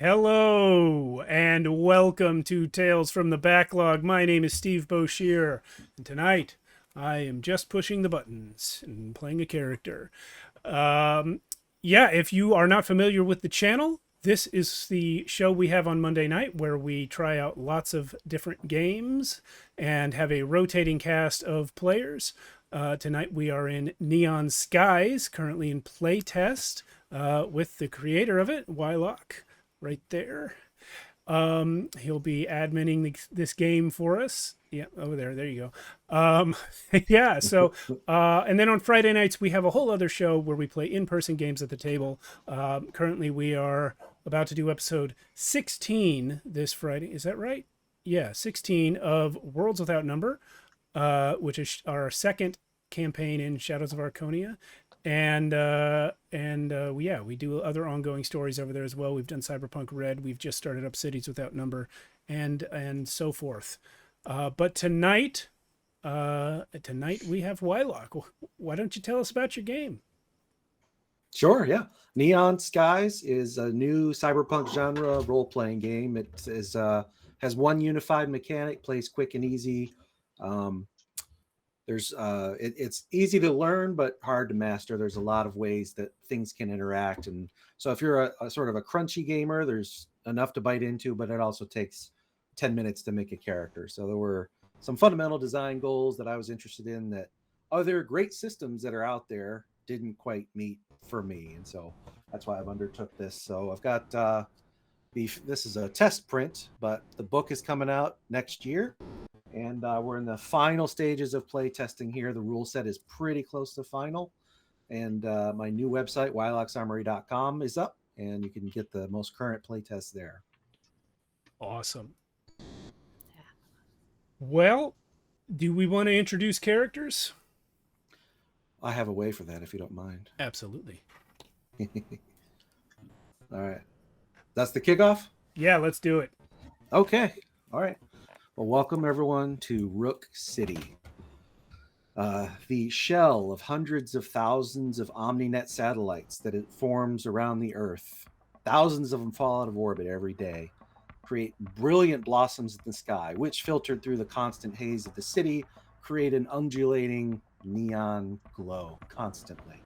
Hello and welcome to Tales from the Backlog. My name is Steve Boshier, and tonight I am just pushing the buttons and playing a character. Um, if you are not familiar with the channel, this is the show we have on Monday night where we try out lots of different games and have a rotating cast of players. Tonight we are in Neon Skies, currently in playtest with the creator of it, Wylock, right there. He'll be adminning this game for us. Yeah, over there. There you go. Yeah. So, and then on Friday nights we have a whole other show where we play in-person games at the table. Currently, we are about to do episode 16 this Friday. Is that right? Yeah, 16 of Worlds Without Number, which is our second campaign in Shadows of Arconia. And we do other ongoing stories over there as well. We've done Cyberpunk Red. We've just started up Cities Without Number, and so forth. But tonight we have Wylock. Why don't you tell us about your game? Sure, yeah. Neon Skies is a new cyberpunk genre role-playing game. It has one unified mechanic, plays quick and easy. Um, it's easy to learn but hard to master. There's a lot of ways that things can interact, and so if you're a sort of a crunchy gamer, there's enough to bite into, but it also takes 10 minutes to make a character. So there were some fundamental design goals that I was interested in that other great systems that are out there didn't quite meet for me, and so that's why I've undertook this. So I've got this is a test print, but the book is coming out next year, and we're in the final stages of play testing here. The rule set is pretty close to final, and my new website wylocksarmory.com is up, and you can get the most current play test there. Awesome. Well, do we want to introduce characters? I have a way for that if you don't mind. Absolutely. All right. That's the kickoff? Yeah, let's do it. Okay. All right. Well, welcome everyone to Rook City. The shell of hundreds of thousands of OmniNet satellites that it forms around the Earth. Thousands of them fall out of orbit every day, create brilliant blossoms in the sky, which, filtered through the constant haze of the city, create an undulating neon glow constantly.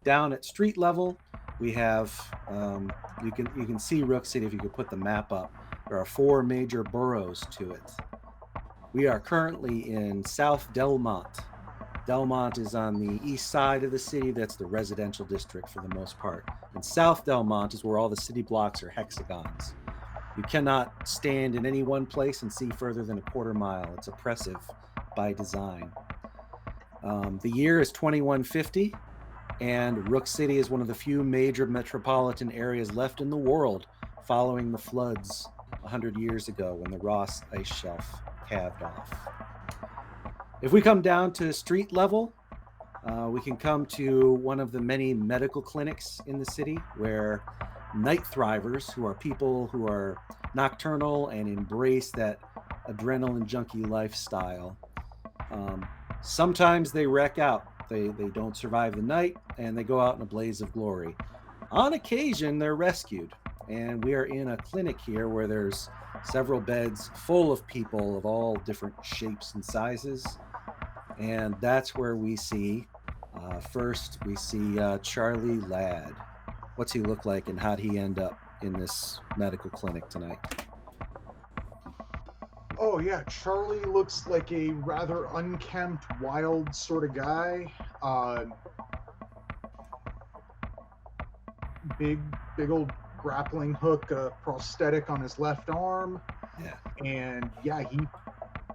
Down at street level, we have you can see Rook City if you could put the map up. There are 4 major boroughs to it. We are currently in South Delmont. Delmont is on the east side of the city. That's the residential district for the most part. And South Delmont is where all the city blocks are hexagons. You cannot stand in any one place and see further than a quarter mile. It's oppressive by design. The year is 2150, and Rook City is one of the few major metropolitan areas left in the world following the floods 100 years ago when the Ross ice shelf calved off. If we come down to street level, we can come to one of the many medical clinics in the city where night thrivers, who are people who are nocturnal and embrace that adrenaline junkie lifestyle, sometimes they wreck out. They don't survive the night, and they go out in a blaze of glory. On occasion, they're rescued, and we are in a clinic here where there's several beds full of people of all different shapes and sizes, and that's where we see first we see Charlie Ladd. What's he look like, and how'd he end up in this medical clinic tonight? Oh yeah, Charlie looks like a rather unkempt, wild sort of guy. Big old grappling hook, prosthetic on his left arm. Yeah. And yeah,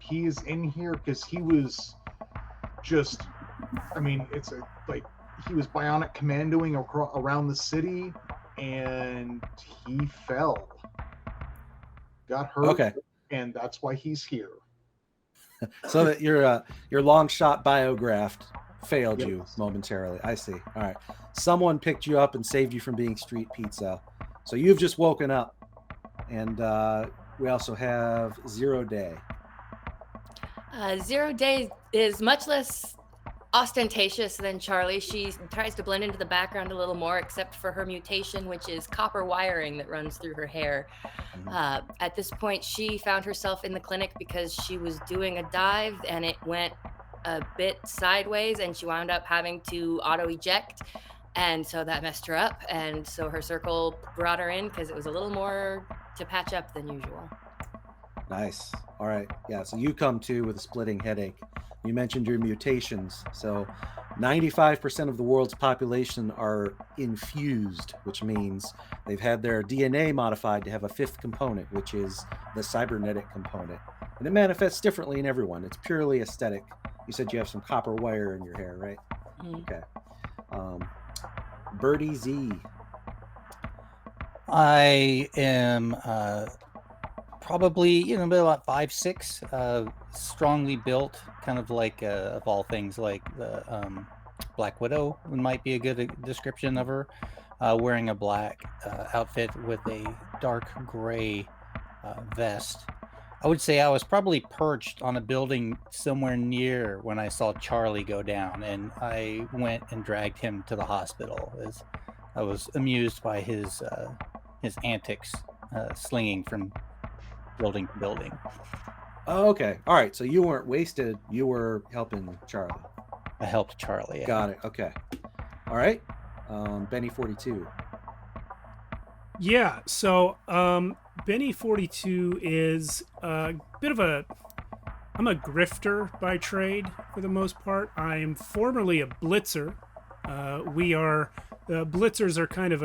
he is in here because he was just, I mean, he was bionic commandoing around the city, and he fell, got hurt. Okay. And that's why he's here. So that your long shot biograph failed Yes. you momentarily. I see. All right. Someone picked you up and saved you from being street pizza. So you've just woken up. And we also have 0 Day. 0 Day is much less ostentatious than Charlie. She tries to blend into the background a little more, except for her mutation, which is copper wiring that runs through her hair. At this point, she found herself in the clinic because she was doing a dive and it went a bit sideways and she wound up having to auto eject. And so that messed her up. And so her circle brought her in because it was a little more to patch up than usual. Nice. All right. Yeah. So you come to with a splitting headache. You mentioned your mutations. So 95% of the world's population are infused, which means they've had their DNA modified to have a fifth component, which is the cybernetic component. And it manifests differently in everyone. It's purely aesthetic. You said you have some copper wire in your hair, right? Okay. Birdie Z. I am probably, about 5'6", strongly built, kind of like, of all things, like the Black Widow might be a good description of her, wearing a black outfit with a dark gray vest. I would say I was probably perched on a building somewhere near when I saw Charlie go down, and I went and dragged him to the hospital as I was amused by his antics, slinging from building to building. Oh, okay. All right. So you weren't wasted. You were helping Charlie. I helped Charlie. Yeah. Got it. Okay. All right. Benny 42. Yeah. So Benny 42 is a bit of I'm a grifter by trade for the most part. I'm formerly a blitzer. Blitzers are kind of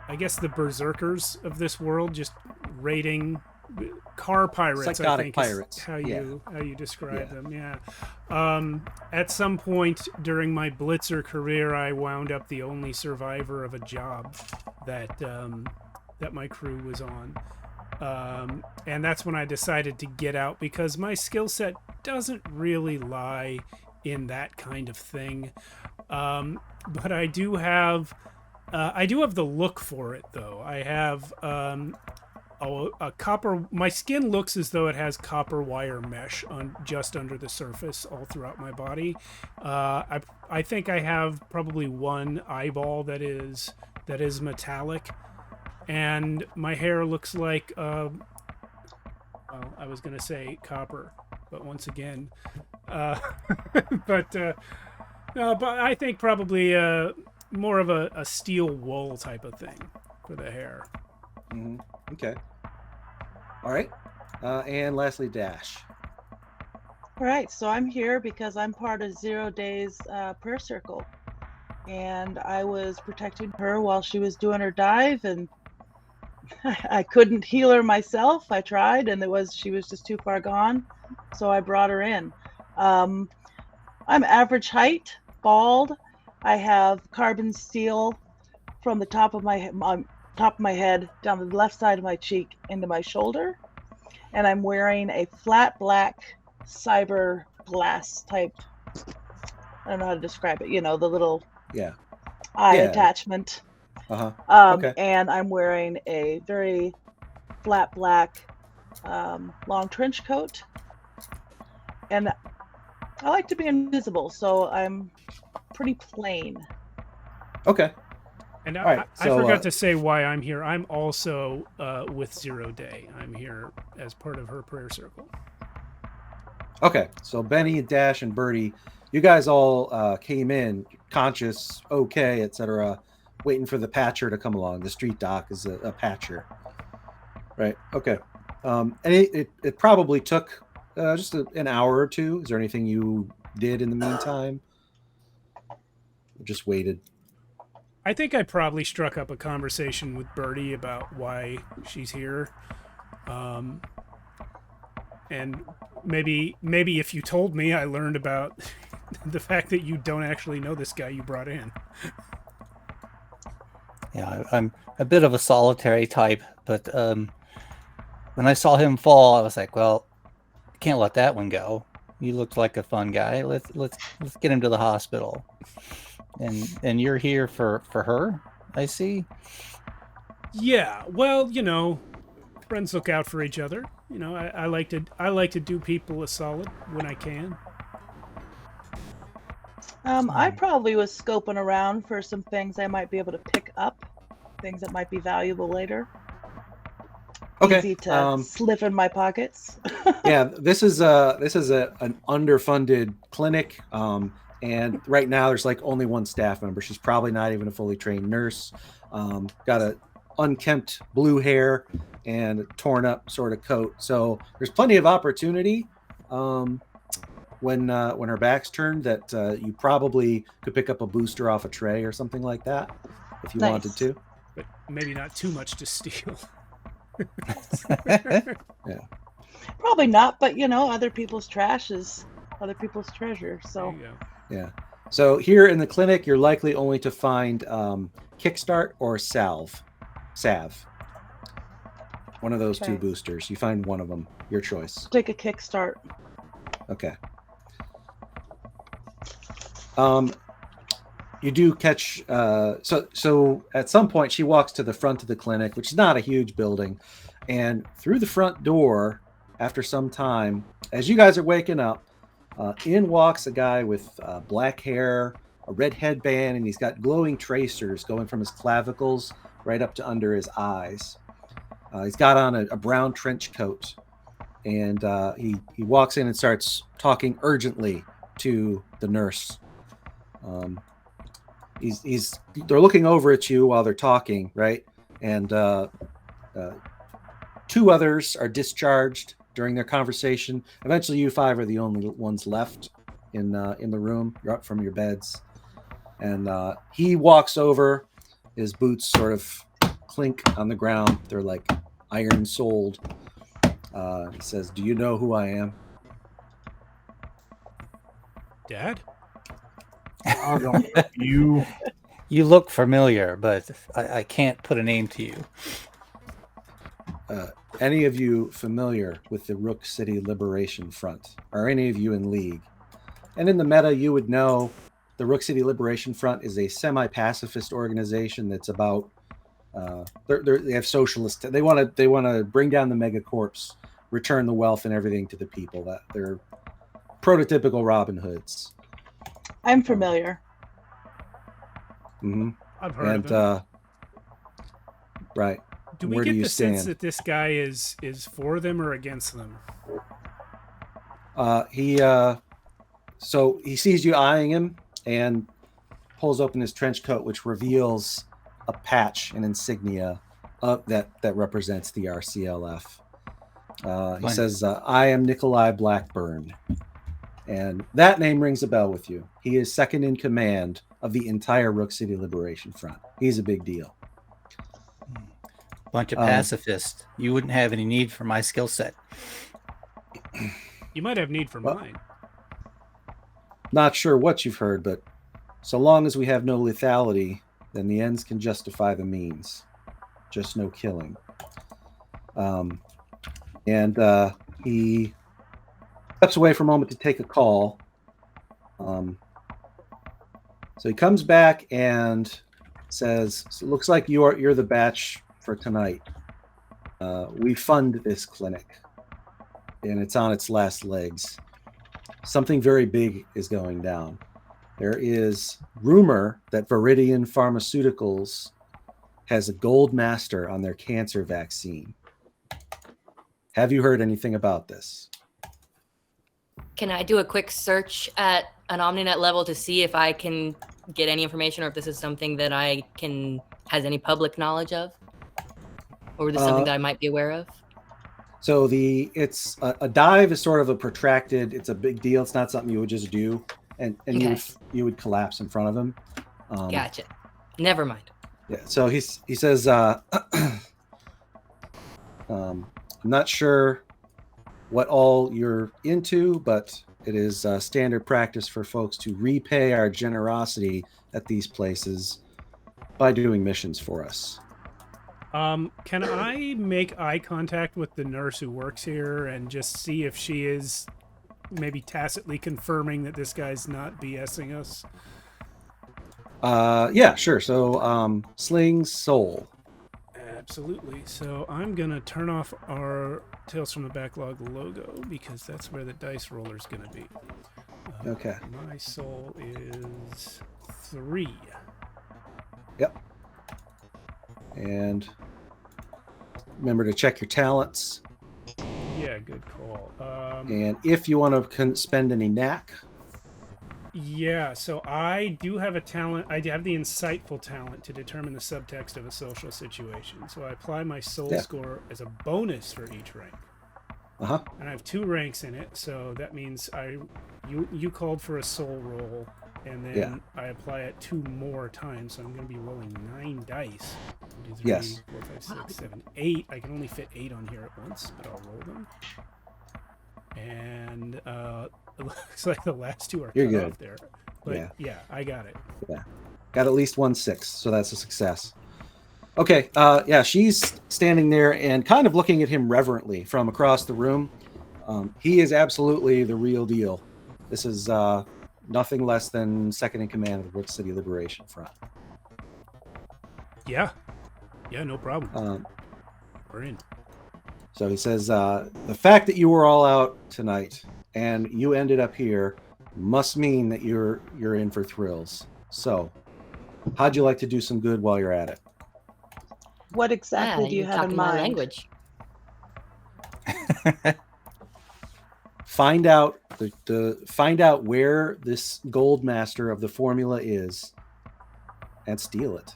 I guess the berserkers of this world, just raiding car pirates. Psychotic I think pirates. Is how you describe them. Yeah. At some point during my blitzer career, I wound up the only survivor of a job that my crew was on. And that's when I decided to get out because my skill set doesn't really lie in that kind of thing. But I do have the look for it, though. I have a copper. My skin looks as though it has copper wire mesh just under the surface, all throughout my body. I think I have probably one eyeball that is metallic, and my hair looks like. Well, I was gonna say copper, but once again, but I think probably more of a steel wool type of thing for the hair. Mm-hmm. Okay. All right. And lastly, Dash. All right, so I'm here because I'm part of 0 Days prayer circle, and I was protecting her while she was doing her dive, and I couldn't heal her myself. I tried, and she was just too far gone, so I brought her in. I'm average height, bald. I have carbon steel from the top of my head down the left side of my cheek into my shoulder, and I'm wearing a flat black cyber glass type. I don't know how to describe it. The little eye attachment. Okay. And I'm wearing a very flat black long trench coat, and I like to be invisible, so I'm pretty plain. Okay. And I forgot to say why I'm here. I'm also with 0 Day. I'm here as part of her prayer circle. Okay. So Benny, Dash, and Birdie, you guys all came in conscious, okay, etc., waiting for the patcher to come along. The street doc is a patcher. Right. Okay. And it probably took just an hour or two. Is there anything you did in the meantime? Just waited. I think I probably struck up a conversation with Birdie about why she's here. And maybe if you told me, I learned about the fact that you don't actually know this guy you brought in. Yeah, I'm a bit of a solitary type, but when I saw him fall, I was like, well, can't let that one go. He looked like a fun guy. Let's get him to the hospital. And you're here for her, I see. Yeah, well, friends look out for each other. I like to do people a solid when I can. I probably was scoping around for some things I might be able to pick up, things that might be valuable later. Okay. Easy to slip in my pockets. Yeah, this is an underfunded clinic, and right now there's like only one staff member. She's probably not even a fully trained nurse. Got a unkempt blue hair and a torn up sort of coat. So there's plenty of opportunity when her back's turned that you probably could pick up a booster off a tray or something like that if you wanted Nice. to. But maybe not too much to steal. Yeah. Probably not, but other people's trash is other people's treasure. There So you go. Yeah. So here in the clinic, you're likely only to find Kickstart or Salve. One of those two Okay. boosters. You find one of them. Your choice. take a kickstart. Okay. You do catch. So at some point, she walks to the front of the clinic, which is not a huge building, and through the front door, after some time, as you guys are waking up, in walks a guy with black hair, a red headband, and he's got glowing tracers going from his clavicles right up to under his eyes. He's got on a brown trench coat, and he walks in and starts talking urgently to the nurse. They're looking over at you while they're talking, right? And two others are discharged during their conversation. Eventually, you five are the only ones left in the room. You're up from your beds, and he walks over. His boots sort of clink on the ground. They're like iron-soled. He says, "Do you know who I am?" Dad? I don't know. You look familiar, but I can't put a name to you. Any of you familiar with the Rook City Liberation Front? Are any of you in league? And in the meta, you would know the Rook City Liberation Front is a semi-pacifist organization that's about they have socialist. They want to bring down the megacorps, return the wealth and everything to the people. That they're prototypical Robin Hoods. I'm familiar. Mm-hmm. I've heard of him. Right. Do we Where get do you the sense stand? that this guy is for them or against them? So he sees you eyeing him and pulls open his trench coat, which reveals a patch, an insignia that represents the RCLF. He says, "I am Nikolai Blackburn," and that name rings a bell with you. He is second in command of the entire Rook City Liberation Front. He's a big deal. Bunch of pacifists. You wouldn't have any need for my skill set. You might have need for mine. Not sure what you've heard, but so long as we have no lethality, then the ends can justify the means. Just no killing. He steps away for a moment to take a call. So he comes back and says, "So it looks like you're the batch for tonight. We fund this clinic, and it's on its last legs. Something very big is going down. There is rumor that Viridian Pharmaceuticals has a gold master on their cancer vaccine. Have you heard anything about this?" Can I do a quick search at an OmniNet level to see if I can get any information or if this is something that has any public knowledge of? Or is this something that I might be aware of? So it's a dive is sort of a protracted. It's a big deal. It's not something you would just do, and Okay. you would collapse in front of him. Gotcha. Never mind. Yeah. So he says, "I'm not sure what all you're into, but it is standard practice for folks to repay our generosity at these places by doing missions for us." Can I make eye contact with the nurse who works here and just see if she is maybe tacitly confirming that this guy's not BSing us? Yeah, sure. So Sling's Soul. Absolutely. So I'm going to turn off our Tales from the Backlog logo because that's where the dice roller is going to be. Okay. My soul is 3. Yep. And remember to check your talents. Yeah, good call. And if you want to spend any knack, Yeah, so I do have a talent. I have the insightful talent to determine the subtext of a social situation. So I apply my soul Yeah. score as a bonus for each rank. uh-huh. And I have 2 ranks in it, so that means you called for a soul roll, and then Yeah. I apply it 2 more times. So I'm going to be rolling 9 dice. 1, 2, 3, Yes. 4, 5, 6, 7, 8. I can only fit 8 on here at once, but I'll roll them. And it looks like the last 2 are You're cut good. off there. But yeah, I got it. Got at least 1 6, so that's a success. Okay, yeah, she's standing there and kind of looking at him reverently from across the room. He is absolutely the real deal. This is nothing less than second in command of the Rook City Liberation Front. Yeah, no problem. We're in. So he says, the fact that you were all out tonight and you ended up here must mean that you're in for thrills. So, how'd you like to do some good while you're at it? What exactly do you you're have in talking my mind? language. Find out find out where this gold master of the formula is and steal it.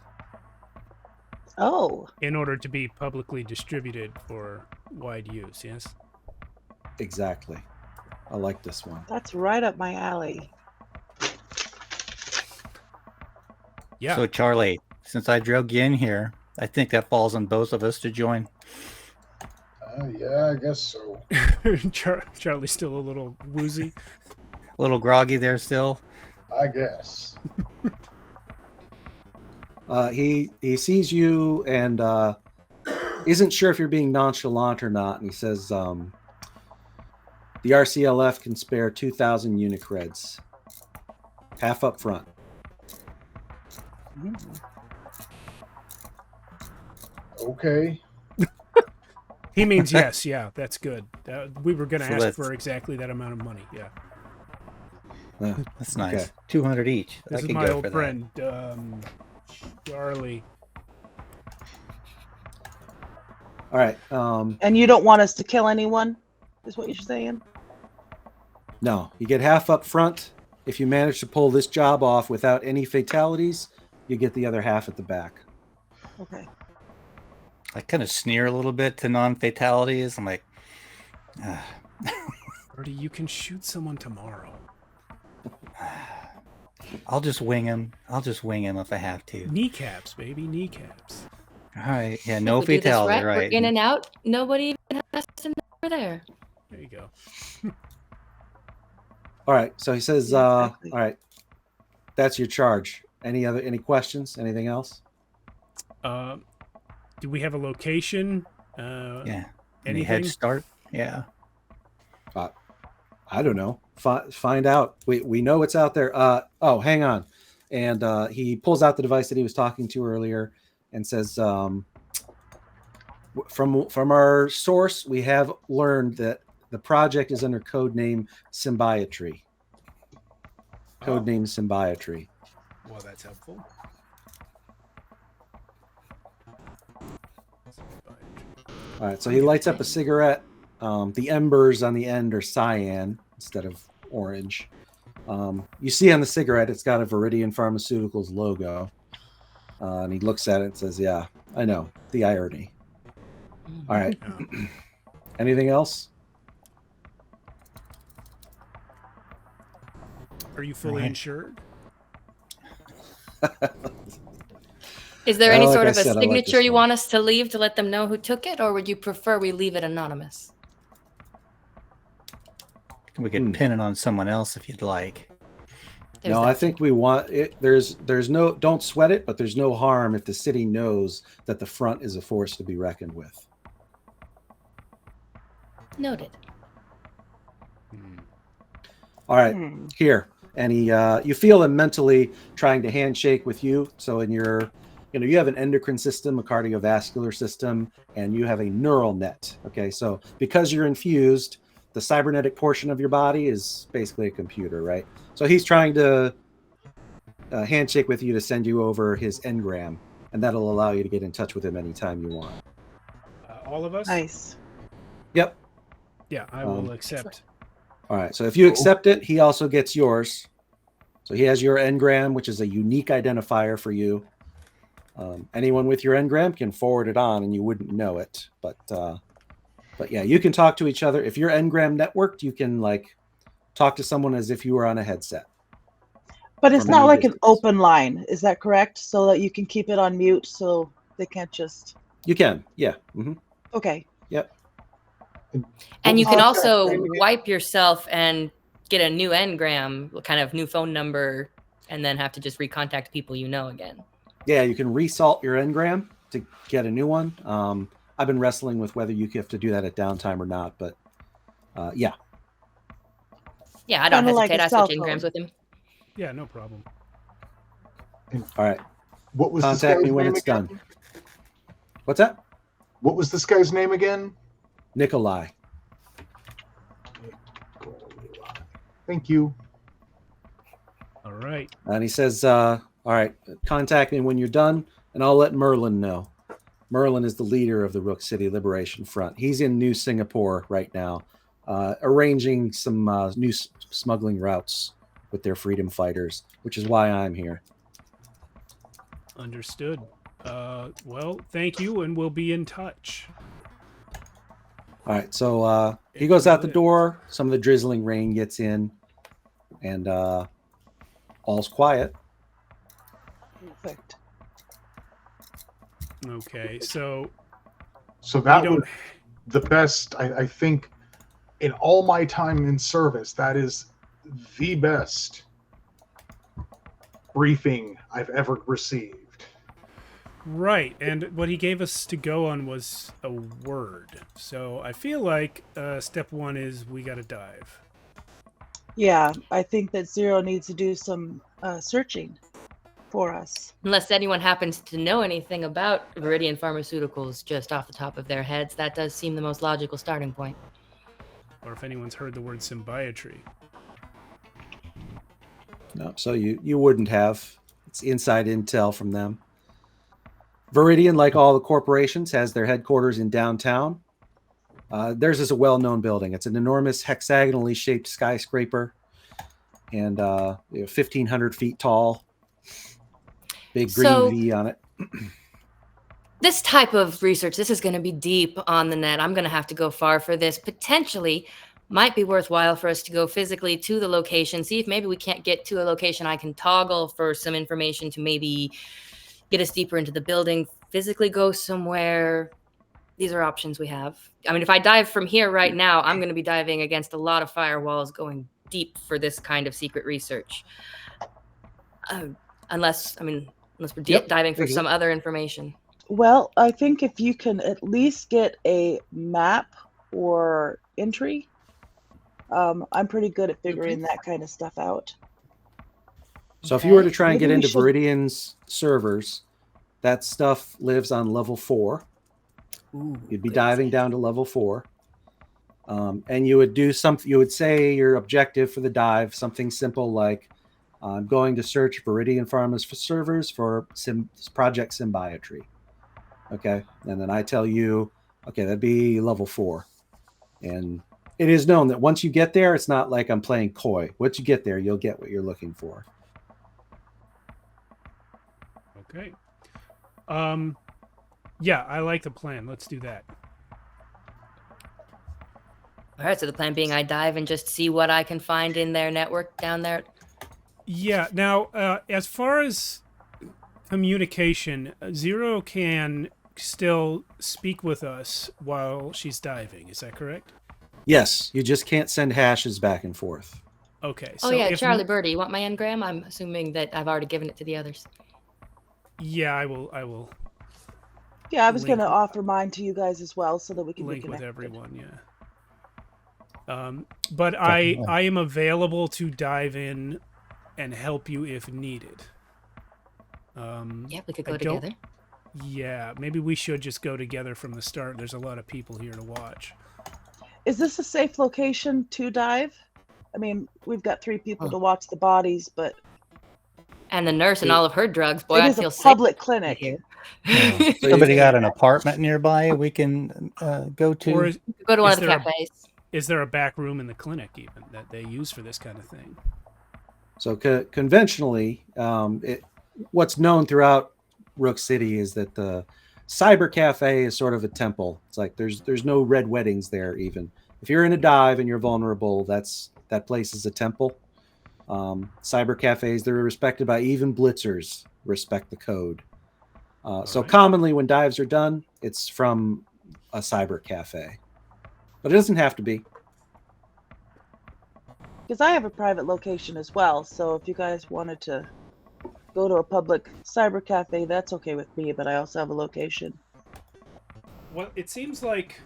Oh, In order to be publicly distributed for wide use, yes? Exactly. I like this one. that's right up my alley. Yeah. So Charlie, since I drug you in here, I think that falls on both of us to join. Yeah, I guess so. Charlie's still a little woozy. A little groggy there still. I guess. He sees you and isn't sure if you're being nonchalant or not, and he says, the RCLF can spare 2,000 unicreds, half up front. Okay. He means yes. Yeah, that's good. We were going to So ask that's- for exactly that amount of money. Yeah. That's nice. Okay. 200 each. This I is could my go old for friend, Charlie. All right. And you don't want us to kill anyone, is what you're saying? No, you get half up front. If you manage to pull this job off without any fatalities, you get the other half at the back. Okay. that. I kind of sneer a little bit to non-fatalities. I'm like, Birdie, you can shoot someone tomorrow. I'll just wing him. I'll just wing him if I have to. Kneecaps, baby, kneecaps. All right. Yeah, If no we do this fatality, right, right? We're in and out. Nobody even has to know we're there. There you go. All right. So he says, Yeah, exactly. all right, that's your charge. Any questions? Anything else? Do we have a location? Yeah. Any Anything? head start? Yeah. I don't know. Find out. We know it's out there. Oh, hang on. And he pulls out the device that he was talking to earlier and says, from our source, we have learned that the project is under code name Symbiotry. Code name Symbiotry. Well, that's helpful. All right. So he lights up a cigarette. The embers on the end are cyan instead of orange. You see on the cigarette, it's got a Viridian Pharmaceuticals logo. And he looks at it and says, yeah, I know. The irony. All right. Anything else? Are you fully Right. insured? Is there any Well, like sort I of a said, I like signature this you one. want us to leave to let them know who took it, or would you prefer we leave it anonymous? We could pin it on someone else if you'd like. There's No, that I think we want it. There's no, don't sweat it, but there's no harm if the city knows that the front is a force to be reckoned with. Noted. All right, Hmm. here. And he, you feel him mentally trying to handshake with you. So in your, you have an endocrine system, a cardiovascular system, and you have a neural net. Okay, so because you're infused, the cybernetic portion of your body is basically a computer, right? So he's trying to handshake with you to send you over his engram, and that'll allow you to get in touch with him anytime you want. All of us? Nice. Yep. Yeah, I will accept. All right. So if you accept it, he also gets yours. So he has your engram, which is a unique identifier for you. Anyone with your engram can forward it on, and you wouldn't know it. But yeah, you can talk to each other. If you're engram networked, you can like talk to someone as if you were on a headset. But it's From not any like an distance. open line. Is that correct? So that you can keep it on mute so they can't just. You can, yeah. Mm-hmm. Okay. Yep. And you What can was also that name again? wipe yourself and get a new engram, kind of new phone number, and then have to just recontact people you know again. Yeah, you can resalt your engram to get a new one. I've been wrestling with whether you have to do that at downtime or not, but yeah. Yeah, I don't Kinda like hesitate. a I cell switch engrams phone. with him. Yeah, no problem. All right. What was this Contact guy's me when name it's again? done. What's that? What was this guy's name again? Nikolai. Thank you. All right. And he says, all right, contact me when you're done, and I'll let Merlin know. Merlin is the leader of the Rook City Liberation Front. He's in New Singapore right now, arranging some new smuggling routes with their freedom fighters, which is why I'm here. Understood. Well, thank you, and we'll be in touch. All right, so he goes out the door. Some of the drizzling rain gets in, and all's quiet. Perfect. Okay, so that we don't. was the best, I think, in all my time in service. That is the best briefing I've ever received. Right, and what he gave us to go on was a word. So I feel like step one is we got to dive. Yeah, I think that Zero needs to do some searching for us. Unless anyone happens to know anything about Viridian Pharmaceuticals just off the top of their heads, that does seem the most logical starting point. Or if anyone's heard the word symbiotry. No, so you wouldn't have. It's inside intel from them. Viridian, like all the corporations, has their headquarters in downtown. Theirs is a well-known building. It's an enormous hexagonally shaped skyscraper, and 1,500 feet tall. Big green V on it. This type of research, this is going to be deep on the net. I'm going to have to go far for this. Potentially, might be worthwhile for us to go physically to the location, see if maybe we can't get to a location I can toggle for some information to maybe get us deeper into the building, physically go somewhere. These are options we have. I mean, if I dive from here right now, I'm going to be diving against a lot of firewalls going deep for this kind of secret research. Unless we're diving for some other information. Well, I think if you can at least get a map or entry, I'm pretty good at figuring that kind of stuff out. So if you were to try and Maybe get we into should- Viridian's servers, that stuff lives on level 4. Ooh, You'd be diving down to level 4. And you would do something, you would say your objective for the dive, something simple like, I'm going to search Viridian Pharma's servers for Project Symbiotry. Okay. And then I tell you, okay, that'd be level 4. And it is known that once you get there, it's not like I'm playing coy. Once you get there, you'll get what you're looking for. Okay. Yeah, I like the plan. Let's do that. All right, so the plan being I dive and just see what I can find in their network down there. Yeah. Now, as far as communication, Zero can still speak with us while she's diving. Is that correct? Yes, you just can't send hashes back and forth. Okay. Oh So yeah, if- Charlie Birdie, you want my engram? I'm assuming that I've already given it to the others. Yeah, I will Yeah, I was Link- going to offer mine to you guys as well so that we can link be with connected. everyone. Yeah. But I am available to dive in and help you if needed. Yeah, we could I go don't- together. Yeah, maybe we should just go together from the start. There's a lot of people here to watch. Is this a safe location to dive? I mean, we've got 3 people Oh. to watch the bodies, but And the nurse and all of her drugs. Boy, it I is a feel safe public right clinic. here. Yeah. So Somebody you- got an apartment nearby we can go to. Or Go to one Is of the there a- cafes. is there a back room in the clinic even that they use for this kind of thing? So conventionally, what's known throughout Rook City is that the cyber cafe is sort of a temple. It's like there's no red weddings there. Even if you're in a dive and you're vulnerable, that place is a temple. Cyber cafes, they're respected by even blitzers. Respect the code. So right. commonly when dives are done, it's from a cyber cafe, but it doesn't have to be. Because I have a private location as well. So if you guys wanted to go to a public cyber cafe, that's okay with me. But I also have a location. Well, it seems like,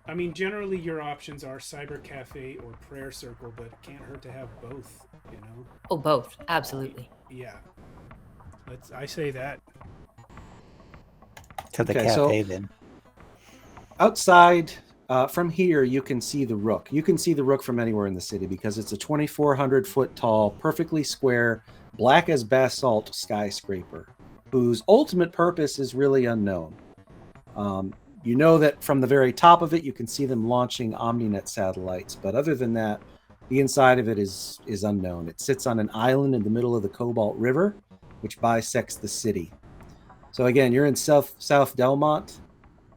I mean, generally your options are cyber cafe or prayer circle, but it can't hurt to have both. You know? Oh, both. Absolutely. Yeah. I say that. To the Okay, so- cafe then. Outside from here, you can see the Rook. You can see the Rook from anywhere in the city because it's a 2,400 foot tall, perfectly square, black as basalt skyscraper whose ultimate purpose is really unknown. You know that from the very top of it, you can see them launching OmniNet satellites. But other than that, the inside of it is unknown. It sits on an island in the middle of the Cobalt River, which bisects the city. So again, you're in South Delmont.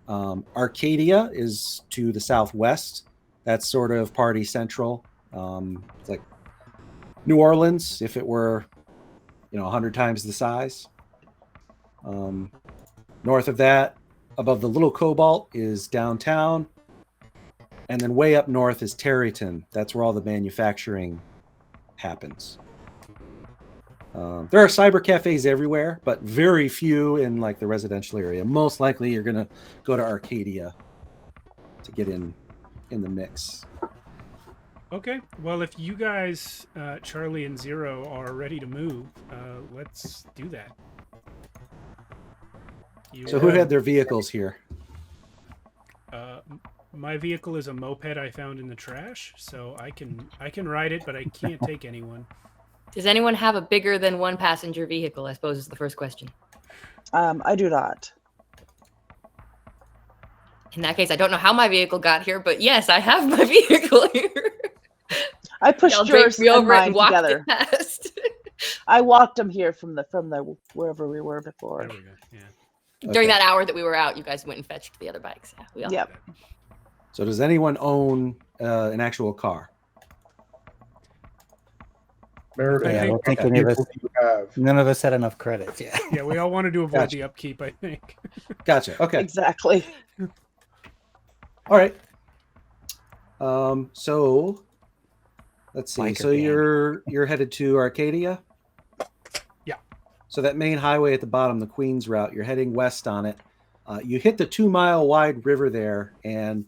Arcadia is to the southwest. That's sort of party central. It's like New Orleans if it were, 100 times the size. North of that, above the Little Cobalt, is downtown. And then way up north is Terryton. That's where all the manufacturing happens. There are cyber cafes everywhere, but very few in like the residential area. Most likely you're going to go to Arcadia to get in the mix. Okay. Well, if you guys, Charlie and Zero, are ready to move, let's do that. So who had their vehicles here? My vehicle is a moped I found in the trash, so I can ride it, but I can't take anyone. Does anyone have a bigger than one passenger vehicle? I suppose is the first question. I do not. In that case, I don't know how my vehicle got here, but yes, I have my vehicle here. I pushed Y'all yours draped me and over it mine and walked together. it past. I walked them here from the wherever we were before. There we go. Yeah. During Okay. that hour that we were out, you guys went and fetched the other bikes. Yeah, we all Yep. So does anyone own an actual car? Meredith, Yeah, I what don't think kind any of vehicle us- do you have? None of us had enough credits. Yeah. Yeah, we all wanted to avoid Gotcha. the upkeep, I think. Gotcha. Okay. Exactly. All right. So let's see. Biker So gang. you're headed to Arcadia? Yeah. So that main highway at the bottom, the Queens route, you're heading west on it. You hit the 2-mile wide river there, and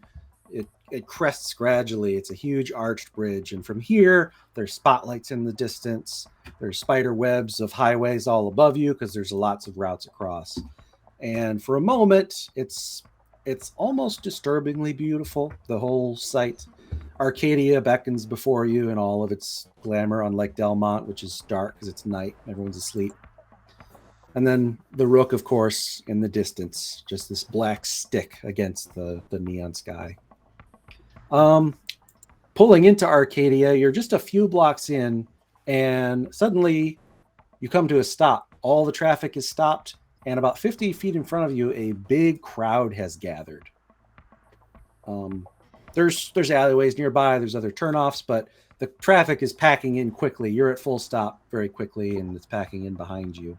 it crests gradually. It's a huge arched bridge, and from here there's spotlights in the distance. There's spider webs of highways all above you because there's lots of routes across. And for a moment, it's almost disturbingly beautiful. The whole site, Arcadia beckons before you in all of its glamour, unlike Delmont, which is dark because it's night, everyone's asleep. And then the Rook, of course, in the distance, just this black stick against the neon sky. Pulling into Arcadia, you're just a few blocks in, and suddenly you come to a stop. All the traffic is stopped, and about 50 feet in front of you, a big crowd has gathered. There's alleyways nearby, there's other turnoffs, but the traffic is packing in quickly. You're at full stop very quickly, and it's packing in behind you.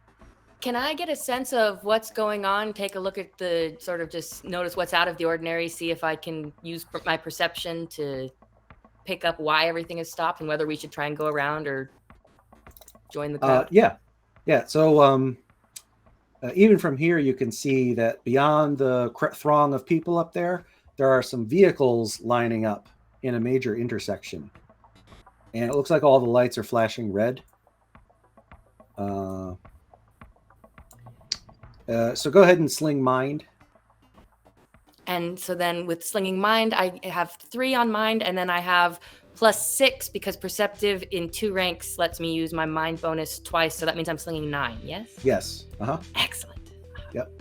Can I get a sense of what's going on? Take a look at the sort of just notice what's out of the ordinary, see if I can use my perception to pick up why everything is stopped and whether we should try and go around or join the crowd. Yeah. So even from here, you can see that beyond the throng of people up there, there are some vehicles lining up in a major intersection. And it looks like all the lights are flashing red. So go ahead and sling mind. And so then with slinging mind, I have 3 on mind, and then I have +6 because perceptive in 2 ranks lets me use my mind bonus twice. So that means I'm slinging 9. Yes. Yes. Excellent. Yep.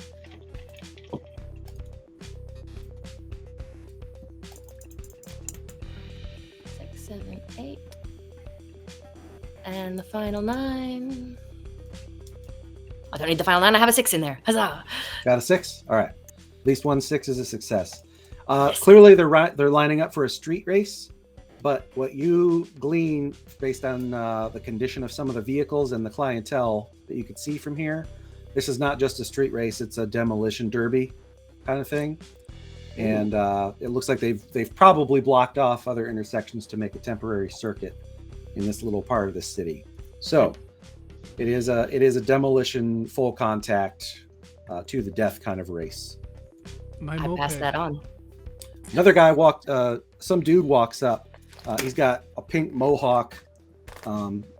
6, 7, 8, and the final 9. I don't need the final 9. I have a 6 in there. Huzzah! Got a 6. All right. At least 1 6 is a success. Yes. Clearly, they're lining up for a street race. But what you glean based on the condition of some of the vehicles and the clientele that you could see from here, this is not just a street race; it's a demolition derby kind of thing. And it looks like they've probably blocked off other intersections to make a temporary circuit in this little part of the city. So it is a demolition, full contact, to the death kind of race. My I moped. passed that on. Another guy some dude walks up. He's got a pink mohawk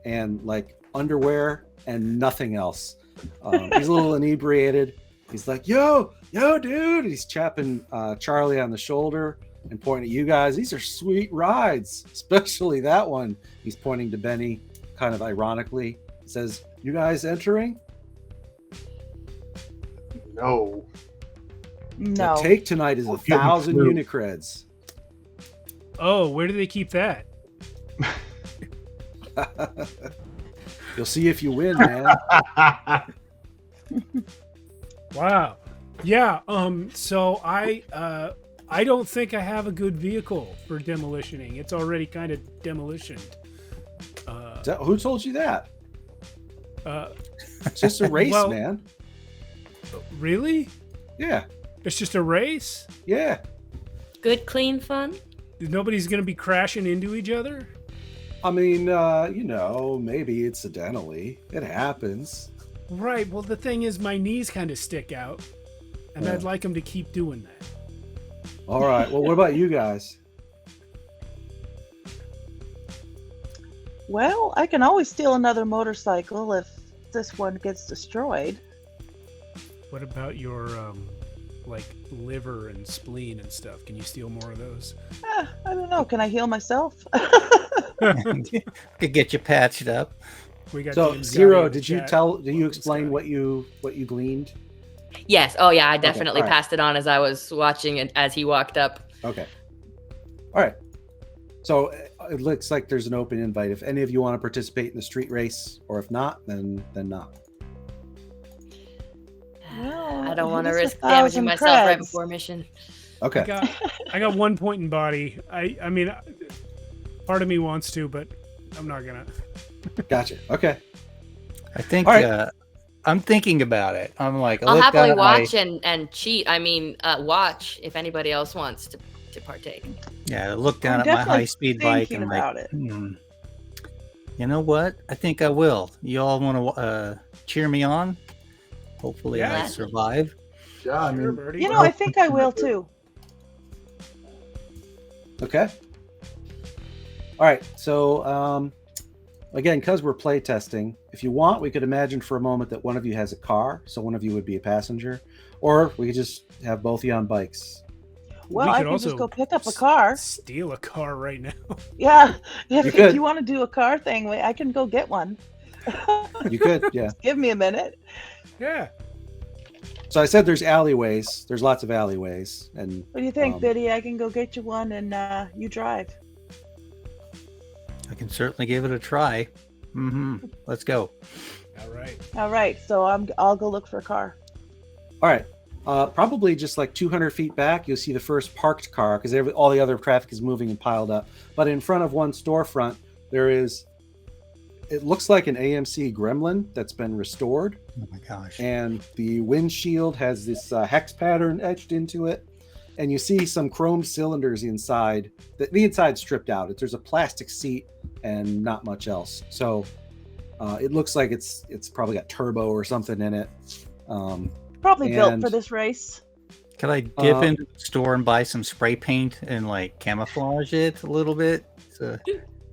and like underwear and nothing else. He's a little inebriated. He's like, yo, dude. He's chapping Charlie on the shoulder and pointing at you guys. These are sweet rides, especially that one. He's pointing to Benny kind of ironically. He says, you guys entering? No. No. The take tonight is We're 1,000 getting Unicreds. Oh, where do they keep that? You'll see if you win, man. Wow. Yeah. So I don't think I have a good vehicle for demolitioning. It's already kind of demolitioned. Who told you that? Uh, It's just a race, Well- man. really? Yeah. It's just a race? Yeah. Good, clean fun. Nobody's gonna be crashing into each other? I mean, maybe incidentally. It happens. Right. Well, the thing is, my knees kind of stick out, and Yeah. I'd like them to keep doing that. All right. Well, what about you guys? Well, I can always steal another motorcycle if this one gets destroyed. What about your like liver and spleen and stuff? Can you steal more of those? I don't know. Can I heal myself? Could get you patched up. We got So James Zero, Gotti in the did you chat. explain Scotty. what you gleaned? Yes. Oh, yeah. I definitely all right. passed it on as I was watching it as he walked up. Okay. All right. So it looks like there's an open invite. If any of you want to participate in the street race, or if not, then not. Well, I don't want to here's risk 1,000 damaging myself right creds. before mission. Okay. I got 1 point in body. I mean, part of me wants to, but I'm not gonna. Gotcha. Okay. I think All right. I'm thinking about it. I'm like, I I'll looked happily down at my- watch and cheat. I mean, watch if anybody else wants to partake. Yeah, I looked down I'm at my definitely high-speed bike thinking and about like, it. you know what? I think I will. You all want to cheer me on? Hopefully I Yeah. survive. Yeah, I Sure, mean, Birdie. You know, I think I will too. Okay. All right. So again, because we're play testing, if you want, we could imagine for a moment that one of you has a car, so one of you would be a passenger, or we could just have both of you on bikes. Well, We I could can just also go pick up a car. Steal a car right now. Yeah, You if could. you want to do a car thing, I can go get one. You could, yeah. Give me a minute. Yeah. So I said there's alleyways. There's lots of alleyways, and What do you think, Um, Biddy? I can go get you one, and you drive. I can certainly give it a try. Let's go. All right. All right, so I'll go look for a car. all right. Probably just like 200 feet back, you'll see the first parked car because all the other traffic is moving and piled up. But in front of one storefront, it looks like an AMC Gremlin that's been restored. Oh my gosh. And the windshield has this hex pattern etched into it. And you see some chrome cylinders inside. The inside's stripped out. There's a plastic seat and not much else. So it looks like it's probably got turbo or something in it. Probably built And- for this race. Could I dip into the store and buy some spray paint and like camouflage it a little bit? So,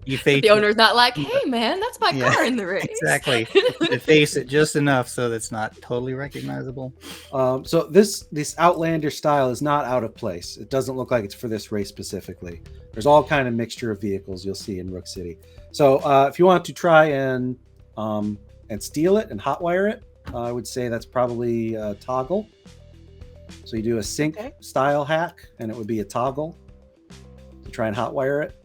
You face The it. owner's not like, hey man, that's my Yeah, car in the race. Exactly. You face it just enough so that it's not totally recognizable. So this Outlander style is not out of place. It doesn't look like it's for this race specifically. There's all kind of mixture of vehicles you'll see in Rook City. So if you want to try and steal it and hotwire it, I would say that's probably toggle. So you do a sync style hack, and it would be a toggle to try and hotwire it.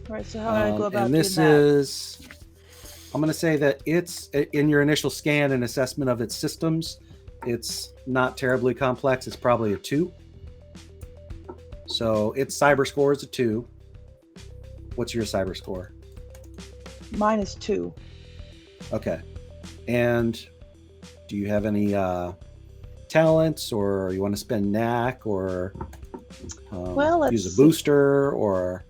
All right, so how do I go about and this doing that? is, I'm going to say that it's in your initial scan and assessment of its systems. It's not terribly complex. It's probably a 2. So its cyber score is a 2. What's your cyber score? Mine is 2. Okay. And do you have any talents, or you want to spend knack, or Well, use a let's booster, or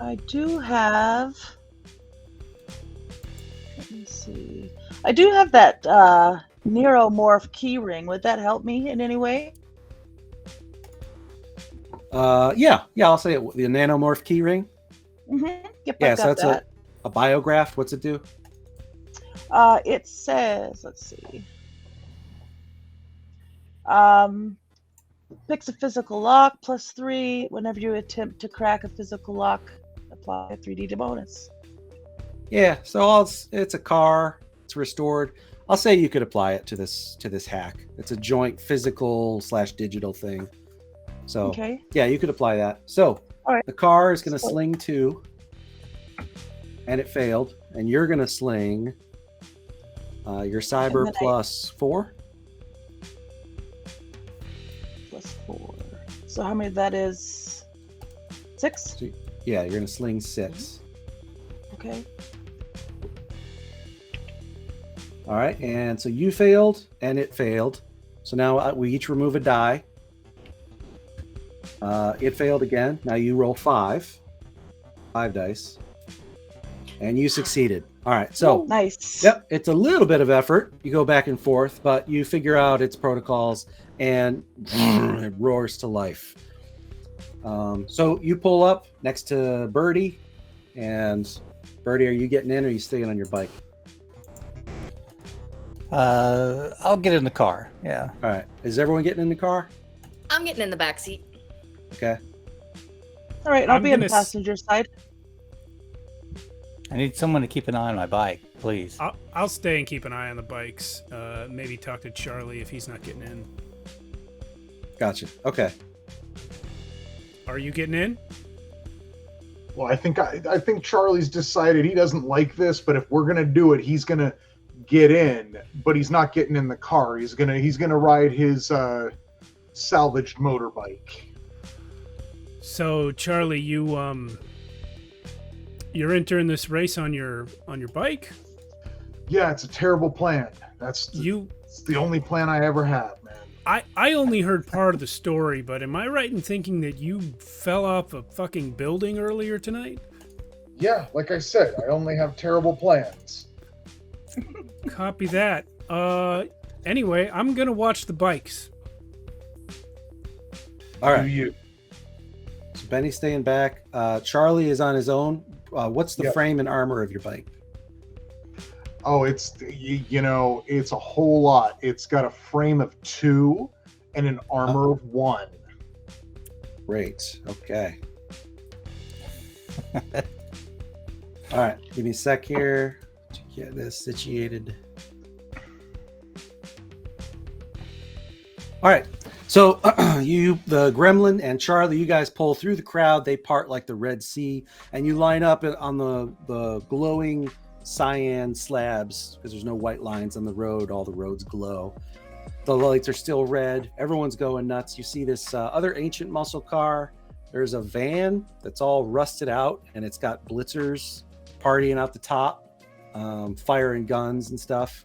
I do have. Let me see. I do have that Neuromorph keyring. Would that help me in any way? yeah, I'll say it. The nanomorph keyring. Mm-hmm. Yep, Yeah, I so got that's that. a biograph. What's it do? It says, let's see. Picks a physical lock +3. Whenever you attempt to crack a physical lock, apply a 3D bonus. Yeah, so it's a car. It's restored. I'll say you could apply it to this hack. It's a joint physical / digital thing. So Okay. yeah, you could apply that. So All right. the car is going to So- sling 2, and it failed. And you're going to sling your cyber then +4. +4. So how many that is? 6? So, yeah, you're going to sling 6. Okay. All right, and so you failed, and it failed. So now we each remove a die. It failed again. Now you roll 5 dice, and you succeeded. All right, so Nice. yep, it's a little bit of effort. You go back and forth, but you figure out its protocols, and it roars to life. So you pull up next to Birdie, and Birdie, are you getting in, or are you staying on your bike? I'll get in the car. Yeah. All right, is everyone getting in the car? I'm getting in the back seat. Okay. All right, I'll I'm be on the gonna s- passenger side. I need someone to keep an eye on my bike, please. I'll stay and keep an eye on the bikes. Maybe talk to Charlie if he's not getting in. Gotcha. Okay. Are you getting in? Well, I think Charlie's decided he doesn't like this, but if we're gonna do it, he's gonna get in, but he's not getting in the car. He's gonna ride his salvaged motorbike. So Charlie, you're entering this race on your bike? Yeah, it's a terrible plan. It's the only plan I ever had, man. I only heard part of the story, but am I right in thinking that you fell off a fucking building earlier tonight? Yeah, like I said, I only have terrible plans. Copy that. Anyway, I'm gonna watch the bikes. All Do right. you? So Benny's staying back. Charlie is on his own. What's the Yep. frame and armor of your bike? Oh, it's it's a whole lot. It's got a frame of 2 and an armor of 1. Great. Okay. All right. Give me a sec here to get this situated. All right. So the Gremlin and Charlie, you guys pull through the crowd. They part like the Red Sea, and you line up on the glowing cyan slabs because there's no white lines on the road. All the roads glow. The lights are still red. Everyone's going nuts. You see this other ancient muscle car. There's a van that's all rusted out, and it's got blitzers partying out the top, firing guns and stuff.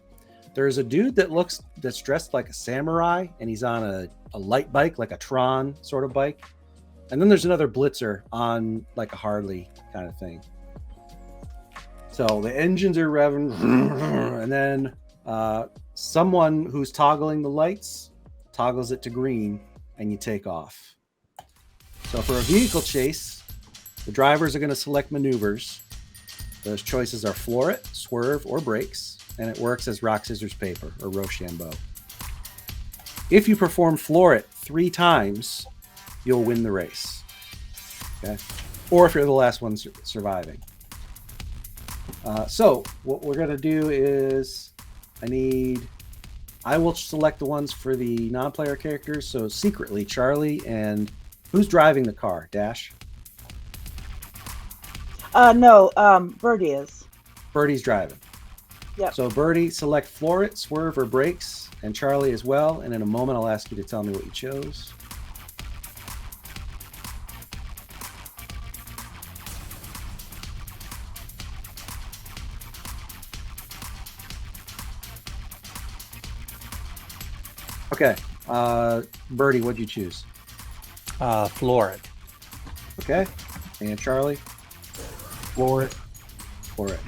There's a dude that's dressed like a samurai, and he's on a light bike, like a Tron sort of bike. And then there's another blitzer on like a Harley kind of thing. So the engines are revving, and then someone who's toggling the lights toggles it to green, and you take off. So for a vehicle chase, the drivers are going to select maneuvers. Those choices are floor it, swerve, or brakes, and it works as rock, scissors, paper, or Rochambeau. If you perform floor it 3 times, you'll win the race. Okay? Or if you're the last one surviving. So what we're going to do is I will select the ones for the non-player characters. So secretly, Charlie, and who's driving the car? Dash? No, Birdie is. Birdie's driving. Yep. So Birdie, select floor it, swerve, or brakes, and Charlie as well. And in a moment, I'll ask you to tell me what you chose. Okay. Birdie, what'd you choose? Floor it. Okay. And Charlie? Floor it. Floor it.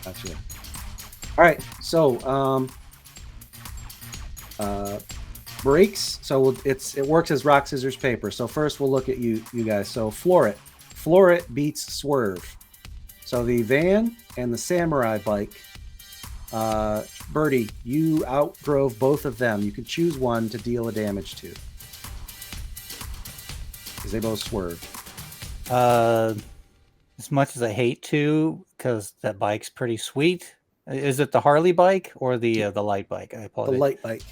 Gotcha. All right. So, brakes. So it works as rock, scissors, paper. So first we'll look at you guys. So floor it. Floor it beats swerve. So the van and the samurai bike. Birdie, you outdrove both of them. You can choose one to deal a damage to. Because they both swerved. As much as I hate to, because that bike's pretty sweet. Is it the Harley bike or the light bike? I The apologize. light bike.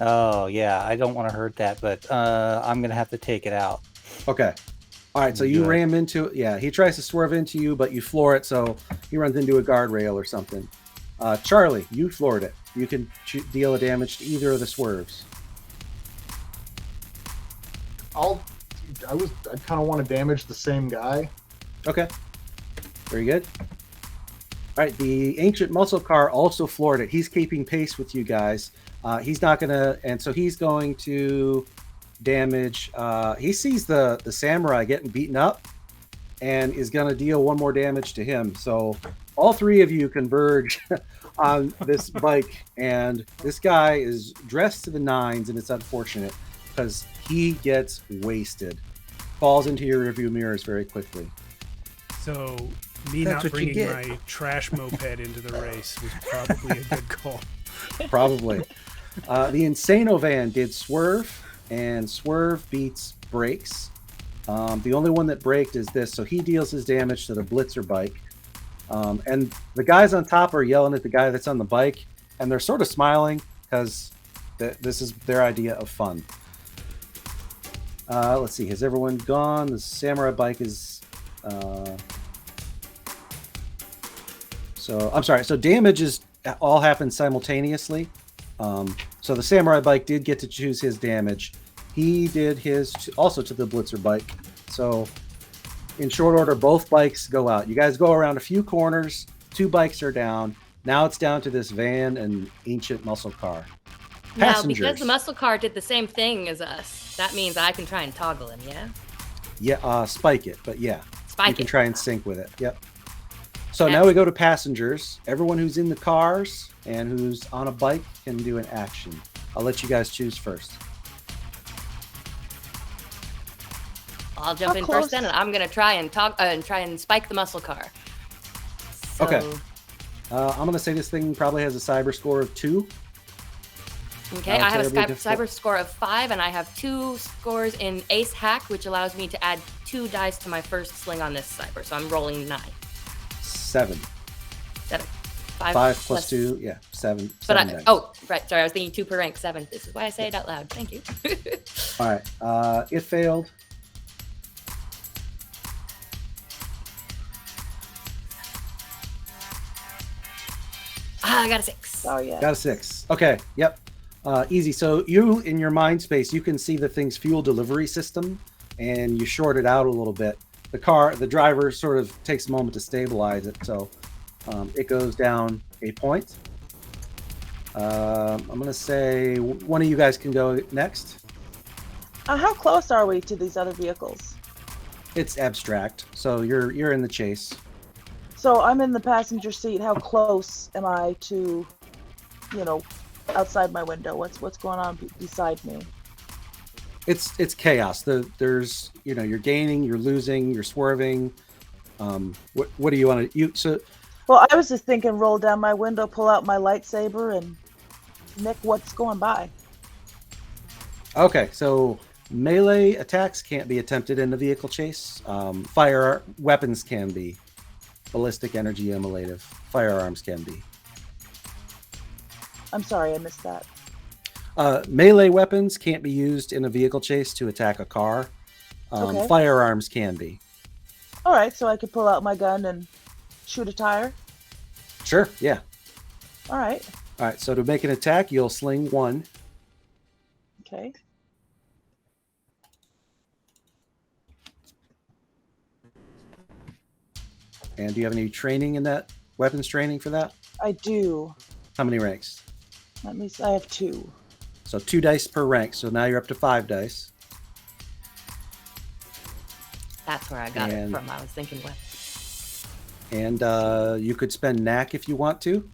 Oh yeah, I don't want to hurt that, but I'm gonna have to take it out. Okay. All right. So you Good. ram into it. Yeah. He tries to swerve into you, but you floor it. So he runs into a guardrail or something. Charlie, you floored it. You can deal a damage to either of the swerves. I kind of want to damage the same guy. Okay. Very good. All right. The ancient muscle car also floored it. He's keeping pace with you guys. He's not going to, and so he's going to damage. He sees the samurai getting beaten up and is going to deal 1 more damage to him. So all 3 of you converge on this bike, and this guy is dressed to the nines, and it's unfortunate because he gets wasted. Falls into your rearview mirrors very quickly. So me That's not what you bringing get. my trash moped into the race was probably a good call. Probably. The Insano van did swerve, and swerve beats brakes. The only one that braked is this, so he deals his damage to the Blitzer bike. And the guys on top are yelling at the guy that's on the bike, and they're sort of smiling because this is their idea of fun. Let's see, has everyone gone? The samurai bike is... So, I'm sorry, so damage is all happens simultaneously. So the samurai bike did get to choose his damage. He did his also to the Blitzer bike. So in short order, both bikes go out. You guys go around a few corners. 2 bikes are down. Now it's down to this van and ancient muscle car. Now, Passengers. because the muscle car did the same thing as us, that means I can try and toggle him, yeah? Yeah, spike it, but yeah. Spike You can it. try and sync with it. Yep. So now we go to passengers. Everyone who's in the cars and who's on a bike can do an action. I'll let you guys choose first. I'll jump How in close? first then, and I'm gonna try and spike the muscle car. So, Okay. I'm going to say this thing probably has a cyber score of 2. Okay, Not I have a terribly difficult. cyber score of 5, and I have 2 scores in Ace Hack, which allows me to add 2 dice to my first sling on this cyber. So I'm rolling 9. 7. 7. 5 plus 2, yeah, 7. But 7 dice. right. Sorry, I was thinking 2 per rank. 7. This is why I say it out loud. Thank you. All right. It failed. I got a 6. Oh yeah. Got a 6. Okay. Yep. Easy. So you, in your mind space, you can see the thing's fuel delivery system, and you short it out a little bit. The driver sort of takes a moment to stabilize it, so it goes down a point. I'm gonna say one of you guys can go next. How close are we to these other vehicles? It's abstract, so you're in the chase. So I'm in the passenger seat. How close am I to, outside my window? What's going on beside me? It's chaos. There's you're gaining, you're losing, you're swerving. What do you want to so Well, I was just thinking, roll down my window, pull out my lightsaber, and nick what's going by. Okay, so melee attacks can't be attempted in the vehicle chase. Fire weapons can be. Ballistic, energy, immolative. Firearms can be. I'm sorry, I missed that. Melee weapons can't be used in a vehicle chase to attack a car. Okay. Firearms can be. All right, so I could pull out my gun and shoot a tire. Sure, yeah. All right. All right, so to make an attack, you'll sling 1. Okay. And do you have any training in that? Weapons training for that? I do. How many ranks? Let me. I have 2. So 2 dice per rank. So now you're up to 5 dice. That's where I got it And- from. I was thinking what. And you could spend knack if you want to.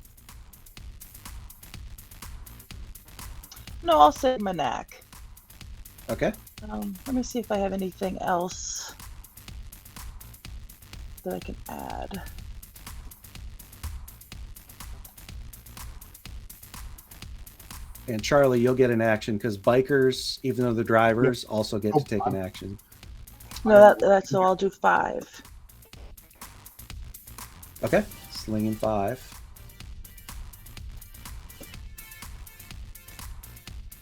No, I'll save my knack. Okay. Let me see if I have anything else that I can add. And Charlie, you'll get an action because bikers, even though they're drivers, also get to take an action. No, that's so I'll do 5. Okay. Slinging 5.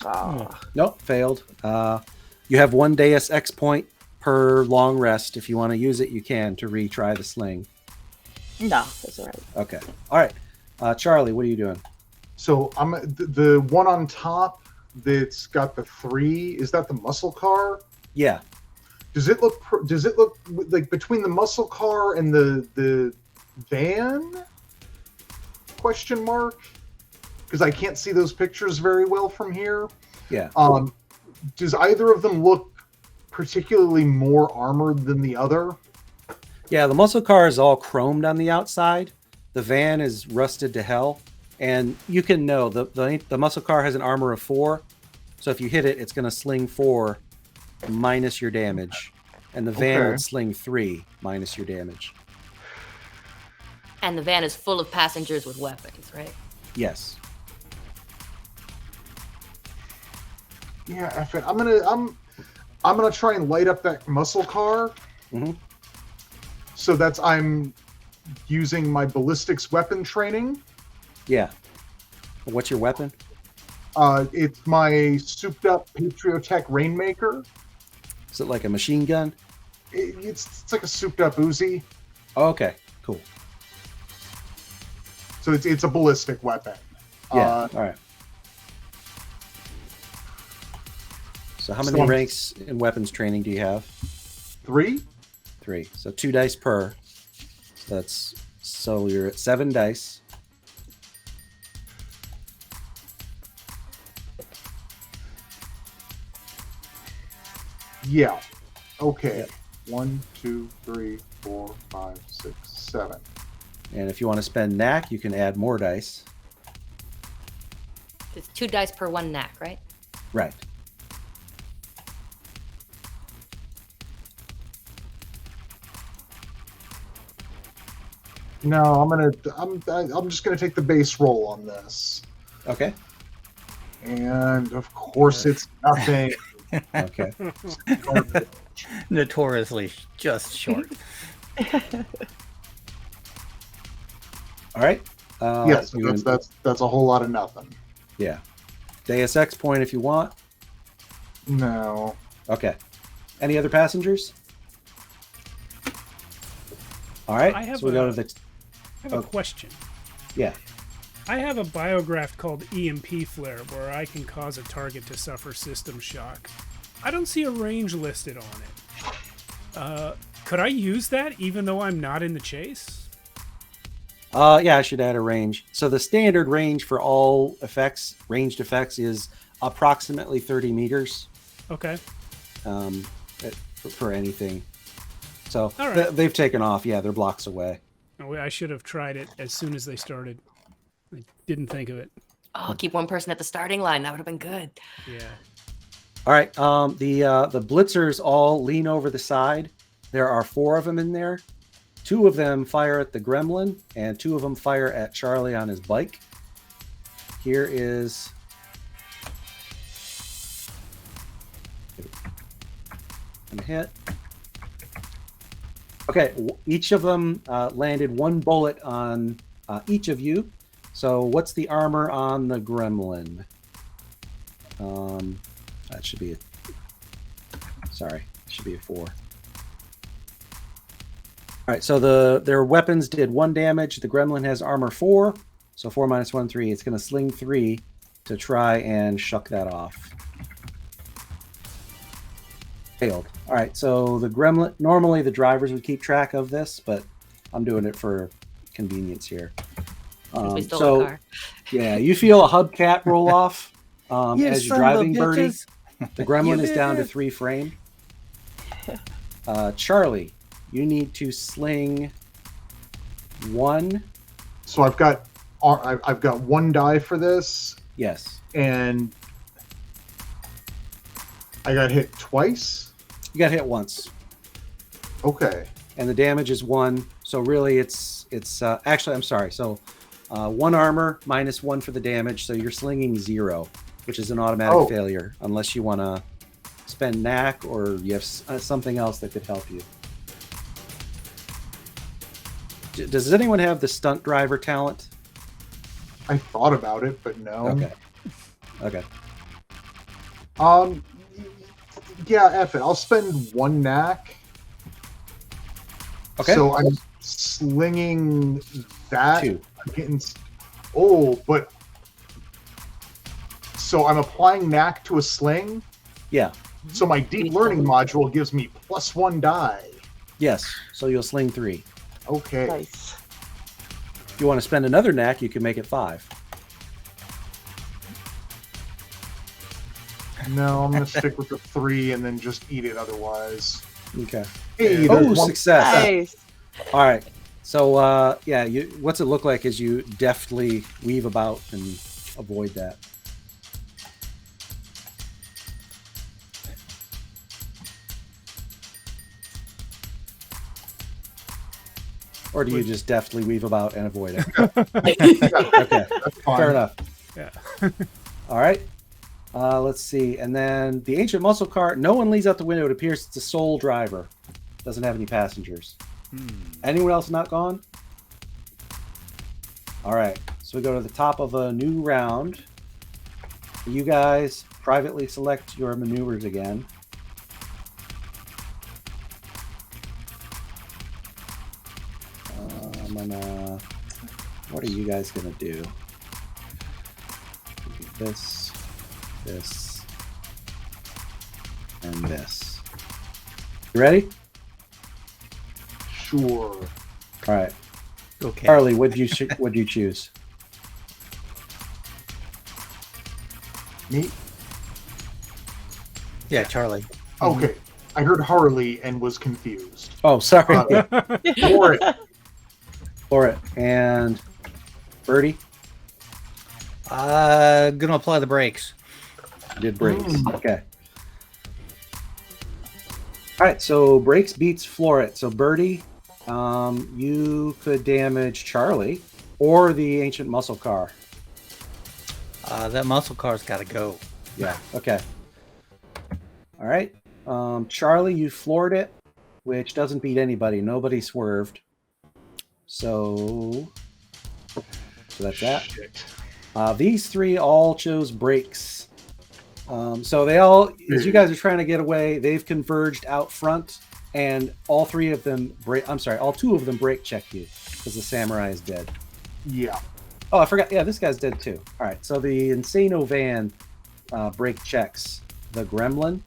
Ah, Nope, failed. You have 1 Deus Ex point per long rest. If you want to use it, you can to retry the sling. no, that's all right. Okay. All right. Charlie, what are you doing? So I'm the one on top that's got the 3. Is that the muscle car? Yeah. Does it look like between the muscle car and the van? Question mark. Because I can't see those pictures very well from here. Yeah. Does either of them look particularly more armored than the other? Yeah, the muscle car is all chromed on the outside. The van is rusted to hell. And you can know the muscle car has an armor of 4. So if you hit it, it's going to sling 4 minus your damage. And the van Okay. would sling 3 minus your damage. And the van is full of passengers with weapons, right? Yes. Yeah, F it. I'm gonna try and light up that muscle car. Mhm. So I'm using my ballistics weapon training. Yeah. What's your weapon? It's my souped up Patriotech Rainmaker. Is it like a machine gun? It's like a souped up Uzi. Oh, okay. Cool. So it's a ballistic weapon. Yeah. All right. So how many So- ranks in weapons training do you have? 3. 3. So 2 dice per. So you're at 7 dice. Yeah. Okay. Yep. 1, 2, 3, 4, 5, 6, 7. And if you want to spend knack, you can add more dice. It's 2 dice per 1 knack, right? Right. No, I'm just gonna take the base roll on this. Okay. And of course it's nothing. Okay. Notoriously just short. All right. Yes, you can- that's a whole lot of nothing. Yeah. Deus Ex point if you want. No. Okay. Any other passengers? All right. I have so we go a- to the. I have a question. Yeah. I have a biograph called EMP Flare where I can cause a target to suffer system shock. I don't see a range listed on it. Could I use that even though I'm not in the chase? Yeah, I should add a range. So the standard range for all effects, ranged effects, is approximately 30 meters Okay. for anything. So All right. they've taken off. Yeah, they're blocks away. Oh, I should have tried it as soon as they started. I didn't think of it. Oh, keep one person at the starting line. That would have been good. Yeah. All right. The blitzers all lean over the side. There are 4 of them in there. 2 of them fire at the gremlin, and 2 of them fire at Charlie on his bike. Here is. Gonna hit. Okay, each of them landed 1 bullet on each of you. So what's the armor on the gremlin? That should be should be a 4. All right, so their weapons did 1 damage. The gremlin has armor 4, so 4 minus 1, 3. It's going to sling 3 to try and shuck that off. Failed. All right, so the gremlin. Normally the drivers would keep track of this, but I'm doing it for convenience here. Since we stole the car. Yeah, you feel a hubcap roll off You as you're son of a driving, Birdie. bitches. The gremlin You is down to bitch. 3 frame. Charlie, you need to sling 1. So I've got 1 die for this, Yes, and I got hit twice. you got hit once, Okay. and the damage is 1. So really, it's actually I'm sorry. So 1 armor minus 1 for the damage. So you're slinging 0, which is an automatic failure unless you want to spend knack or you have something else that could help you. Does anyone have the stunt driver talent? I thought about it, but no. Okay. Yeah, F it. I'll spend 1 knack. Okay. So I'm slinging that. 2. I'm getting. But. So I'm applying knack to a sling. Yeah. So my deep learning module gives me +1 die. Yes. So you'll sling 3. Okay. Nice. If you want to spend another knack, you can make it 5. No, I'm gonna stick with the 3 and then just eat it otherwise. Okay. Hey, Oh, there's one- success. Nice. All right. So, what's it look like as you deftly weave about and avoid that? Or do you just deftly weave about and avoid it? Okay, That's fine. fair enough. Yeah. All right. Let's see. And then the ancient muscle car. No one leaves out the window. It appears it's a sole driver. Doesn't have any passengers. Anyone else not gone? All right. So we go to the top of a new round. You guys privately select your maneuvers again. What are you guys gonna do? This, and this. You ready? Sure. All right. Okay. Charlie, what'd you choose? Me? Yeah, Charlie. Okay. I heard Harley and was confused. Oh, sorry. For it. For it. And Birdie Gonna apply the brakes. did brakes. Okay. All right. So brakes beats floor it. So Birdie, you could damage Charlie or the ancient muscle car. That muscle car's got to go. Yeah. Okay. All right. Charlie, you floored it, which doesn't beat anybody. Nobody swerved. So that's that. Shit. These 3 all chose brakes. So they all, as you guys are trying to get away, they've converged out front, and all 2 of them brake check you because the samurai is dead. Yeah. Oh, I forgot. Yeah, this guy's dead too. All right. So the Insano van brake checks the gremlin.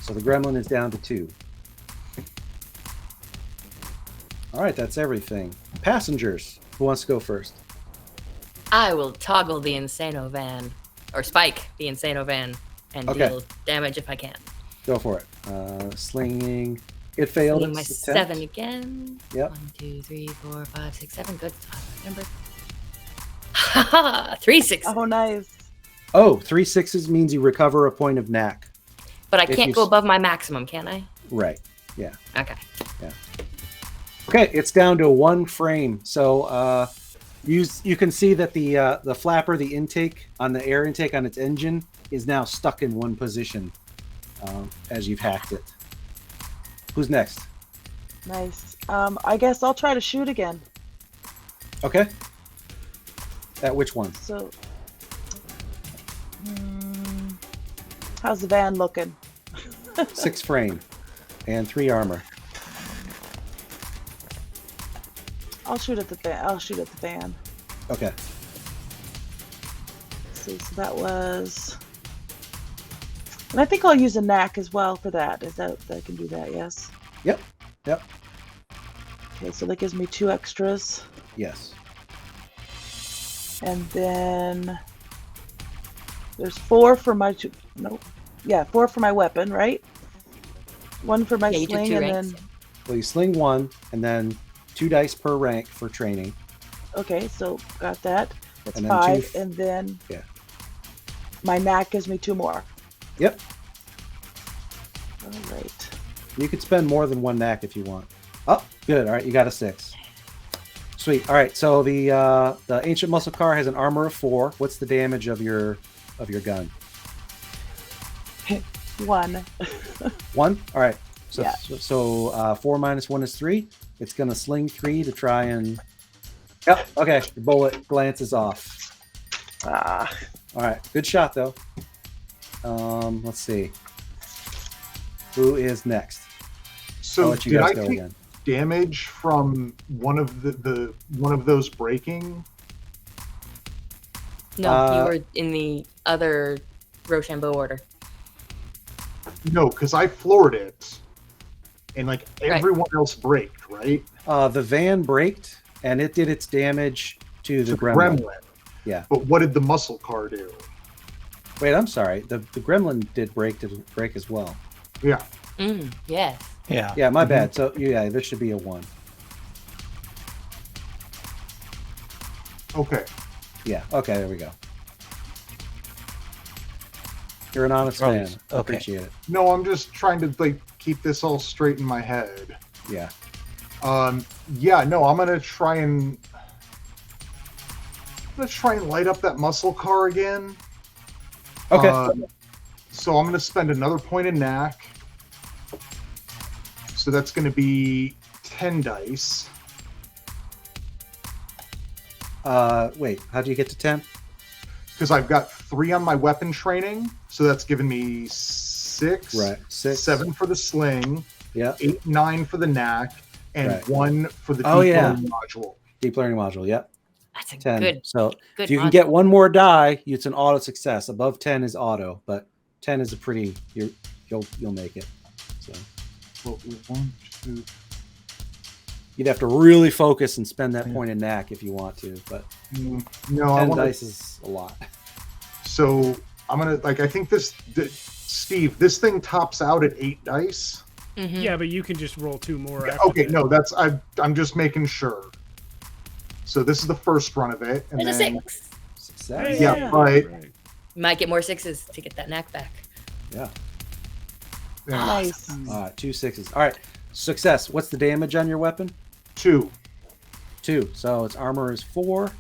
So the gremlin is down to 2. All right, that's everything. Passengers. Who wants to go first? I will toggle the Insano van, or spike the Insano van, and Okay. deal damage if I can. Go for it. Slinging. It failed. Swing my its attempt. 7 again. Yep. 1, 2, 3, 4, 5, 6, 7. Good. Number. 3 6. Oh, nice. Oh, 3 6s means you recover a point of knack. But I If can't you go s- above my maximum, can I? Right. Yeah. Okay. Okay, it's down to 1 frame. So you can see that the flapper, the intake on the air intake on its engine is now stuck in one position as you've hacked it. Who's next? Nice. I guess I'll try to shoot again. Okay. At which one? So, how's the van looking? 6 frame and 3 armor. I'll shoot at the van. I'll shoot at the van. Okay. Let's see, so that was, and I think I'll use a knack as well for that. Is that I can do that? Yes. Yep. Yep. Okay, so that gives me 2 extras, Yes. and then there's 4 for my nope. Yeah, 4 for my weapon, right? 1 for my Yeah, you took sling, 2 and ranks. then Well, you sling 1 and then 2 dice per rank for training. okay, so got that. That's And then 5, 2 and then Yeah. my knack gives me 2 more. Yep. All right. You could spend more than 1 knack if you want. Oh, good. All right, you got a 6. Sweet. All right, so the ancient muscle car has an armor of 4. What's the damage of your gun? 1. 1. All right. So Yeah. 4 minus 1 is 3. It's gonna sling 3 to try and. Yep. Okay. The bullet glances off. Ah. All right. Good shot though. Let's see. Who is next? I'll So let you did guys I go take again. damage from one of the one of those breaking? No, Uh, you were in the other Rochambeau order. No, because I floored it, and like Right. everyone else braked, right? The van braked and it did its damage to the To gremlin. Yeah. But what did the muscle car do? Wait, I'm sorry. The gremlin did break as well. Yeah. Yes. Yeah. Yeah, my bad. So yeah, this should be a 1. Okay. Yeah. Okay, there we go. You're an honest Right. fan. Okay. Appreciate it. No, I'm just trying to like keep this all straight in my head. Yeah. Yeah, no, I'm gonna try and light up that muscle car again. Okay. So I'm gonna spend another point in knack. So that's gonna be 10 dice. Wait, how do you get to 10? Because I've got 3 on my weapon training, so that's giving me 6. Right. 6. 7 for the sling, Yeah. 8, 9 for the knack, and Right. 1 for the Oh, deep yeah. learning module. Deep learning module. Yep. That's a 10. good. So good if you can module. get 1 more die, it's an auto success. Above 10 is auto, but 10 is a pretty. You'll make it. So Well, 1, 2, you'd have to really focus and spend that point in knack if you want to, but no, I 10 want to. dice is a lot. So I'm gonna I think Steve, this thing tops out at 8 dice. Mhm. Yeah, but you can just roll 2 more. Yeah, after okay, that. no, I'm just making sure. So this is the first run of it, and And a then 6. Success. Hey, Yeah, right. right. You might get more 6s to get that knack back. Yeah. Nice. All right. 2 6s. All right. Success. What's the damage on your weapon? 2. 2. So its armor is 4.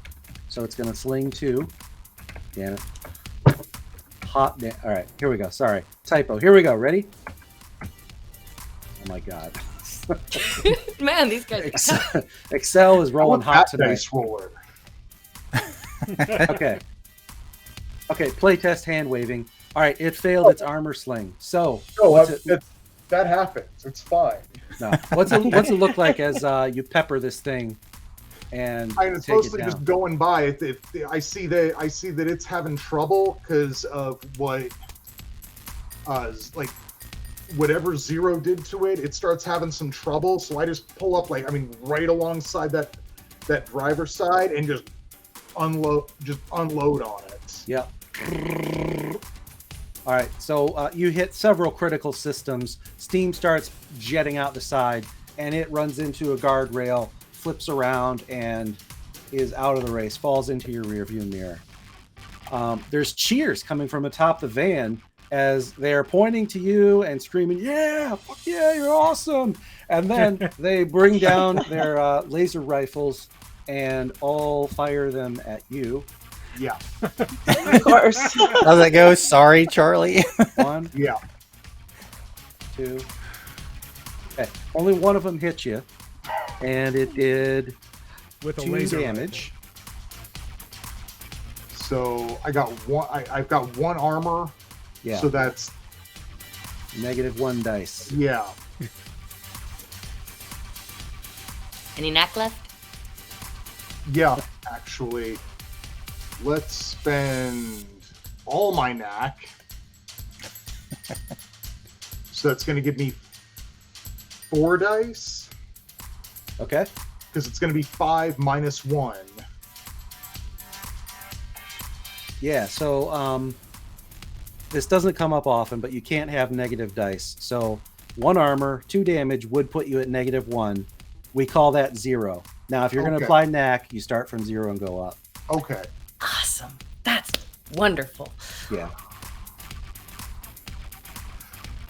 So it's going to sling 2. Damn it. All right. Here we go. Sorry. Typo. Here we go. Ready? Oh my God. Man, these guys. Excel is rolling hot that tonight. dice roller. Okay. Okay. Playtest hand waving. All right. It failed its armor sling. So No, what's it, that happens. It's fine. no. What's it look like as you pepper this thing and It's take it mostly down? just going by. I see that it's having trouble because of what, like whatever Zero did to it. It starts having some trouble, so I just pull up right alongside that driver's side and just unload on it. Yep. All right, so you hit several critical systems. Steam starts jetting out the side, and it runs into a guardrail, flips around, and is out of the race, falls into your rearview mirror. there's cheers coming from atop the van as they are pointing to you and screaming, "Yeah, fuck yeah, you're awesome!" And then they bring down their laser rifles and all fire them at you. Yeah. Of course. How's that go? Sorry, Charlie. 1, Yeah. 2. Okay, only one of them hit you, and it did With a 2 laser damage. So I got one. I've got 1 armor. Yeah, So that's -1 dice. yeah. Any knack left? Yeah. Actually, let's spend all my knack. So that's going to give me 4 dice Okay. because it's going to be 5 minus 1. Yeah, so this doesn't come up often, but you can't have negative dice. So 1 armor, 2 damage would put you at -1. We call that 0. Now, if you're going to Okay. apply knack, you start from 0 and go up. Okay. Awesome. That's wonderful. Yeah.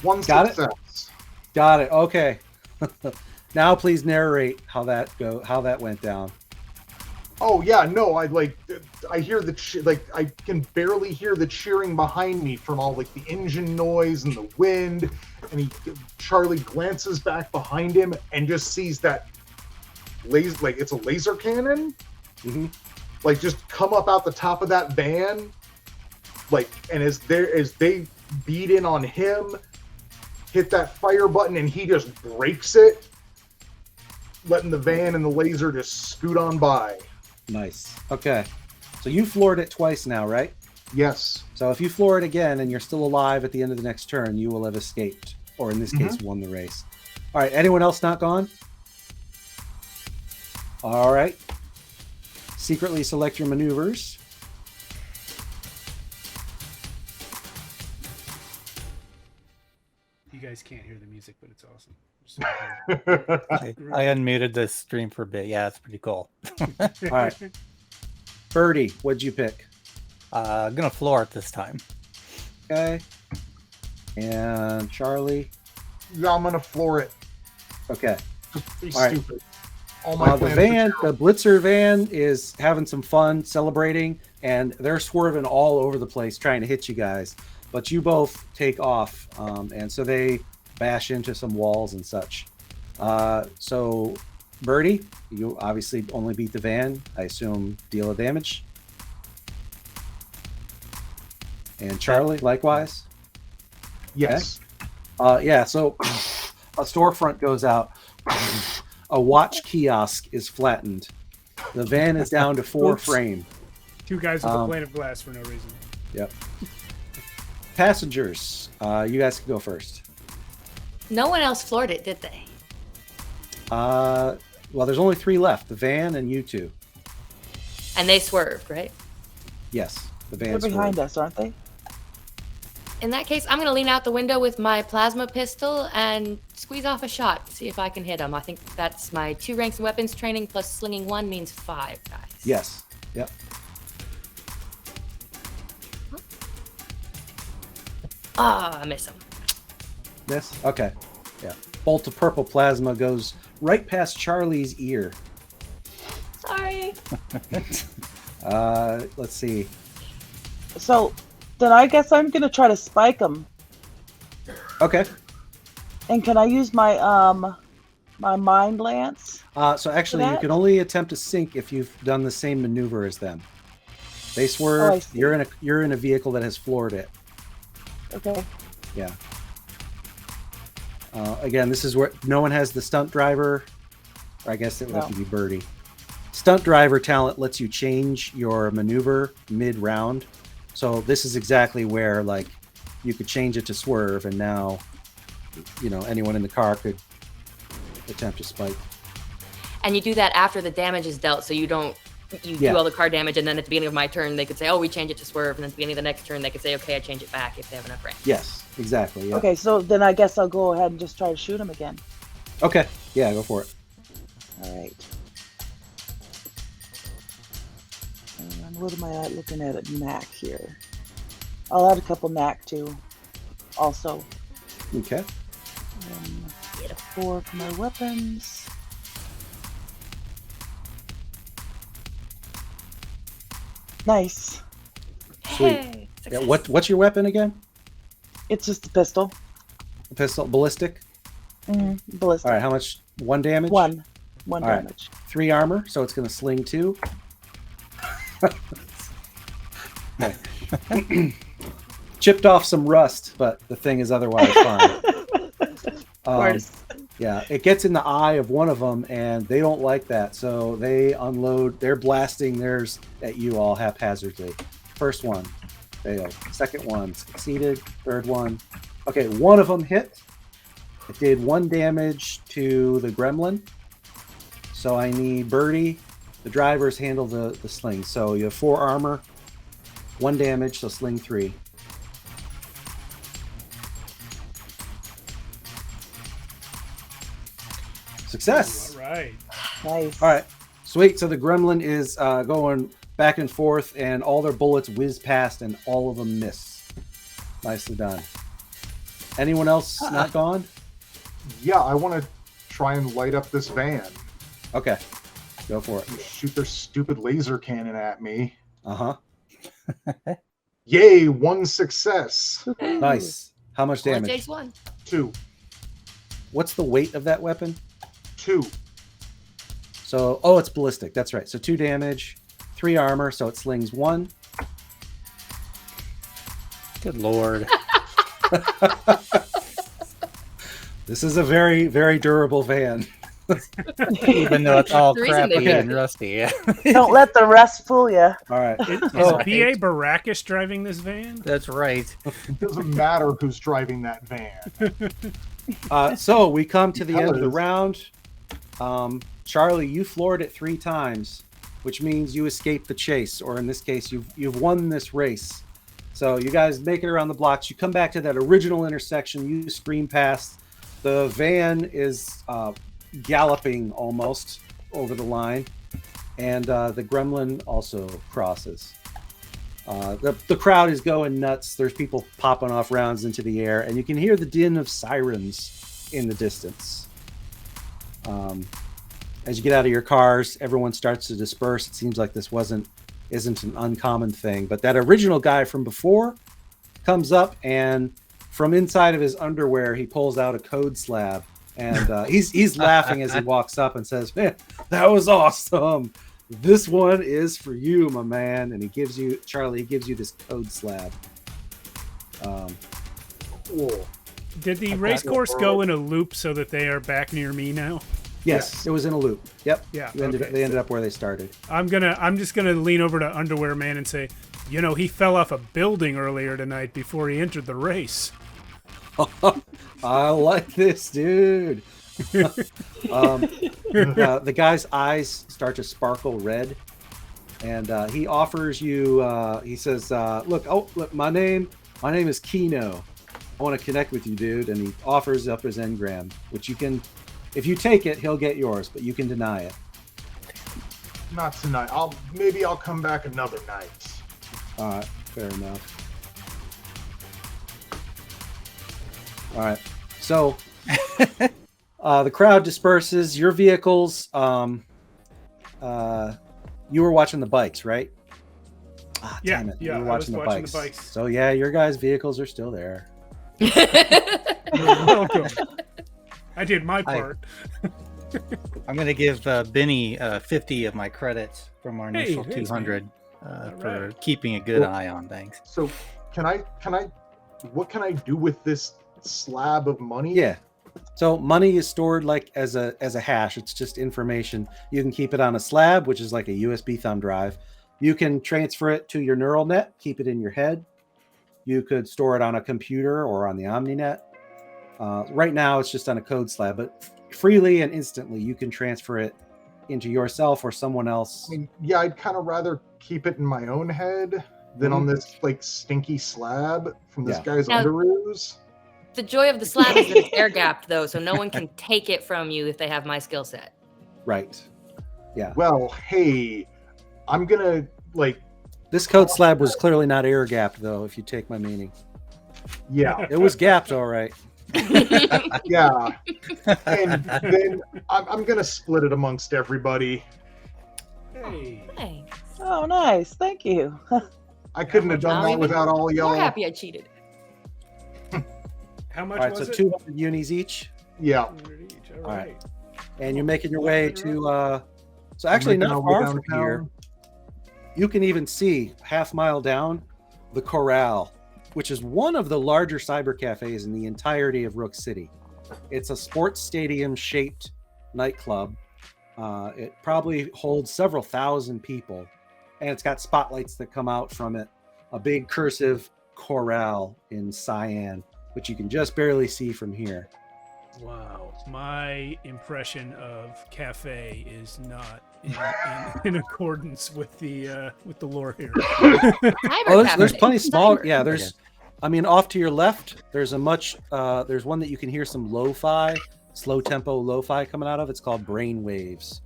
1 Got it? success. Got it. Okay. Now please narrate how that went down. Oh yeah, no, I hear I can barely hear the cheering behind me from all like the engine noise and the wind, and Charlie glances back behind him and just sees that laser, like it's a laser cannon, Mhm. like just come up out the top of that van, like, and as they beat in on him, hit that fire button, and he just breaks it, letting the van and the laser just scoot on by. Nice. Okay. So you floored it twice now, right? Yes. So if you floor it again and you're still alive at the end of the next turn, you will have escaped, or in this case, won the race. All right. Anyone else not gone? All right. Secretly select your maneuvers. You guys can't hear the music, but it's awesome. I unmuted the stream for a bit. Yeah, it's pretty cool. All right. Birdie, what'd you pick? I'm gonna floor it this time. Okay. And Charlie. Yeah, I'm gonna floor it. Okay. Just be All right. stupid. All my The plans van, are the Blitzer van, is having some fun celebrating, and they're swerving all over the place trying to hit you guys. But you both take off, and so they bash into some walls and such. So, Birdie, you obviously only beat the van. I assume deal a damage. And Charlie, likewise. Yes. Yeah, so a storefront goes out. A watch kiosk is flattened. The van is down to 4 Oops. frame. 2 guys with a plate of glass for no reason. Yep. Passengers, you guys can go first. No one else floored it, did they? Well, there's only 3 left: the van and you 2. And they swerved, right? Yes, the They're van's behind us, aren't they? In that case, I'm going to lean out the window with my plasma pistol and squeeze off a shot, see if I can hit him. I think that's my 2 ranks in weapons training plus slinging 1 means 5, guys. Yes. Yep. Ah, I miss him. This. Okay. Yeah. Bolt of purple plasma goes right past Charlie's ear. Sorry. Let's see. So then I guess I'm gonna try to spike them. Okay. And can I use my my mind lance? So actually, you that? can only attempt to sink if you've done the same maneuver as them. They swerve. see. You're in a vehicle that has floored it. Okay. Yeah. Again, this is where no one has the stunt driver. Or I guess it would have to be Birdie. Stunt driver talent lets you change your maneuver mid-round. So this is exactly where, like, you could change it to swerve, and now, you know, anyone in the car could attempt to spike. And you do that after the damage is dealt, so you don't Yeah. do all the car damage, and then at the beginning of my turn, they could say, oh, we change it to swerve, and then at the beginning of the next turn, they could say, okay, I change it back if they have enough range. Yes, exactly. Yeah. Okay, so then I guess I'll go ahead and just try to shoot him again. Okay. Yeah, go for it. All right. What am I looking at knack here? I'll add a couple knack too. Also, Okay. Get a 4 for my weapons. Nice. Sweet. Hey, Yeah. success. What's your weapon again? It's just a pistol. A pistol, ballistic. Ballistic. All right. How much? 1 damage. One All right. damage. 3 armor, so it's going to sling 2. Okay. Chipped off some rust, but the thing is otherwise fine. Of course. Yeah, it gets in the eye of one of them, and they don't like that, so they unload. They're blasting theirs at you all haphazardly. First one failed. Second one succeeded. Third one. Okay, one of them hit. It did 1 damage to the gremlin. So I need Birdie. The drivers handle the sling. So you have 4 armor, 1 damage, so sling 3. Success. All right. Nice. All right, sweet. So the gremlin is going back and forth, and all their bullets whiz past, and all of them miss. Nicely done. Anyone else not gone? Yeah, I want to try and light up this van. Okay, go for it. Shoot their stupid laser cannon at me. Uh huh. Yay, 1 success. Nice. How much Only damage? takes 1. 2. What's the weight of that weapon? 2. So, oh, it's ballistic. That's right. So 2 damage, 3 armor, so it slings 1. Good lord. This is a very, very durable van. Even though it's all The reason they crappy made and rusty. Don't let the rust fool you. All right. Is Oh, B.A. Baracus driving this van? That's right. It doesn't matter who's driving that van. so we come to the end of the Because- round. Charlie, you floored it 3 times, which means you escaped the chase, or in this case, you've won this race. So you guys make it around the blocks. You come back to that original intersection. You scream past. The van is galloping almost over the line, and the gremlin also crosses. The crowd is going nuts. There's people popping off rounds into the air, and you can hear the din of sirens in the distance. As you get out of your cars, everyone starts to disperse. It seems like this isn't an uncommon thing, but that original guy from before comes up, and from inside of his underwear, he pulls out a code slab, and he's laughing as he walks up and says, "Man, that was awesome. This one is for you, my man." And he gives you, Charlie, he gives you this code slab. Cool. Did the race course go in a loop so that they are back near me now? Yes, it was in a loop. Yep. Yeah, They ended, okay. they ended up where they started. I'm just gonna lean over to Underwear Man and say, you know, he fell off a building earlier tonight before he entered the race. I like this, dude. The guy's eyes start to sparkle red, and he offers you. He says, "Look, my name is Kino. I want to connect with you, dude." And he offers up his engram, which you can, if you take it, he'll get yours, but you can deny it. Not tonight. Maybe I'll come back another night. All right, fair enough. All right, so the crowd disperses. Your vehicles. You were watching the bikes, right? Ah, Yeah, damn it. yeah, You were I was watching watching the bikes. So yeah, your guys' vehicles are still there. You're welcome. I did my part. I'm going to give Benny 50 of my credits from our Hey, initial thanks, 200 for right. keeping a good Well- eye on things. So, what can I do with this slab of money? Yeah. So money is stored like as a hash. It's just information. You can keep it on a slab, which is like a USB thumb drive. You can transfer it to your neural net, keep it in your head. You could store it on a computer or on the OmniNet. Right now, it's just on a code slab, but freely and instantly, you can transfer it into yourself or someone else. I mean, yeah, I'd kind of rather keep it in my own head than on this like stinky slab from this Yeah. guy's Now- underoos. The joy of the slab is that it's air gapped, though, so no one can take it from you if they have my skill set. Right. Yeah. Well, hey, I'm gonna like This code slab was clearly not air gapped, though, if you take my meaning. Yeah, It was gapped, all right. yeah. And then I'm gonna split it amongst everybody. Hey. Thanks. Oh, nice. Thank you. I couldn't have done that without all More y'all. happy I cheated. How much All right, was so it? 200 unis each. Yeah. 200 each. All All right. right. And you're making your way to, so actually Making not our way far from downtown. here. You can even see half-mile down the Corral, which is one of the larger cyber cafes in the entirety of Rook City. It's a sports stadium-shaped nightclub. It probably holds several thousand people, and it's got spotlights that come out from it. A big cursive Corral in cyan, which you can just barely see from here. Wow, my impression of cafe is not in accordance with the lore here. Cyber There's cafe. plenty small. Cyber. Yeah, there's. I mean, off to your left, there's a much. There's one that you can hear some lo-fi, slow tempo lo-fi coming out of. It's called Brainwaves,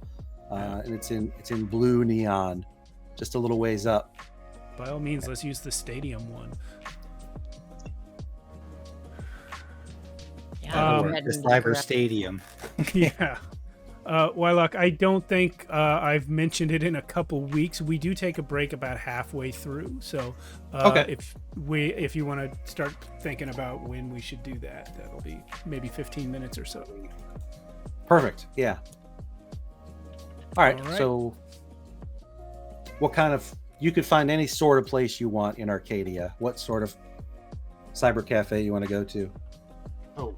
and it's in blue neon, just a little ways up. By all means, let's use the stadium one. Yeah, we're Um, heading The to the Cyber correct- Stadium. Yeah. Wylock, I don't think I've mentioned it in a couple weeks. We do take a break about halfway through, so Okay. if you want to start thinking about when we should do that, that'll be maybe 15 minutes or so. Perfect. Yeah. All right. All right. So, what kind of? You could find any sort of place you want in Arcadia. What sort of cyber cafe you want to go to? Oh,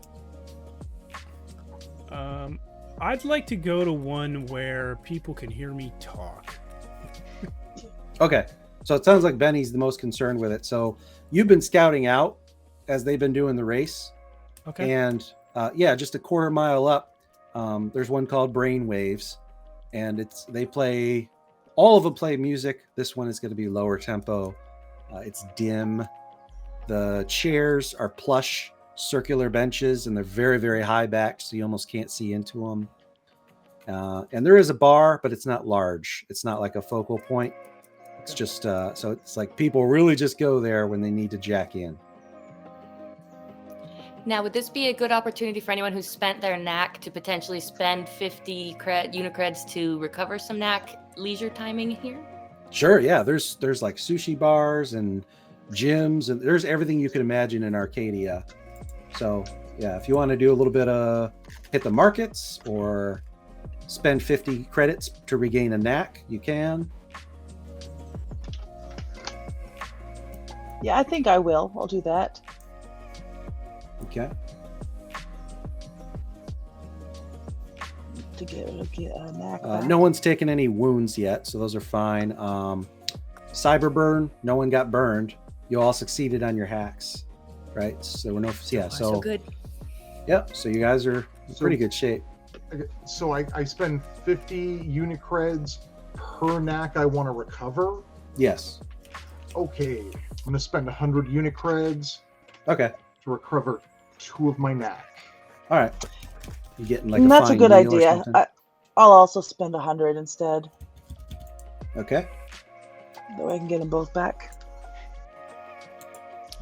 I'd like to go to one where people can hear me talk. Okay. So it sounds like Benny's the most concerned with it. So you've been scouting out as they've been doing the race. Okay. And yeah, just a quarter mile up, there's one called Brainwaves, and they play, all of them play music. This one is going to be lower tempo. It's dim. The chairs are plush, circular benches, and they're very, very high backed, so you almost can't see into them. And there is a bar, but it's not large. It's not like a focal point. It's just so it's like people really just go there when they need to jack in. Now, would this be a good opportunity for anyone who's spent their knack to potentially spend 50 unicreds to recover some knack leisure timing here? Sure, yeah. There's like sushi bars and gyms, and there's everything you can imagine in Arcadia. So yeah, if you want to do a little bit of hit the markets or spend 50 credits to regain a knack, you can. Yeah, I think I will. I'll do that. Okay. To get a knack back. No one's taken any wounds yet, so those are fine. Cyber burn, no one got burned. You all succeeded on your hacks, right? So there were no, yeah. So good. Yep. So you guys are in pretty good shape. so I spend 50 unicreds per knack I want to recover. Yes. Okay, I'm gonna spend 100 unicreds Okay. to recover 2 of my knack. All right. You getting like That's a fine good meal or idea. something? I'll also spend 100 instead. Okay. That way I can get them both back.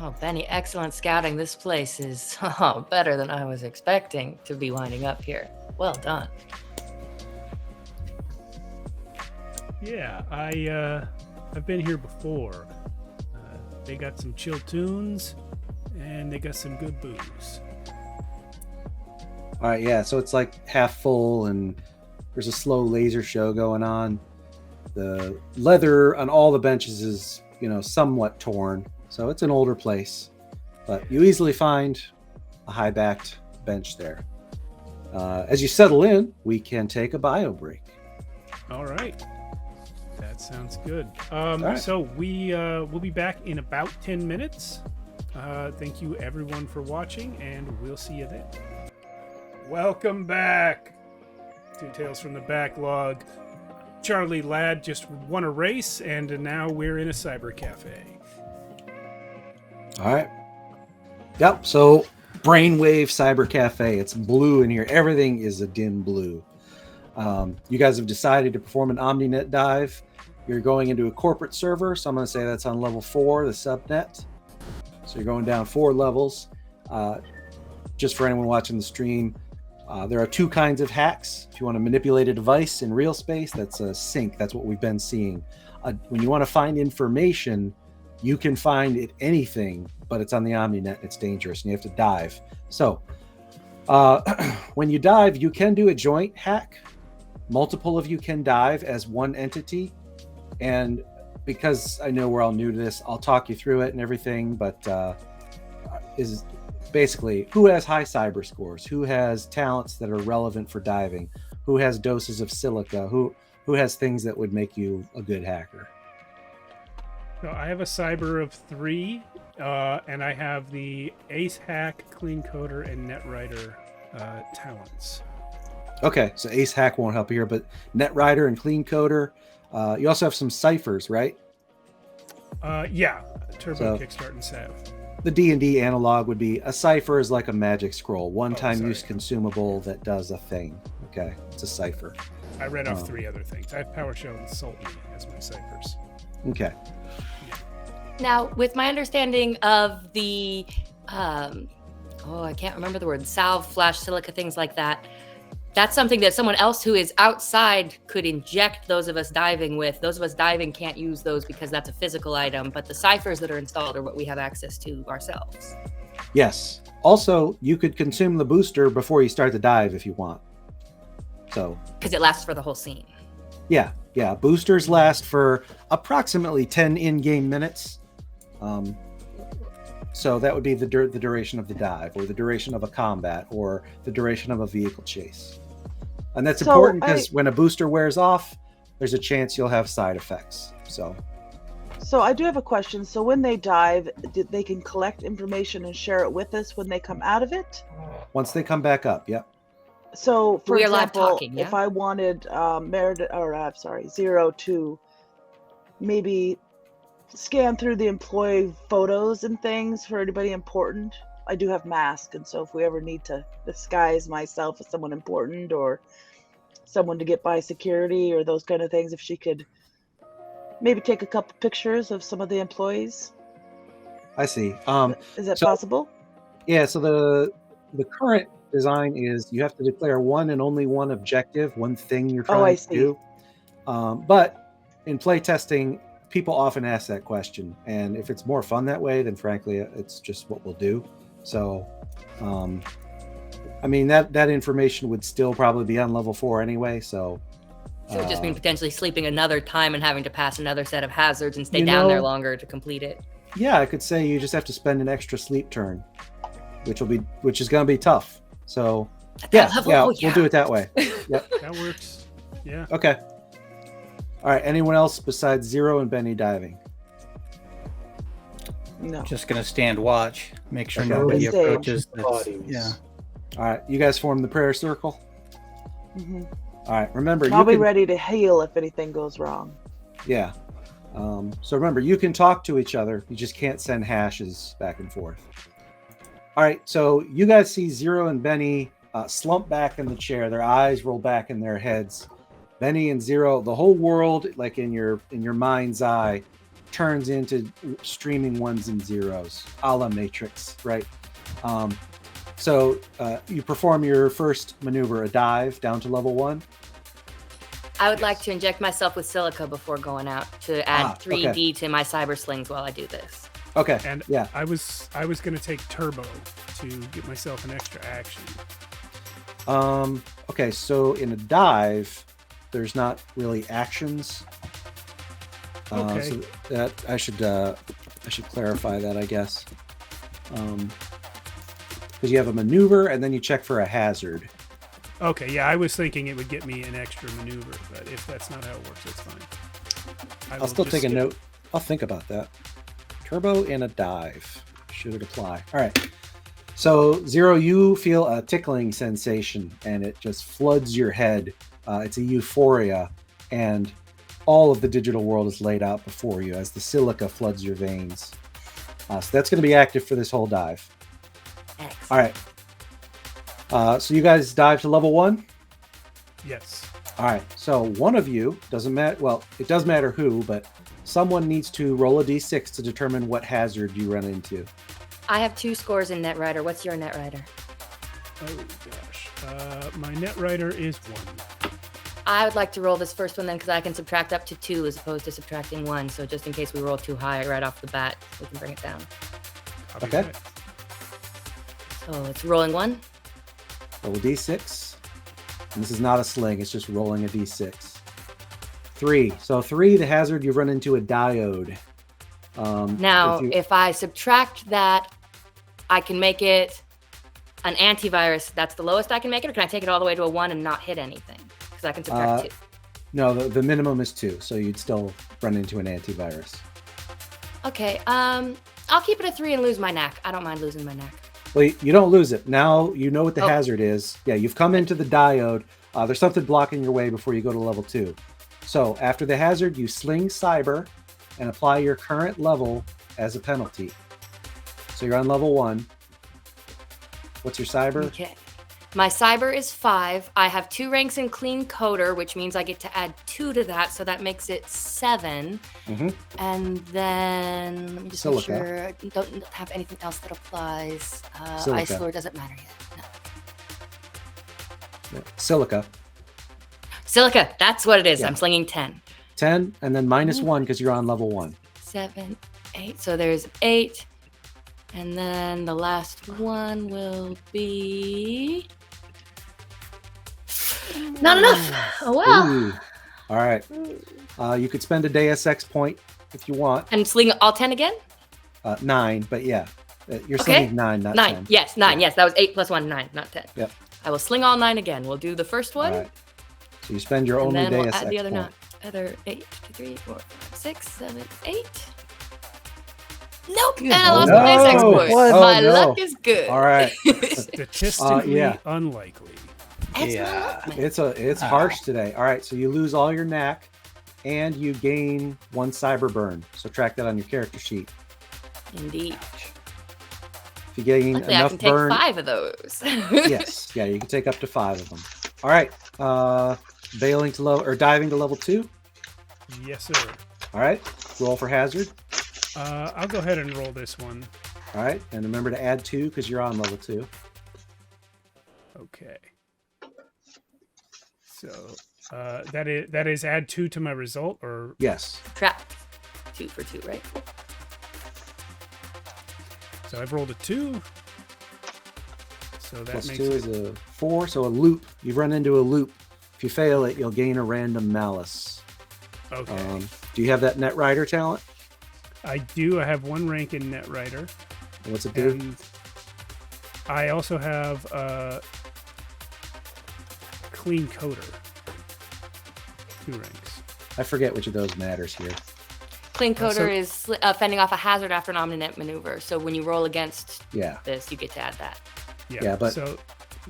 Oh, Benny, excellent scouting. This place is better than I was expecting to be winding up here. Well done. Yeah, I've been here before. They got some chill tunes, and they got some good booze. All right. Yeah. So it's like half full, and there's a slow laser show going on. The leather on all the benches is, somewhat torn. So it's an older place, but you easily find a high-backed bench there. As you settle in, we can take a bio break. All right. That sounds good. right. So we'll be back in about 10 minutes. Thank you everyone for watching, and we'll see you then. Welcome back to Tales from the Backlog. Charlie Ladd just won a race, and now we're in a cyber cafe. All right. Yep. So Brainwave Cyber Cafe. It's blue in here. Everything is a dim blue. You guys have decided to perform an OmniNet dive. You're going into a corporate server, so I'm going to say that's on level 4, the subnet. So you're going down 4 levels. Just for anyone watching the stream, there are 2 kinds of hacks. If you want to manipulate a device in real space, that's a sync. That's what we've been seeing. When you want to find information, you can find it anything, but it's on the OmniNet. It's dangerous, and you have to dive. So when you dive, you can do a joint hack. Multiple of you can dive as one entity. And because I know we're all new to this, I'll talk you through it and everything, but is basically who has high cyber scores, who has talents that are relevant for diving, who has doses of silica, who has things that would make you a good hacker. So I have a cyber of 3, and I have the ace hack, clean coder, and netrider talents. Okay, so ace hack won't help you here, but netrider and clean coder. You also have some ciphers, right? Yeah, turbo, So- kickstart, and sav. The D&D analog would be a cipher is like a magic scroll, one-time use consumable that does a thing. Okay, it's a cipher. I read off Oh. 3 other things. I have PowerShell and Sultan as my ciphers. Okay. Now, with my understanding of the, I can't remember the word, salve, flash, silica, things like that. That's something that someone else who is outside could inject those of us diving with. Those of us diving can't use those because that's a physical item, but the ciphers that are installed are what we have access to ourselves. Yes. Also, you could consume the booster before you start the dive if you want. So, Because it lasts for the whole scene. yeah. Boosters last for approximately 10 in-game minutes. So that would be the duration of the dive, or the duration of a combat, or the duration of a vehicle chase. And that's So important because when a booster wears off, there's a chance you'll have side effects. So I do have a question. So when they dive, they can collect information and share it with us when they come out of it? once they come back up, yep. So, for We are live example, talking, if yeah? I wanted Zero to maybe scan through the employee photos and things for anybody important, I do have mask, and so if we ever need to disguise myself as someone important or someone to get by security or those kind of things, if she could maybe take a couple pictures of some of the employees, I see. is that so- possible? Yeah, so the current design is you have to declare one and only one objective, one thing you're Oh, I trying to see. do. But in playtesting, people often ask that question, and if it's more fun that way, then frankly, it's just what we'll do. So, I mean that information would still probably be on level 4 anyway. So, So it would just mean potentially sleeping another time and having to pass another set of hazards and stay You down there know- longer to complete it. yeah, I could say you just have to spend an extra sleep turn, which is going to be tough. So, At yeah, that level, yeah, oh, we'll do it that way. That works. Yeah. Okay. All right. Anyone else besides Zero and Benny diving? No. Just gonna stand watch, make sure Okay. nobody Stay. approaches. Bodies. Yeah. All right. You guys form the prayer circle. hmm All right. Remember, I'll be can, ready to heal if anything goes wrong. Yeah. So remember, you can talk to each other. You just can't send hashes back and forth. All right. So you guys see Zero and Benny slump back in the chair. Their eyes roll back in their heads. Benny and Zero, the whole world, like in your mind's eye, turns into streaming ones and zeros, a la Matrix, right? So you perform your first maneuver, a dive down to level 1. I would like to inject myself with silica before going out to add 3D to my cyber slings while I do this. Okay. And Yeah. I was going to take turbo to get myself an extra action. Okay. So in a dive, there's not really actions. Okay. So that I should clarify that, I guess. Because you have a maneuver and then you check for a hazard. Okay, yeah, I was thinking it would get me an extra maneuver, but if that's not how it works, that's fine. I'll will still just take a skip- note. I'll think about that. Turbo in a dive. Should it apply? All right. So, Zero, you feel a tickling sensation and it just floods your head. It's a euphoria, and all of the digital world is laid out before you as the silica floods your veins. So, that's going to be active for this whole dive. Excellent. All right. So, you guys dive to level 1? Yes. All right. So one of you doesn't matter. Well, it does matter who, but someone needs to roll a d6 to determine what hazard you run into. I have 2 scores in Netrider. What's your Netrider? Oh gosh. My Netrider is 1. I would like to roll this first one then, because I can subtract up to 2 as opposed to subtracting 1. So just in case we roll too high right off the bat, we can bring it down. Copy Okay. that. So it's rolling 1. Roll a d6. And this is not a sling, it's just rolling a d6. 3. So 3, the hazard, you run into a diode. Now, you- if I subtract that, I can make it an antivirus. That's the lowest I can make it, or can I take it all the way to a 1 and not hit anything? Because I can subtract 2. No, the minimum is 2, so you'd still run into an antivirus. Okay, I'll keep it at 3 and lose my knack. I don't mind losing my knack. Well, you don't lose it. Now you know what the Oh. hazard is. Yeah, you've come into the diode. There's something blocking your way before you go to level 2. So after the hazard, you sling cyber and apply your current level as a penalty. So you're on level 1. What's your cyber? Okay. My cyber is 5. I have 2 ranks in clean coder, which means I get to add 2 to that, so that makes it 7. Mhm. And then let me just make Silica. sure I don't have anything else that applies. Silica. Ice Lord doesn't matter yet. No. Silica. Silica, that's what it is. Yeah. I'm slinging 10. 10, and then minus 1 because you're on level 1. 7, 8. So there's 8. And then the last one will be not enough. Oh well. Ooh. All right. You could spend a Deus Ex point if you want. And sling all 10 again? 9, but yeah. You're Okay. slinging 9, not 9. 10. Yes, 9. Yes, that was 8 plus 1, 9, not 10. Yep. I will sling all 9 again. We'll do the first one. All right. So you spend your And only then we'll Deus add Ex the other point. other 8, 3, 4, 5, 6, 7, 8. Nope. And Oh, I lost my Deus Ex no. point. What? My Oh, no. luck is good. All right. Statistically yeah. unlikely. That's Yeah. my luck, man. It's harsh today. All right, so you lose all your knack, and you gain 1 cyber burn. So track that on your character sheet. Indeed. If you gain Luckily, I enough can take burn, 5 of those. yes, yeah, you can take up to 5 of them. All right, bailing to level or diving to level 2. Yes, sir. All right, roll for hazard. I'll go ahead and roll this one. All right, and remember to add 2 because you're on level 2. Okay. So that is add 2 to my result, or Yes. Trapped. 2 for 2, right? so I've rolled a 2. So that Plus makes 2 it is a 4, so a loop. You've run into a loop. If you fail it, you'll gain a random malice. okay. Do you have that Netrider talent? I do. I have 1 rank in Netrider, What's it do? and I also have clean coder. 2 ranks. I forget which of those matters here. Clean coder So- is fending off a hazard after an omninet maneuver. So when you roll against Yeah. this, you get to add that. Yeah, but- so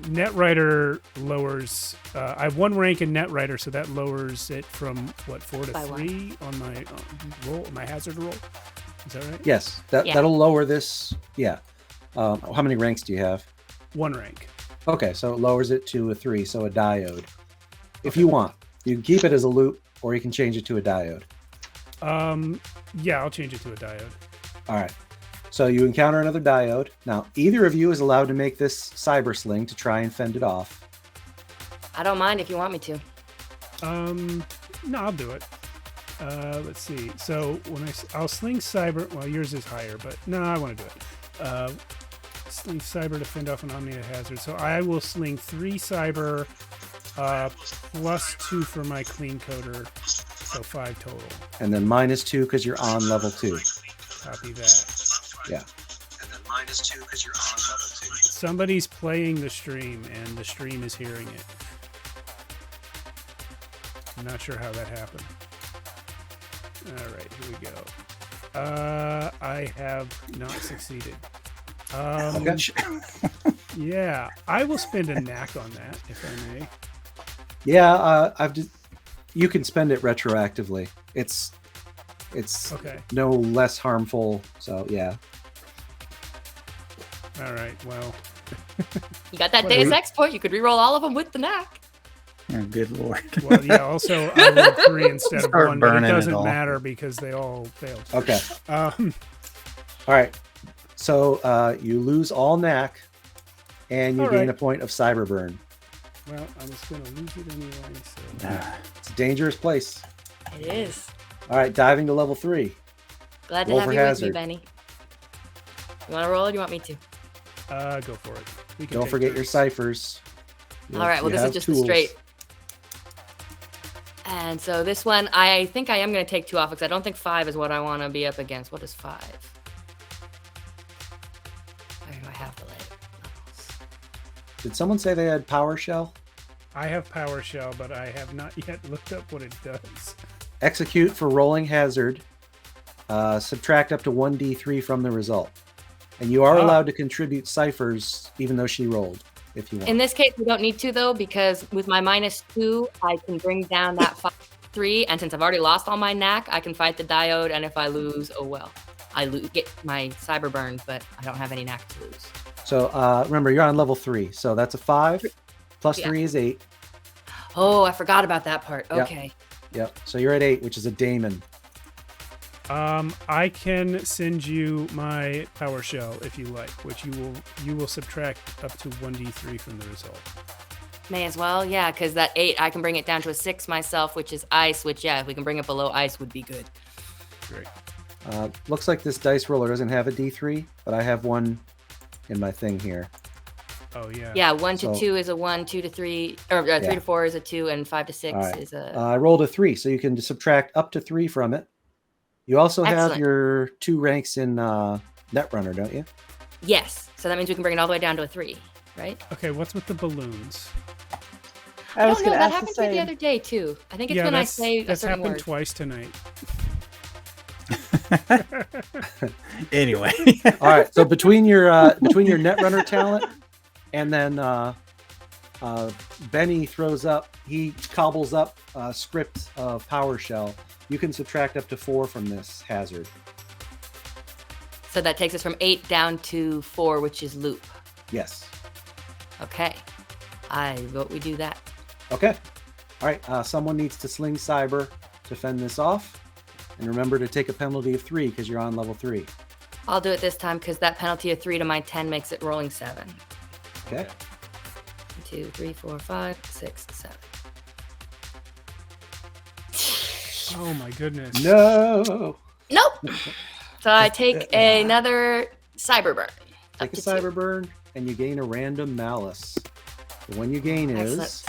Netrider lowers. I have 1 rank in Netrider, so that lowers it from 4 to By 3 on my roll, my hazard roll. Is that right? Yes, Yeah. that'll lower this. Yeah. How many ranks do you have? 1 rank. Okay, so it lowers it to a 3, so a diode. If you want, you can keep it as a loop, or you can change it to a diode. Yeah, I'll change it to a diode. All right. So you encounter another diode. Now, either of you is allowed to make this cyber sling to try and fend it off. I don't mind if you want me to. No, I'll do it. Let's see. So I'll sling cyber. Well, yours is higher, but no, I want to do it. Sling cyber to fend off an omniate hazard. So I will sling 3 cyber, plus 2 for my clean coder, so 5 total. And then minus 2 because you're on level 2. Copy that. Yeah. And then minus 2 because you're on level 2. Somebody's playing the stream, and the stream is hearing it. I'm not sure how that happened. All right, here we go. I have not succeeded. Okay. Yeah, I will spend a knack on that, if I may. Yeah, you can spend it retroactively. It's Okay. no less harmful. So yeah. All right. Well, You got that What, Deus we- Ex point. You could re-roll all of them with the knack. Oh, good lord. Well, yeah. Also, I rolled 3 instead of Start 1, but it burning it doesn't all. matter because they all failed. Okay. Um, All right. So you lose all knack, and you All gain right. a point of cyber burn. well, I was going to lose it anyway. So It's a dangerous place. It is. All right, diving to level 3. Glad to Roll have for you with me, hazard. Benny. You want to roll or do you want me to? go for it. We can Don't take forget your turns. ciphers. All right, well, You this have is just tools. a straight. And so this one, I think I am going to take 2 off because I don't think 5 is what I want to be up against. What is 5? Where do I have the levels? Did someone say they had PowerShell? I have PowerShell, but I have not yet looked up what it does. Execute for rolling hazard. Subtract up to 1d3 from the result. And you are Ah. allowed to contribute ciphers even though she rolled, if you want. In this case, we don't need to, though, because with my -2, I can bring down that 3. And since I've already lost all my knack, I can fight the diode. And if I lose, oh well. I get my cyber burn, but I don't have any knack to lose. So remember, you're on level 3. So that's a 5. Plus Yeah. 3 is 8. Oh, I forgot about that part. Yep. Okay. Yep. So you're at 8, which is a daemon. I can send you my PowerShell if you like, which you will subtract up to 1d3 from the result. May as well, yeah, because that 8, I can bring it down to a 6 myself, which is ice, which, yeah, if we can bring it below ice would be good. Great. Looks like this dice roller doesn't have a d3, but I have one in my thing here. Oh yeah. Yeah, 1 to So- 2 is a 1, 2 to 3, or 3 Yeah. to 4 is a 2, and 5 to 6 All right. is a... I rolled a 3, so you can subtract up to 3 from it. You also have Excellent. your 2 ranks in Netrunner, don't you? Yes, so that means we can bring it all the way down to a 3, right? Okay, what's with the balloons? I was don't going know, to that ask the happened to me the same. other day, too. I think it's yeah, when I say a that's certain happened word. twice tonight. Anyway. All right. So between your Netrunner talent and then Benny he cobbles up a script of PowerShell. You can subtract up to 4 from this hazard. So that takes us from 8 down to 4, which is loop. Yes. Okay. I vote we do that. Okay. All right. Someone needs to sling cyber to fend this off. And remember to take a penalty of 3 because you're on level 3. I'll do it this time because that penalty of 3 to my 10 makes it rolling 7. Okay. 1, 2, 3, 4, 5, 6, 7. Oh my goodness. No. Nope. So I take another cyber burn. Take Up a to cyber 2. burn and you gain a random malice. The one you gain is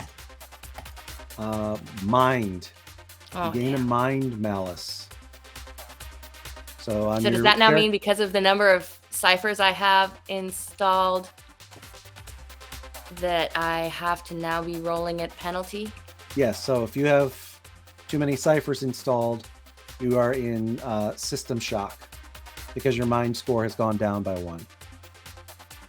mind. Oh, You gain yeah. a mind malice. So on So does your that now char- mean because of the number of ciphers I have installed that I have to now be rolling at penalty? Yes. So if you have too many ciphers installed, you are in system shock because your mind score has gone down by 1.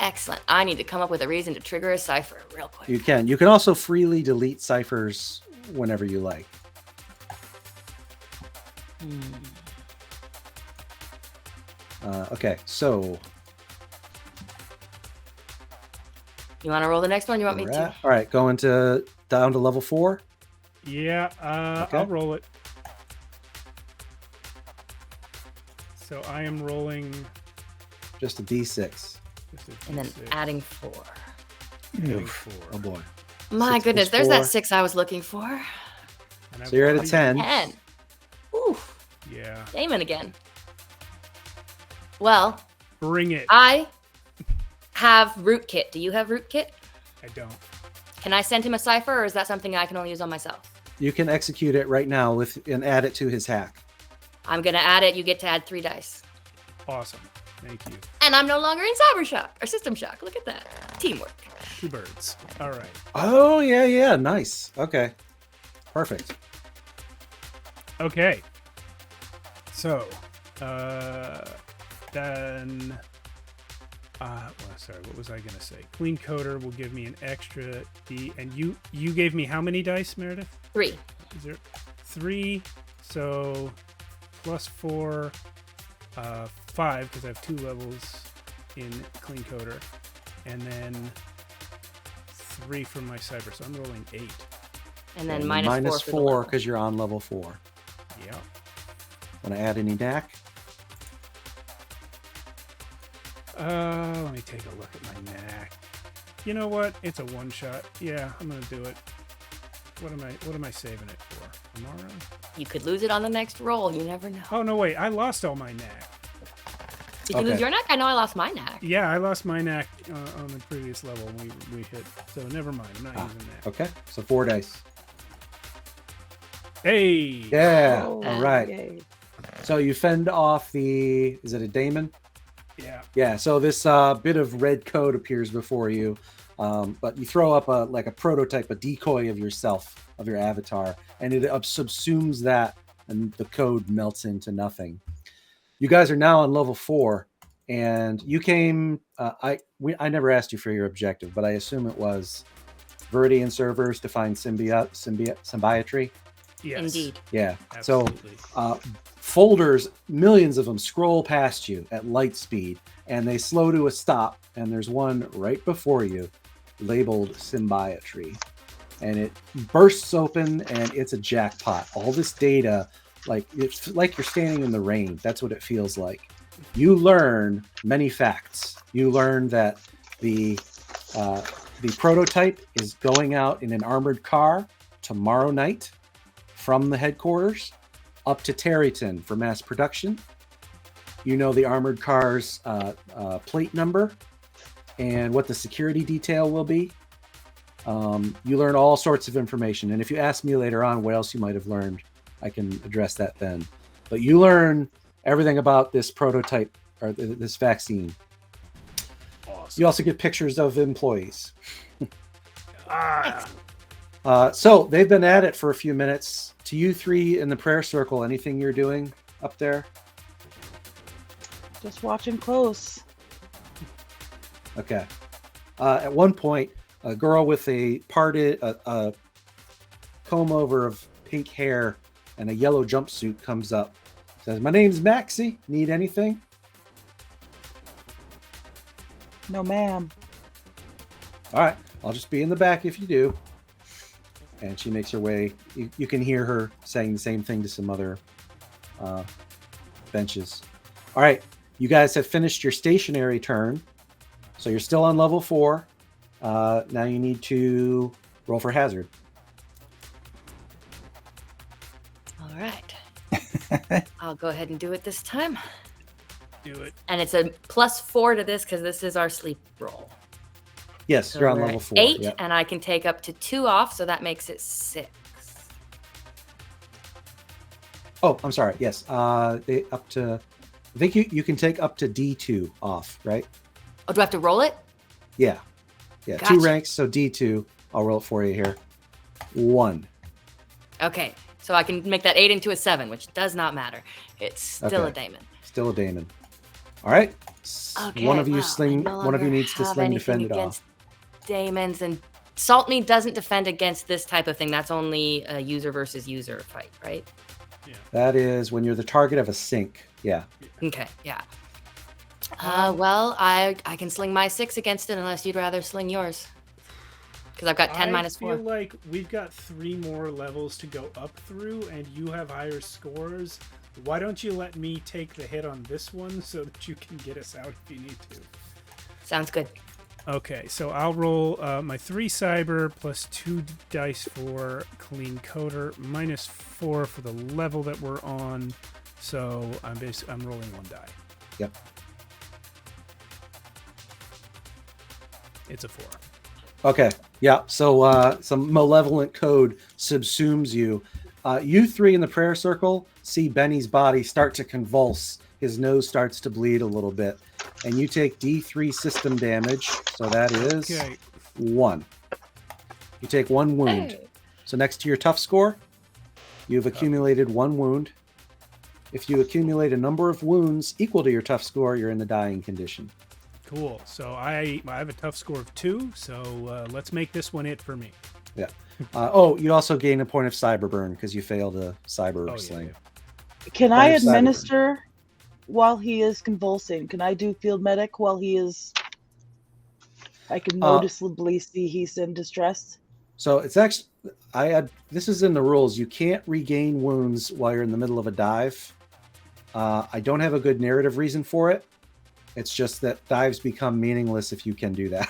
Excellent. I need to come up with a reason to trigger a cipher real quick. You can. You can also freely delete ciphers whenever you like. Okay. So You want to roll the next one? You want me we're to? at- all right. Going down to level 4. Yeah, Okay. I'll roll it. So I am rolling Just a d6. just a And then D6, adding 4. adding Oof. 4. Oh boy. My 6 goodness, plus there's 4. that 6 I was looking for. And I've So you're at a already- 10. 10. Ooh, Yeah. Damon again. Well, Bring it. I have rootkit. Do you have rootkit? I don't. Can I send him a cipher, or is that something I can only use on myself? You can execute it right now and add it to his hack. I'm gonna add it. You get to add 3 dice, Awesome. Thank you. and I'm no longer in cyber shock or system shock. Look at that teamwork. 2 birds. All right. Oh yeah. Nice. Okay. Perfect. Okay. So, then, sorry, what was I going to say? Clean coder will give me an extra D, and you gave me how many dice, Meredith? 3. Is there 3? So, plus 4, 5, because I have 2 levels in clean coder, and then 3 from my cyber, so I'm rolling 8. And then And minus 4 for the 4 level. because you're on level 4. Yeah. Want to add any knack? Let me take a look at my knack. You know what? It's a one shot. Yeah, I'm gonna do it. What am I saving it for? Tomorrow? You could lose it on the next roll. You never know. Oh no, wait! I lost all my knack. Did you lose your knack? I know I lost my knack. Yeah, I lost my knack on the previous level when we hit. So never mind. I'm not using that. Okay, so 4 dice. Hey. Yeah. Oh, All right. yay. So you fend off the. Is it a daemon? Yeah. Yeah. So this bit of red code appears before you, but you throw up a prototype, a decoy of yourself, of your avatar, and it subsumes that, and the code melts into nothing. You guys are now on level 4, and you came. I never asked you for your objective, but I assume it was Viridian servers to find symbiometry. Yes. Indeed. Yeah. Absolutely. So folders, millions of them, scroll past you at light speed, and they slow to a stop. And there's one right before you, labeled symbiometry, and it bursts open, and it's a jackpot. All this data, it's like you're standing in the rain. That's what it feels like. You learn many facts. You learn that the prototype is going out in an armored car tomorrow night from the headquarters up to Terryton for mass production. You know the armored car's plate number and what the security detail will be. You learn all sorts of information. And if you ask me later on what else you might have learned, I can address that then. But you learn everything about this prototype or this vaccine. Awesome. You also get pictures of employees. Ah. So they've been at it for a few minutes. To you three in the prayer circle, anything you're doing up there? Just watching close. Okay. At one point, a girl with a parted a comb over of pink hair and a yellow jumpsuit comes up. Says, "My name's Maxie. Need anything?" No, ma'am. All right. I'll just be in the back if you do. And she makes her way. You can hear her saying the same thing to some other benches. All right. You guys have finished your stationary turn. So you're still on level 4. Now you need to roll for hazard. All right. I'll go ahead and do it this time. Do it. And it's a +4 to this because this is our sleep roll. Yes, So you're on we're level at 4. 8, Yeah. and I can take up to 2 off, so that makes it 6. Oh, I'm sorry. Yes. Up to. I think you can take up to D2 off, right? Oh, do I have to roll it? Yeah. Yeah. Gotcha. 2 ranks, so D2. I'll roll it for you here. 1. Okay, so I can make that 8 into a 7, which does not matter. It's still a Okay. daemon. Still a daemon. All right. Okay, One of you well, sling. I no One of you longer needs to have sling defend anything it against off. Daemons, and Salt Meat doesn't defend against this type of thing. That's only a user versus user fight, right? That is when you're the target of a sink. Yeah. Okay, yeah. Well, I can sling my 6 against it unless you'd rather sling yours. Because I've got 10 minus 4. I feel like we've got 3 more levels to go up through, and you have higher scores. Why don't you let me take the hit on this one so that you can get us out if you need to? Sounds good. Okay, so I'll roll my 3 cyber plus 2 dice for clean coder, minus 4 for the level that we're on. So I'm rolling 1 die. Yep. It's a 4. Okay. Yeah. So some malevolent code subsumes you. You three in the prayer circle see Benny's body start to convulse. His nose starts to bleed a little bit. And you take D3 system damage. So that is Okay. 1. You take 1 wound. Hey. So next to your tough score, you've accumulated 1 wound. If you accumulate a number of wounds equal to your tough score, you're in the dying condition. Cool. So I have a tough score of 2. So let's make this one it for me. Yeah. You also gain a point of cyber burn because you failed a cyber sling. Yeah. Can I Point of cyber burn. administer while he is convulsing? Can I do field medic while he is? I can noticeably see he's in distress. So it's actually This is in the rules. You can't regain wounds while you're in the middle of a dive. I don't have a good narrative reason for it. It's just that dives become meaningless if you can do that.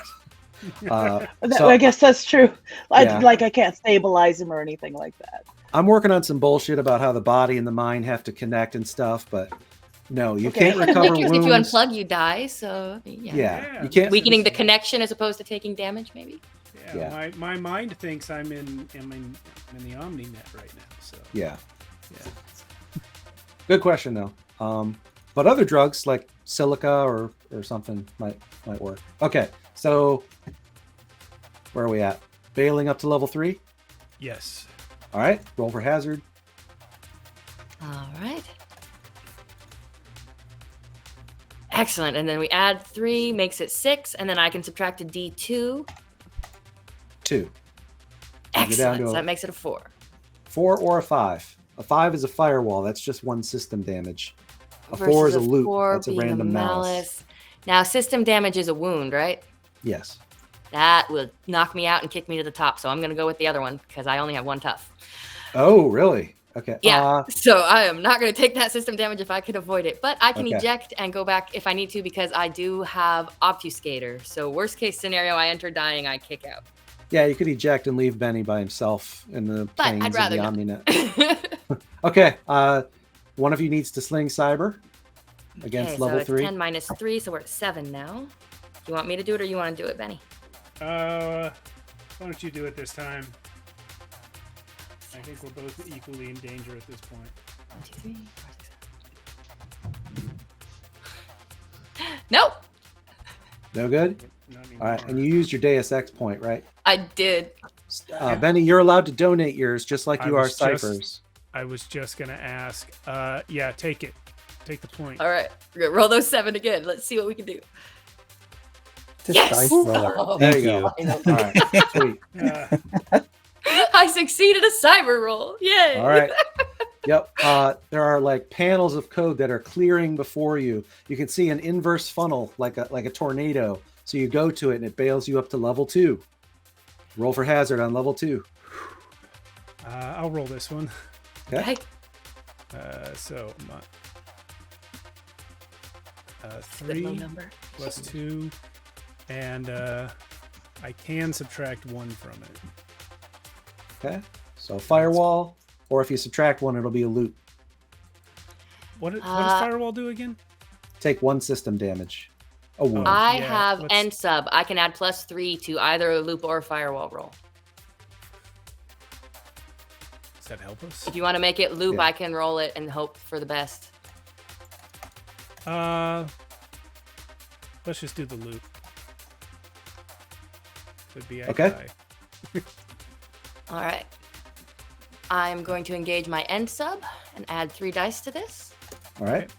I guess that's true. Yeah. I can't stabilize him or anything like that. I'm working on some bullshit about how the body and the mind have to connect and stuff, but no, you can't recover Because wounds. if you unplug, you die. So Yeah, you can't. Weakening the connection as opposed to taking damage, maybe. Yeah. My mind thinks I'm in the OmniNet right now. So Yeah. Good question though. But other drugs like silica or something might work. Okay, so where are we at? Bailing up to level 3. yes. All right, roll for hazard. All right. Excellent. And then we add 3, makes it 6, and then I can subtract a D2. 2. Excellent. So that makes it a 4. 4 or a 5. A 5 is a firewall. That's just one system damage. A Versus 4 is a a loop. 4 That's a being random malice. Now, system damage is a wound, right? Yes. That will knock me out and kick me to the top. So I'm going to go with the other one because I only have 1 tough. Oh, really? Okay. Yeah. So I am not going to take that system damage if I can avoid it. But I can Okay. eject and go back if I need to because I do have Obfuscator. So worst case scenario, I enter dying, I kick out. Yeah, you could eject and leave Benny by himself in the But plains I'd of the rather not. OmniNet. Okay. One of you needs to sling cyber against so level it's 3. 10 minus 3, so we're at 7 now. Do you want me to do it or you want to do it, Benny? Why don't you do it this time? I think we're both equally in danger at this point. 1, 2, 3, 4, 6, 7. Nope. No good? Not All right. anymore. And you used your Deus Ex point, right? I did. Benny, you're allowed to donate yours just like I you are was just- Cypher's. I was just gonna ask. Yeah, take it. Take the point. All right. We're gonna roll those 7 again. Let's see what we can do. Just Yes! dice roller. Oh, There Thank you you. go. All right. Sweet. I succeeded a cyber roll. Yay. All right. Yep. There are like panels of code that are clearing before you. You can see an inverse funnel like a tornado. So you go to it and it bails you up to level 2. Roll for hazard on level 2. I'll roll this one. Okay. So my 3 Good low number. plus 2, and I can subtract 1 from it. Okay. So firewall, or if you subtract 1, it'll be a loop. What does firewall do again? Take 1 system damage. A wound. I Yeah, have let's- N sub. I can add +3 to either a loop or a firewall roll. Does that help us? If you want to make it loop, Yeah. I can roll it and hope for the best. Let's just do the loop. Could be Okay. All right. I'm going to engage my N sub and add 3 dice to this. All right.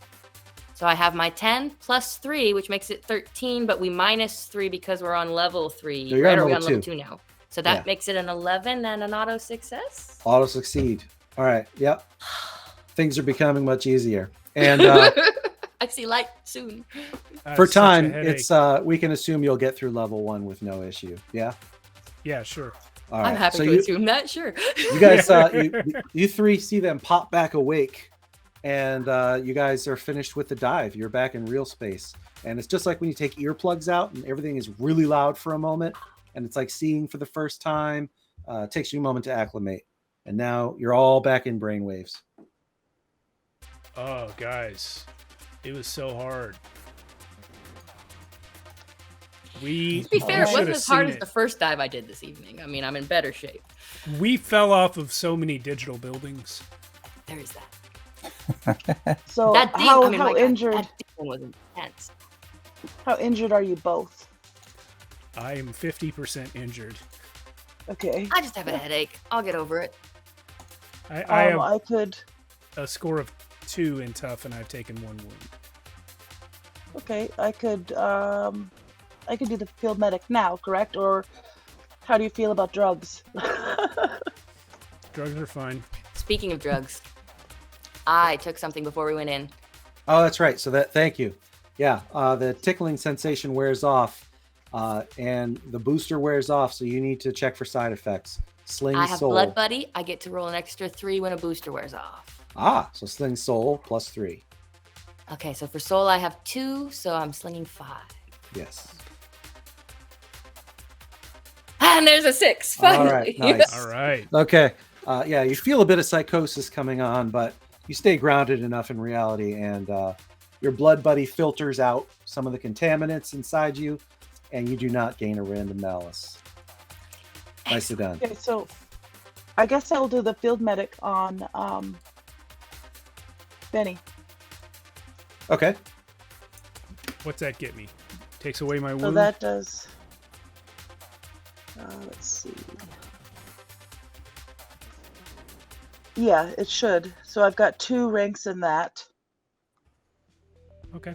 So I have my 10 plus 3, which makes it 13, but we minus 3 because we're on level 3. No, you're right? on Or are we on level level 2. 2 now? So that Yeah. makes it an 11 and an auto success. Auto succeed. All right. Yep. Things are becoming much easier. And I see light soon. for Such a time, headache. it's we can assume you'll get through level 1 with no issue. Yeah. Yeah, sure. All right. I'm happy so to you, assume that, sure. you guys, you 3 see them pop back awake, and you guys are finished with the dive. You're back in real space, and it's just like when you take earplugs out and everything is really loud for a moment, and it's like seeing for the first time. It takes you a moment to acclimate, and now you're all back in brainwaves. Oh, guys, it was so hard. To be fair, it should wasn't have as hard seen as the first dive I did this evening. I mean, I'm in better shape. We fell off of so many digital buildings. There is that. So That demon, how I mean, my God, injured that demon was intense. how injured are you both? I am 50% injured. Okay. I just have a headache. I'll get over it. I have I could a score of 2 in tough, and I've taken 1 wound. okay, I could do the field medic now, correct? Or how do you feel about drugs? Drugs are fine. Speaking of drugs, I took something before we went in. Oh, that's right. So thank you. Yeah, the tickling sensation wears off, and the booster wears off. So you need to check for side effects. Sling I have Soul. Blood Buddy. I get to roll an extra 3 when a booster wears off. So Sling Soul plus 3. Okay, so for Soul, I have 2, so I'm slinging 5. Yes. And there's a 6, All finally. right, nice. All right. Okay. Yeah, you feel a bit of psychosis coming on, but you stay grounded enough in reality, and your Blood Buddy filters out some of the contaminants inside you, and you do not gain a random malice. Nicely done. Okay, so I guess I'll do the field medic on Benny. Okay. What's that get me? Takes away my So wound. that does. Let's see. Yeah, it should. So I've got 2 ranks in that. Okay.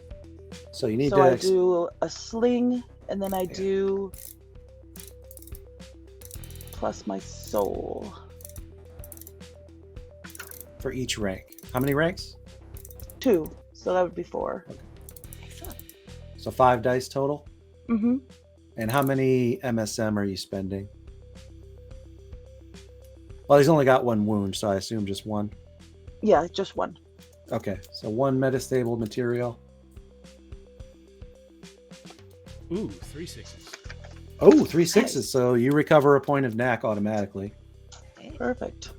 So you need So to I do a sling, and then I do plus my soul. for each rank. How many ranks? 2. So that would be 4. Excellent. So 5 dice total. Mm-hmm. And how many MSM are you spending? Well, he's only got 1 wound, so I assume just 1. Yeah, just 1. Okay, so 1 metastable material. Ooh, 3 sixes. Oh, 3 sixes. So you recover a point of knack automatically. Perfect.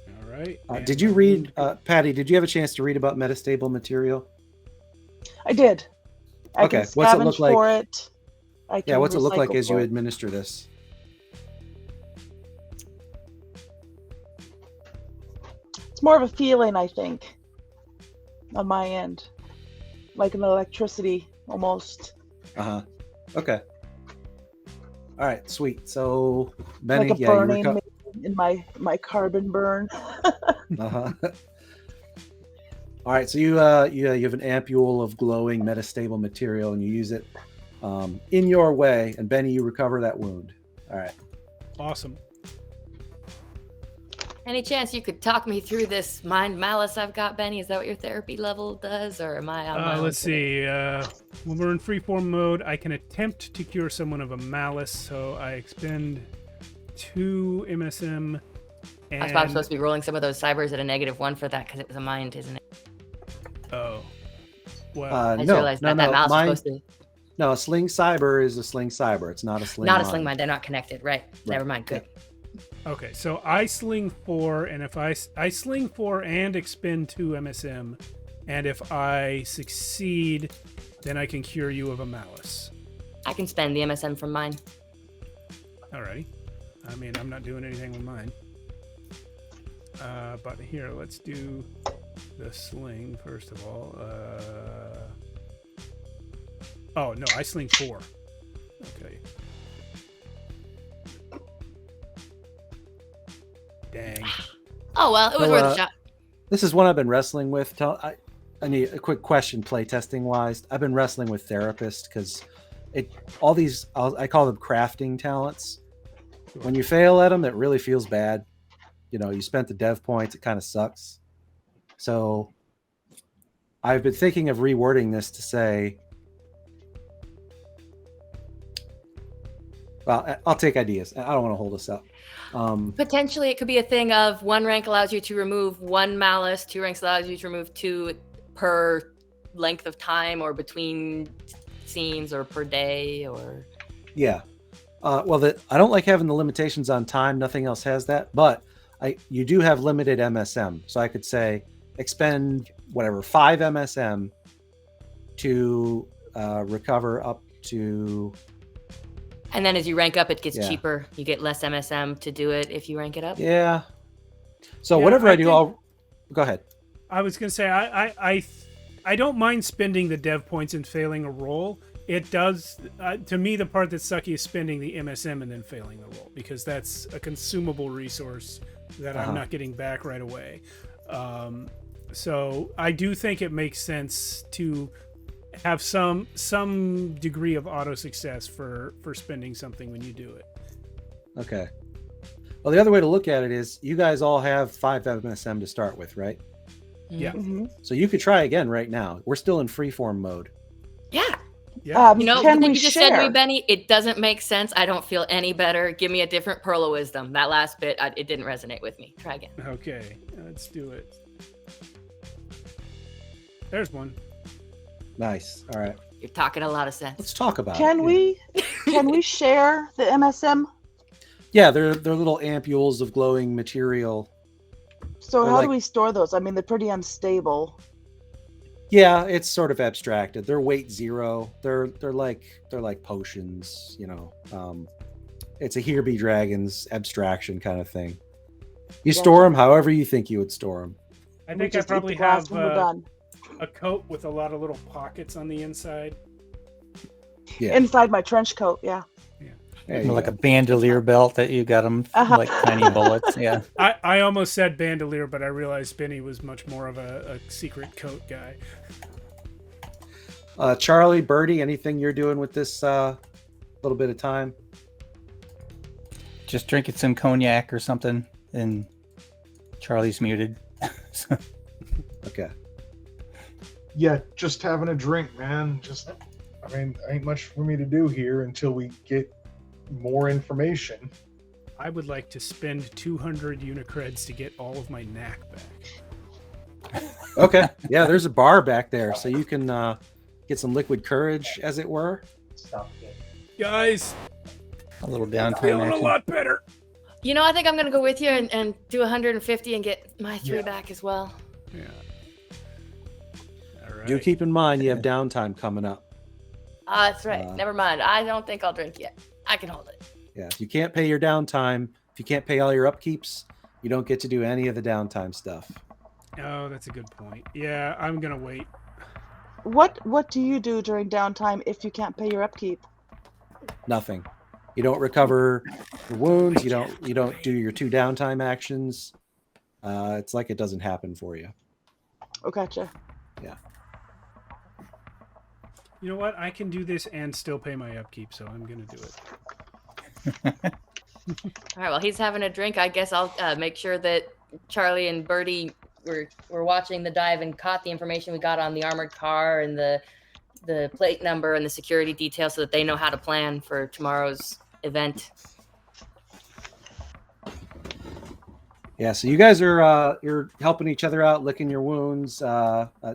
All right. Did you read, Patty, did you have a chance to read about metastable material? I did. I Okay, can what's it look scavenge like? for it. I can Yeah, what's it look like recycle as you for it. administer this? It's more of a feeling, I think, on my end. Like an electricity, almost. Uh-huh. Okay. All right, sweet. So, Benny, Like a yeah, you burning recover. in my carbon burn. Uh-huh. All right, so you have an ampule of glowing metastable material, and you use it in your way, and Benny, you recover that wound. All right. Awesome. Any chance you could talk me through this mind malice I've got, Benny? Is that what your therapy level does, or am I on my own Let's today? see. When we're in freeform mode, I can attempt to cure someone of a malice, so I expend 2 MSM. And... I was probably supposed to be rolling some of those cybers at a -1 for that because it was a mind, isn't it? Oh. Well, I just No, realized no, that no. mouse Mine, was supposed to. no, a sling cyber is a sling cyber. It's not a sling. Not a mind. sling mind. They're not connected. Right. Never mind. Good. okay, so I sling 4, and if I sling 4 and expend 2 MSM, and if I succeed, then I can cure you of a malice. I can spend the MSM from mine. Alrighty. I mean, I'm not doing anything with mine. But here, let's do the sling first of all. Oh no, I sling 4. Okay. Dang. Oh well, it was So, worth a shot. This is one I've been wrestling with. I need a quick question, playtesting wise. I've been wrestling with therapists because all these I call them crafting talents. When you fail at them, it really feels bad. You know, you spent the dev points. It kind of sucks. So I've been thinking of rewording this to say, well, I'll take ideas. I don't want to hold us up. Potentially, it could be a thing of 1 rank allows you to remove 1 malice, 2 ranks allows you to remove 2 per length of time, or between scenes, or per day, or. Yeah. Well, I don't like having the limitations on time. Nothing else has that. But you do have limited MSM. So I could say expend, 5 MSM to recover up to... And then as you rank up, it gets Yeah. cheaper. You get less MSM to do it if you rank it up. Yeah. So Yeah, whatever I I do, think- I'll... Go ahead. I was gonna say I don't mind spending the dev points and failing a roll. It does to me. The part that's sucky is spending the MSM and then failing the roll, because that's a consumable resource that I'm not getting back right away. So I do think it makes sense to have some degree of auto success for spending something when you do it. Okay. Well, the other way to look at it is you guys all have 5 MSM to start with, right? Yeah. Mm-hmm. So you could try again right now. We're still in freeform mode. Yeah. Yeah. You know, Can what we you just said to me, share? Benny, it doesn't make sense. I don't feel any better. Give me a different pearl of wisdom. That last bit, it didn't resonate with me. Try again. Okay, let's do it. There's one. Nice. All right. You're talking a lot of Let's sense. talk about Can it. we share the MSM? Yeah, they're little ampules of glowing material. So They're how like- do we store those? I mean, they're pretty unstable. Yeah, it's sort of abstracted. They're weight zero. They're like potions, you know. It's a Here Be Dragons abstraction kind of thing. You store them however you think you would store them. I We think I just eat probably the glass have when we're done. a coat with a lot of little pockets on the inside. Yeah, Inside my trench coat, yeah. there you Like go. a bandolier belt that you got them like tiny bullets. Yeah. I almost said bandolier, but I realized Benny was much more of a secret coat guy. Charlie, Birdie, anything you're doing with this little bit of time? Just drinking some cognac or something, and Charlie's muted. So, Okay. Yeah, just having a drink, man. Just, I mean, ain't much for me to do here until we get more information. I would like to spend 200 unicreds to get all of my knack back. Okay. Yeah, there's a bar back there, so you can get some liquid courage, as it were. Stop it. Guys, a little downtime feeling a action. lot better. You know, I think I'm going to go with you and do 150 and get my 3 Yeah. back as well. Yeah. All right. Do keep in mind you have downtime coming up. That's right. Never mind. I don't think I'll drink yet. I can hold it. Yeah, if you can't pay your downtime, if you can't pay all your upkeeps, you don't get to do any of the downtime stuff. Oh, that's a good point. Yeah, I'm gonna wait. What do you do during downtime if you can't pay your upkeep? Nothing. You don't recover your wounds. You don't do your 2 downtime actions. It's like it doesn't happen for you. Oh, gotcha. You know what? I can do this and still pay my upkeep, so I'm gonna do it. All right. Well, he's having a drink. I guess I'll make sure that Charlie and Birdie were watching the dive and caught the information we got on the armored car and the plate number and the security details so that they know how to plan for tomorrow's event. Yeah, so you guys are you're helping each other out, licking your wounds,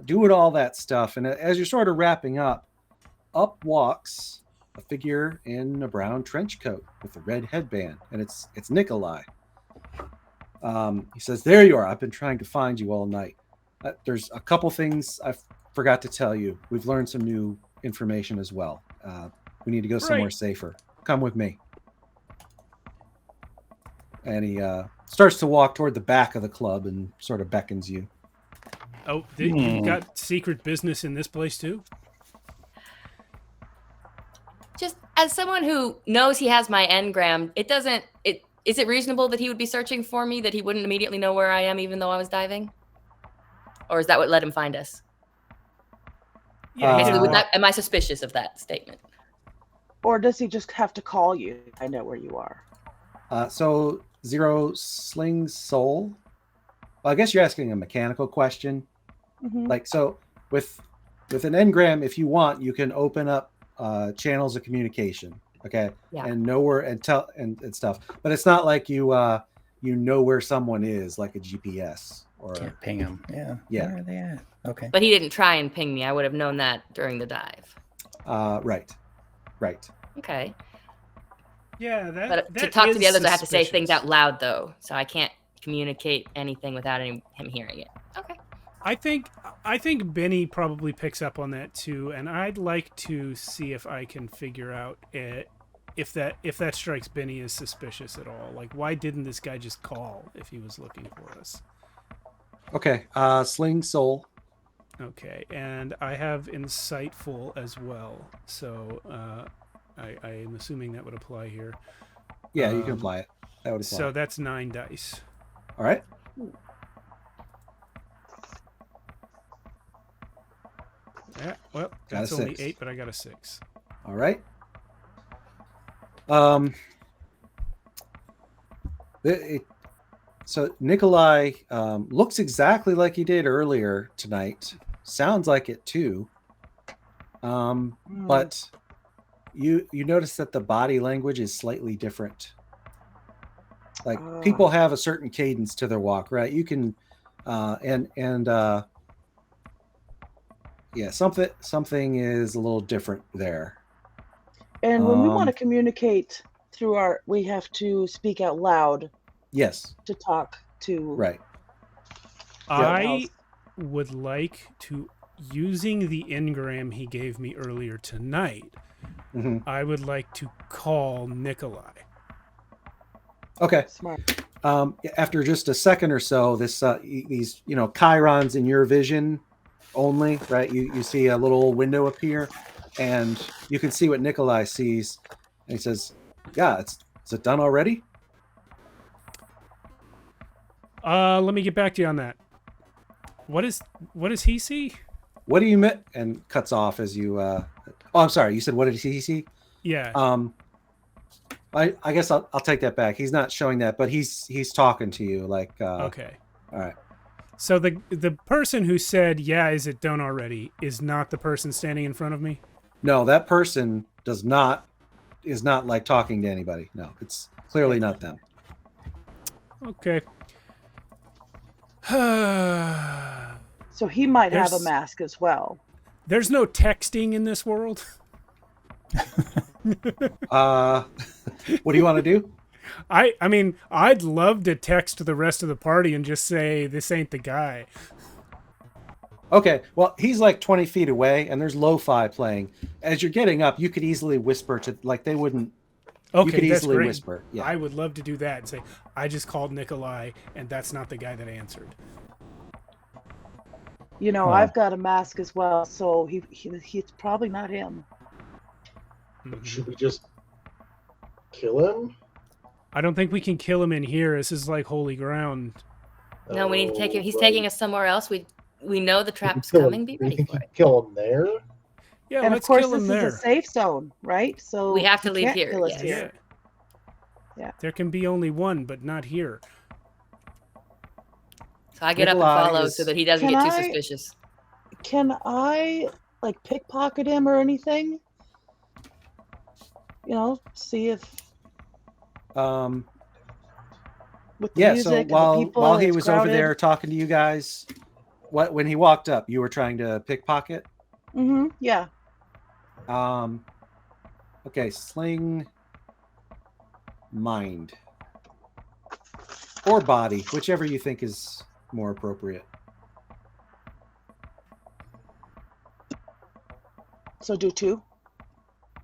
doing all that stuff. And as you're sort of wrapping up walks a figure in a brown trench coat with a red headband, and it's Nikolai. He says, "There you are. I've been trying to find you all night. There's a couple things I forgot to tell you. We've learned some new information as well. We need to go somewhere safer. Come with me." And he starts to walk toward the back of the club and sort of beckons you. Oh, you got secret business in this place too? Just as someone who knows he has my engram, is it reasonable that he would be searching for me, that he wouldn't immediately know where I am even though I was diving? Or is that what let him find us? Yeah. Basically, am I suspicious of that statement? Or does he just have to call you? I know where you are. So Zero slings soul. Well, I guess you're asking a mechanical question. Mhm. Like, so with an engram, if you want, you can open up channels of communication. Okay. Yeah. And know where and tell and stuff. But it's not like you know where someone is, like a GPS or Can't ping them. Yeah. Yeah. Where are they at? Okay. But he didn't try and ping me. I would have known that during the dive. Right. Okay. Yeah, But to that talk to is the others, I have to say things suspicious. out loud, though. So I can't communicate anything without him hearing it. Okay. I think Benny probably picks up on that too, and I'd like to see if I can figure out if that strikes Benny as suspicious at all. Like, why didn't this guy just call if he was looking for us? Okay. Sling soul. Okay, and I have insightful as well, so I am assuming that would apply here. Yeah, you can apply it. That would apply. So that's 9 dice. All right. Yeah, well, Got a that's only 6. 8, but I got a 6. All right. So Nikolai looks exactly like he did earlier tonight. Sounds like it too. But you notice that the body language is slightly different. Like people have a certain cadence to their walk, right? You can, yeah, something is a little different there. And when we want to communicate through we have to speak out loud. Yes. To talk to. Right. I would like to, using the engram he gave me earlier tonight, I would like to call Nikolai. Okay. Smart. After just a second or so, these chirons in your vision only, right? You see a little window appear, and you can see what Nikolai sees, and he says, "Yeah, is it done already?" Let me get back to you on that. What does he see? What do you mean? And cuts off as you. Oh, I'm sorry. You said what did he see? Yeah. I guess I'll take that back. He's not showing that, but he's talking to you like. Okay. All right. So the person who said, "Yeah, is it done already?" is not the person standing in front of me? No, that person is not like talking to anybody. No, it's clearly not them. Okay. So he might have a mask as well. There's no texting in this world. What do you want to do? I mean, I'd love to text the rest of the party and just say, "This ain't the guy." Okay, well, he's like 20 feet away, and there's lo-fi playing. As you're getting up, you could easily whisper to, like, they wouldn't. Okay, you could that's easily great. whisper. Yeah. I would love to do that and say, "I just called Nikolai, and that's not the guy that answered." I've got a mask as well, so he's probably not him. Should we just kill him? I don't think we can kill him in here. This is like holy ground. No, we need to take him. He's taking us somewhere else. We know the trap's coming. Be ready for it. Kill him there? Yeah, and let's of course, kill him this there. is a safe zone, right? So we have to he leave can't here. kill us Yes. here. Yeah. There can be only one, but not here. So I get up and follow so that he doesn't get too suspicious. Can I pickpocket him or anything? See if. With the music so and the people, while he it's was crowded. over there talking to you guys, when he walked up, you were trying to pickpocket? Yeah. Okay, sling mind or body, whichever you think is more appropriate. So do two?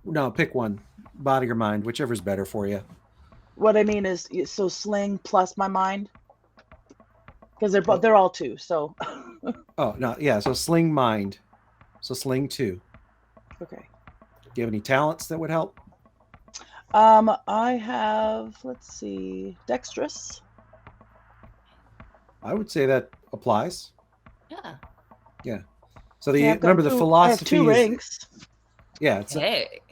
No, pick one. Body or mind, whichever's better for you. What I mean is, so sling plus my mind? Because they're all two, so. Oh, no, yeah, so sling mind. So sling 2. Okay. Do you have any talents that would help? I have, let's see, dexterous. I would say that applies. Yeah. Yeah. So remember the philosophy I have 2 is, ranks. yeah, it's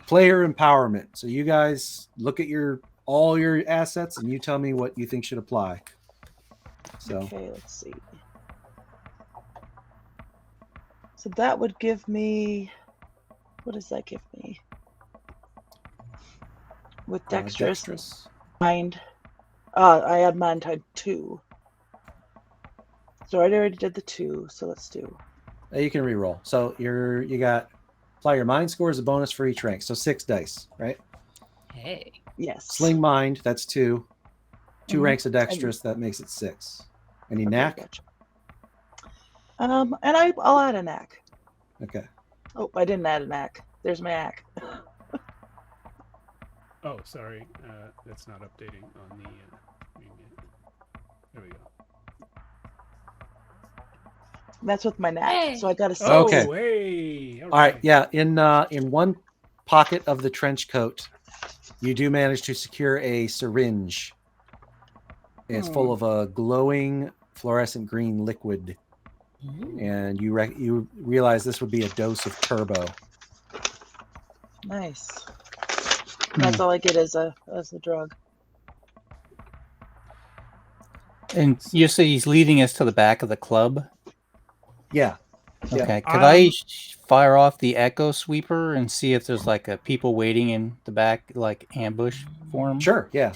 player empowerment. So you guys look at all your assets and you tell me what you think should apply. So okay, let's see. So that would give me, what does that give me? With dexterous. Mind. I had mind type 2. So I already did the 2, so let's do. You can re-roll. So you got apply your mind score as a bonus for each rank. So 6 dice, right? Hey. Yes. Sling mind, that's 2. 2 ranks of dexterous, that makes it 6. Any knack? Gotcha. And I'll add a knack. Okay. Oh, I didn't add a knack. There's my knack. Oh, sorry. That's not updating on the. There we go. That's with my knack. Hey. So I got a 6. Okay. Oh, hey. All right. Yeah. In one pocket of the trench coat, you do manage to secure a syringe. It's full of a glowing fluorescent green liquid, and you realize this would be a dose of turbo. Nice. That's all I get as a drug. And you say he's leading us to the back of the club? Yeah. Yeah. Okay. Could I fire off the echo sweeper and see if there's like a people waiting in the back, like ambush for him? Sure. Yeah.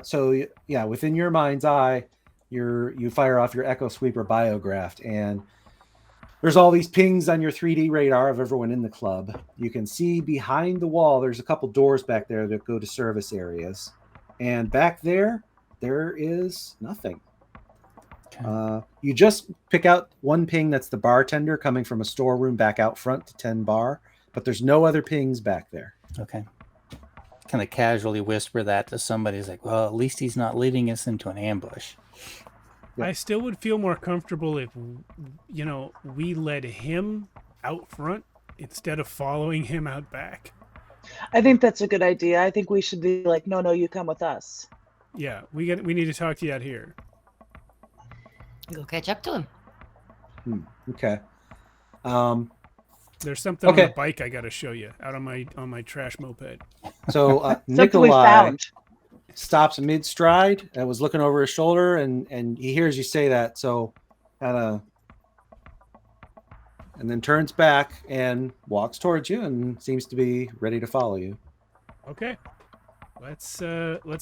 So yeah, within your mind's eye, you fire off your echo sweeper biograph, and there's all these pings on your 3D radar of everyone in the club. You can see behind the wall, there's a couple doors back there that go to service areas. And back there is nothing. Okay. You just pick out one ping that's the bartender coming from a storeroom back out front to 10 bar, but there's no other pings back there. Okay. Kind of casually whisper that to somebody. He's like, well, at least he's not leading us into an ambush. Yeah. I still would feel more comfortable if, we led him out front instead of following him out back. I think that's a good idea. I think we should be like, no, you come with us. Yeah, we need to talk to you out here. Go catch up to him. Okay. There's something on Okay. the bike I got to show you out on my trash moped. So Something we Nikolai found. stops mid stride and was looking over his shoulder, and he hears you say that, so kind of, and then turns back and walks towards you and seems to be ready to follow you. Okay, let's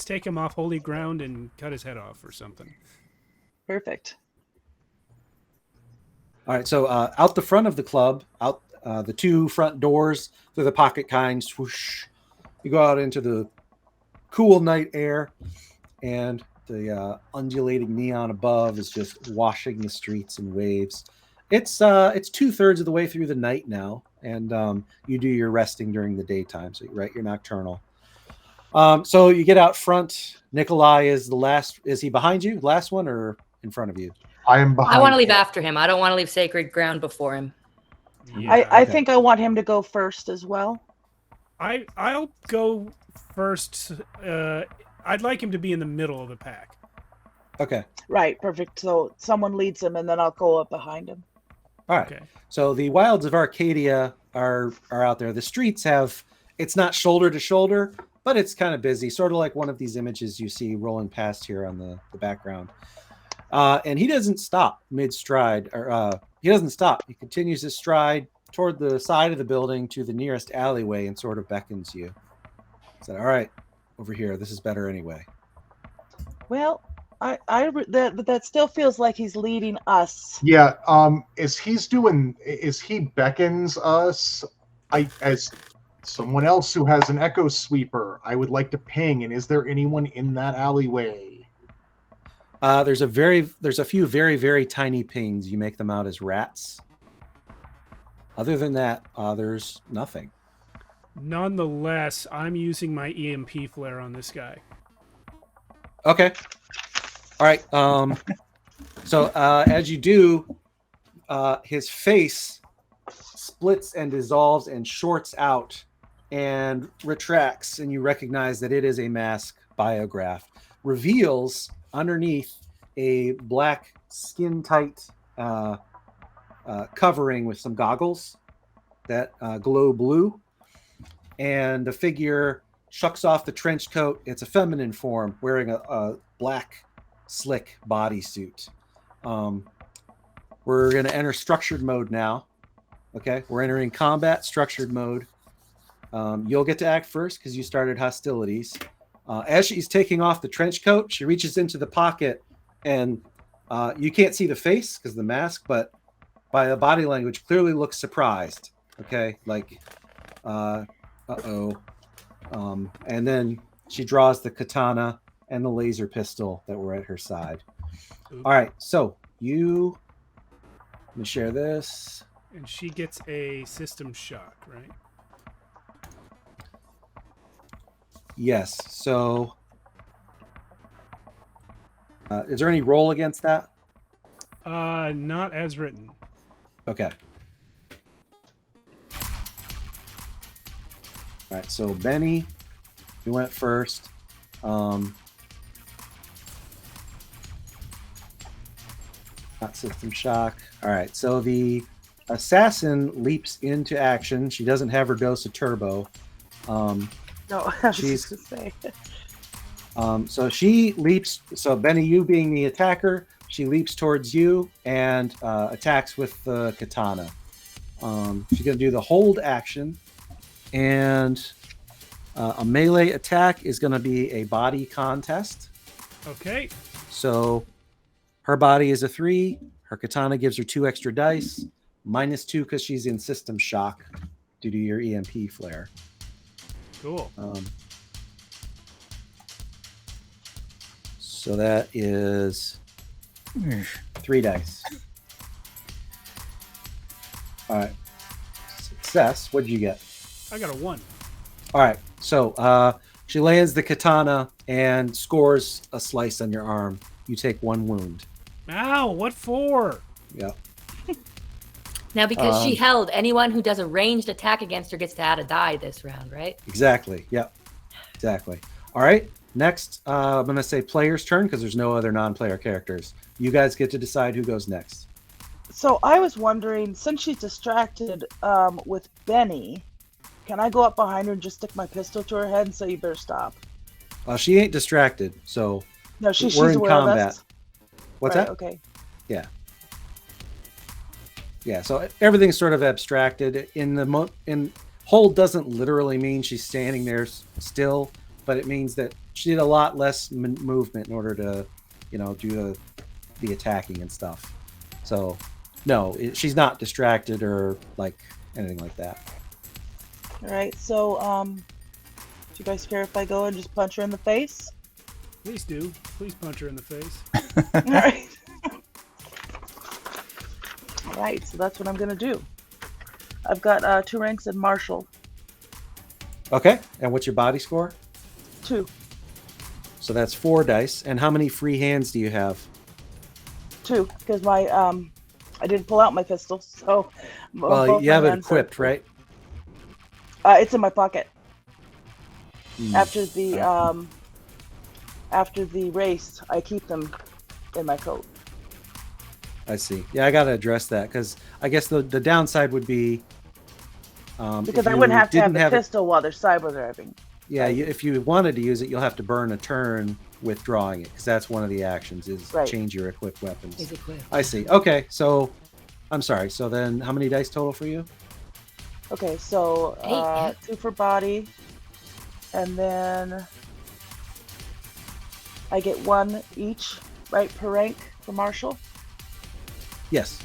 take him off holy ground and cut his head off or something. Perfect. All right, so out the front of the club, out the two front doors, they're the pocket kind, swoosh. You go out into the cool night air, and the undulating neon above is just washing the streets in waves. It's 2/3 of the way through the night now, and you do your resting during the daytime, so you're nocturnal. So you get out front. Nikolai is the last. Is he behind you, last one, or in front of you? I am behind. I want to leave him. after him. I don't want to leave sacred ground before him. Yeah, I okay. think I want him to go first as well. I'll go first. I'd like him to be in the middle of the pack. Okay. Right, perfect. So someone leads him, and then I'll go up behind him. All right. Okay. So the wilds of Arcadia are out there. The streets it's not shoulder to shoulder, but it's kind of busy, sort of like one of these images you see rolling past here on the background. And he doesn't stop mid stride, or he doesn't stop. He continues his stride toward the side of the building to the nearest alleyway and sort of beckons you. Said, "All right, over here. This is better anyway." Well, that still feels like he's leading us. Yeah. As he beckons us, as someone else who has an echo sweeper, I would like to ping. And is there anyone in that alleyway? There's a few very, very tiny pings. You make them out as rats. Other than that, there's nothing. Nonetheless, I'm using my EMP flare on this guy. Okay. All right. So as you do, his face splits and dissolves and shorts out and retracts, and you recognize that it is a mask biograph. Reveals underneath a black skin-tight covering with some goggles that glow blue, and the figure shucks off the trench coat. It's a feminine form wearing a black slick bodysuit. We're going to enter structured mode now. Okay, we're entering combat structured mode. You'll get to act first because you started hostilities. As she's taking off the trench coat, she reaches into the pocket, and you can't see the face because of the mask, but by the body language, clearly looks surprised. Okay, like, uh-oh. And then she draws the katana and the laser pistol that were at her side. Oops. All right, so let me share this. And she gets a system shock, right? Yes, so is there any roll against that? Not as written. Okay. All right, so Benny, you went first. Not system shock. All right, so the assassin leaps into action. She doesn't have her dose of turbo. No, I was She's- just to say. So she leaps. So Benny, you being the attacker, she leaps towards you and attacks with the katana. She's going to do the hold action, and a melee attack is going to be a body contest. Okay. So her body is a 3. Her katana gives her 2 extra dice, -2 because she's in system shock due to your EMP flare. Cool. So that is 3 dice. All right. Success. What did you get? I got a 1. All right. So she lands the katana and scores a slice on your arm. You take 1 wound. Ow! What for? Yeah. Now, because she held, anyone who does a ranged attack against her gets to add a die this round, right? Exactly. Yep. Exactly. All right. Next, I'm going to say player's turn because there's no other non-player characters. You guys get to decide who goes next. So I was wondering, since she's distracted with Benny, can I go up behind her and just stick my pistol to her head and say, you better stop? She ain't distracted, so No, she's we're in aware combat. of us. What's Right, that? Okay. Yeah, so everything's sort of abstracted. In hold doesn't literally mean she's standing there still, but it means that she did a lot less movement in order to, do the attacking and stuff. So, no, she's not distracted or like anything like that. All right. So, do you guys care if I go and just punch her in the face? Please do. Please punch her in the face. All right. All right. So that's what I'm gonna do. I've got 2 ranks in martial. Okay, and what's your body score? 2. So that's 4 dice. And how many free hands do you have? 2, because my I didn't pull out my pistol, so. Well, both you my have it hands are- equipped, right? It's in my pocket. Hmm. After the race, I keep them in my coat. I see. Yeah, I got to address that because I guess the downside would be Because if I wouldn't you have to have didn't the pistol while they're cyber driving. Yeah, right. if you wanted to use it, you'll have to burn a turn withdrawing it because that's one of the actions is Right. change your equipped weapons. Is equipped. I see. Okay, so I'm sorry. So then, how many dice total for you? Okay, so 2 for body, and then I get 1 each, right, per rank for martial. Yes.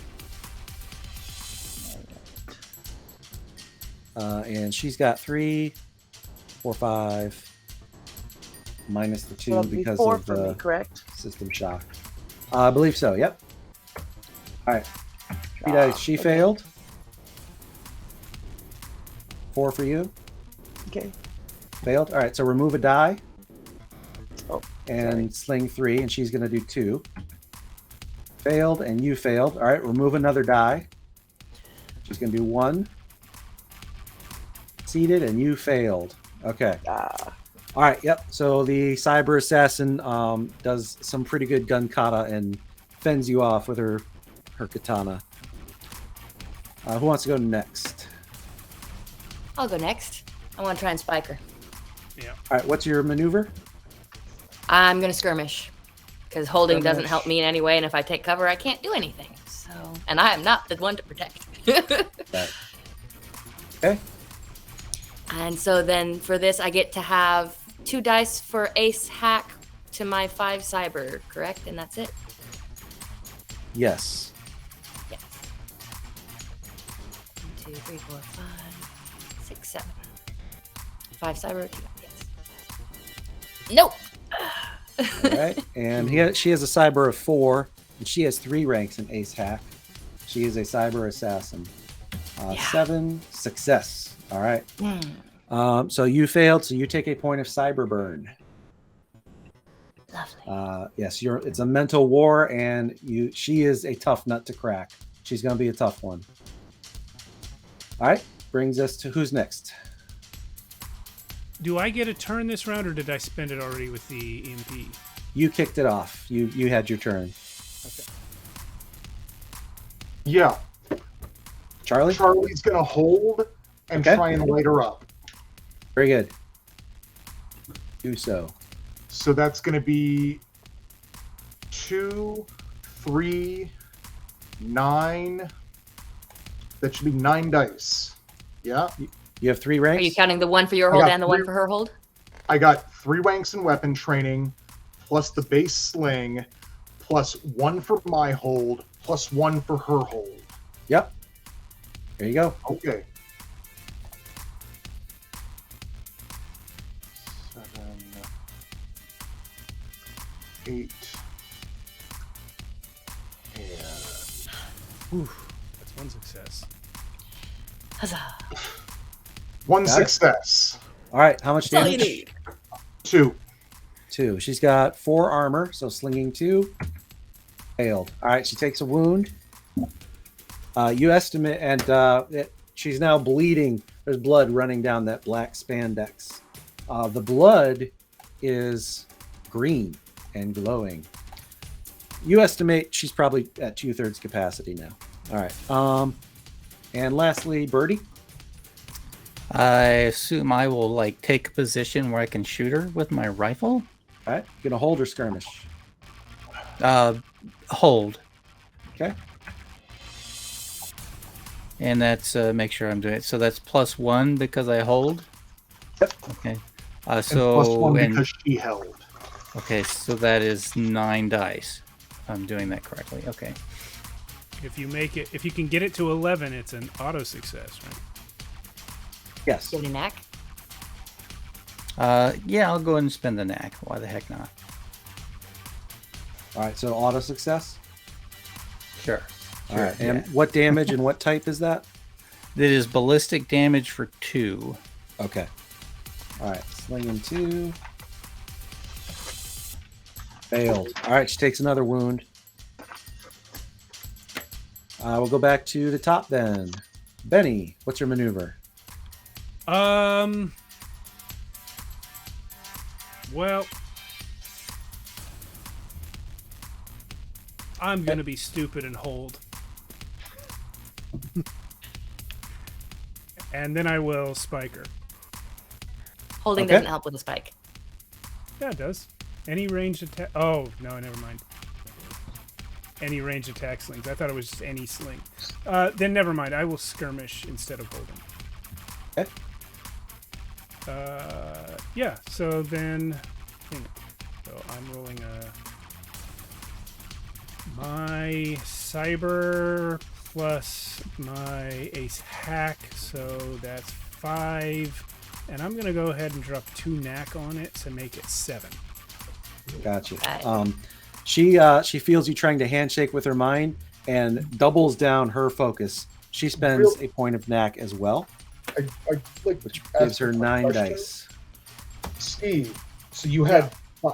And she's got 3, 4, 5, minus the 2 So that'd be because 4 of for me, the correct? system shock. I believe so. Yep. All right. 3 dice. She okay. failed. 4 for you. Okay. Failed. All right. So remove a die. Oh, and sling 3, and she's going to do 2. Failed, and you failed. All right. Remove another die. She's going to do 1. Succeeded, and you failed. Okay. All right. Yep. So the cyber assassin does some pretty good gun kata and fends you off with her katana. Who wants to go next? I'll go next. I want to try and spike her. Yeah. All right. What's your maneuver? I'm going to skirmish because holding doesn't Skirmish. help me in any way. And if I take cover, I can't do anything. So, and I am not the one to protect. Right. Okay. And so then for this, I get to have 2 dice for ace hack to my 5 cyber, correct? And that's it? Yes. Yes. 1, 2, 3, 4, 5, 6, 7. 5 cyber, 2. Yes. Nope. All right. And she has a cyber of 4, and she has 3 ranks in ace hack. She is a cyber assassin. 7 success. All right. So you failed, so you take a point of cyber burn. Lovely. Yes, it's a mental war, and she is a tough nut to crack. She's going to be a tough one. All right. Brings us to who's next. Do I get a turn this round, or did I spend it already with the EMP? You kicked it off. You had your turn. Okay. Yeah, Charlie? Charlie's gonna hold and Okay. try and light her up. Very good. Do so. So that's gonna be 2, 3, 9. That should be 9 dice. Yeah. You have 3 Are ranks? you counting the one for your I hold got and the one 3. for her hold? I got 3 ranks in weapon training, plus the base sling, plus 1 for my hold, plus 1 for her hold. Yep. There you go. Okay. 7, 8, and Whew, that's one success. Huzzah. 1 Got it. success. All right. How much That's all you damage? need. 2. 2. She's got 4 armor, so slinging 2. Failed. All right. She takes a wound. You estimate, and she's now bleeding. There's blood running down that black spandex. The blood is green and glowing. You estimate she's probably at 2/3 capacity now. All right. And lastly, Birdie. I assume I will like take a position where I can shoot her with my rifle. All right. You gonna hold or skirmish? Hold. Okay. And that's make sure I'm doing it. So that's +1 because I hold. Yep. Okay. And So plus 1 and because she held. okay, so that is 9 dice. If I'm doing that correctly. Okay. If you can get it to 11, it's an auto success, right? Yes. Give it a knack. Yeah, I'll go ahead and spend the knack. Why the heck not? All right. So auto success. Sure. All right. And yeah. what damage and what type is that? That is ballistic damage for 2. Okay. All right. Slinging 2. Failed. All right. She takes another wound. We'll go back to the top then. Benny, what's your maneuver? Well, I'm gonna be stupid and hold. And then I will spike her. Holding Okay. doesn't help with a spike. Yeah, it does. Any ranged attack. Oh, no, never mind. Any ranged attack slings. I thought it was just any sling. Then never mind. I will skirmish instead of holding. Okay. Yeah, so then. Hang on. So I'm rolling my cyber plus my ace hack, so that's 5. And I'm gonna go ahead and drop 2 knack on it to make it 7. Gotcha. Right. She feels you trying to handshake with her mind and doubles down her focus. She spends a point of knack as well, I like which to gives ask her a 9 question. dice. Steve, so you had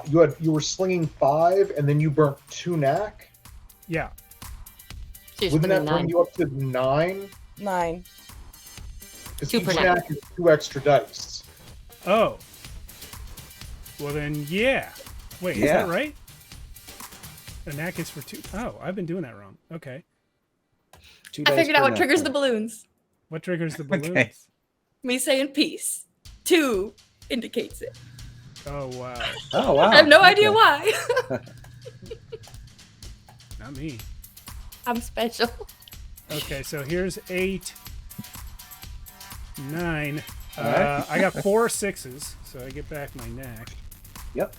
you were slinging 5 and then you burnt 2 knack. Yeah. So you're Wouldn't that spending bring 9. you up to 9? 9. Because 2 each per knack. knack is 2 extra dice. Oh. Well then, yeah. Wait, is Yeah. that right? A knack is for 2. Oh, I've been doing that wrong. Okay. 2 I dice figured per out what knack. triggers the balloons. What triggers the balloons? Okay. Me saying peace. 2 indicates it. Oh wow. Oh wow. I have no idea Okay. why. Not me. I'm special. Okay, so here's 8, 9. All right. I got 4 6s, so I get back my knack. Yep.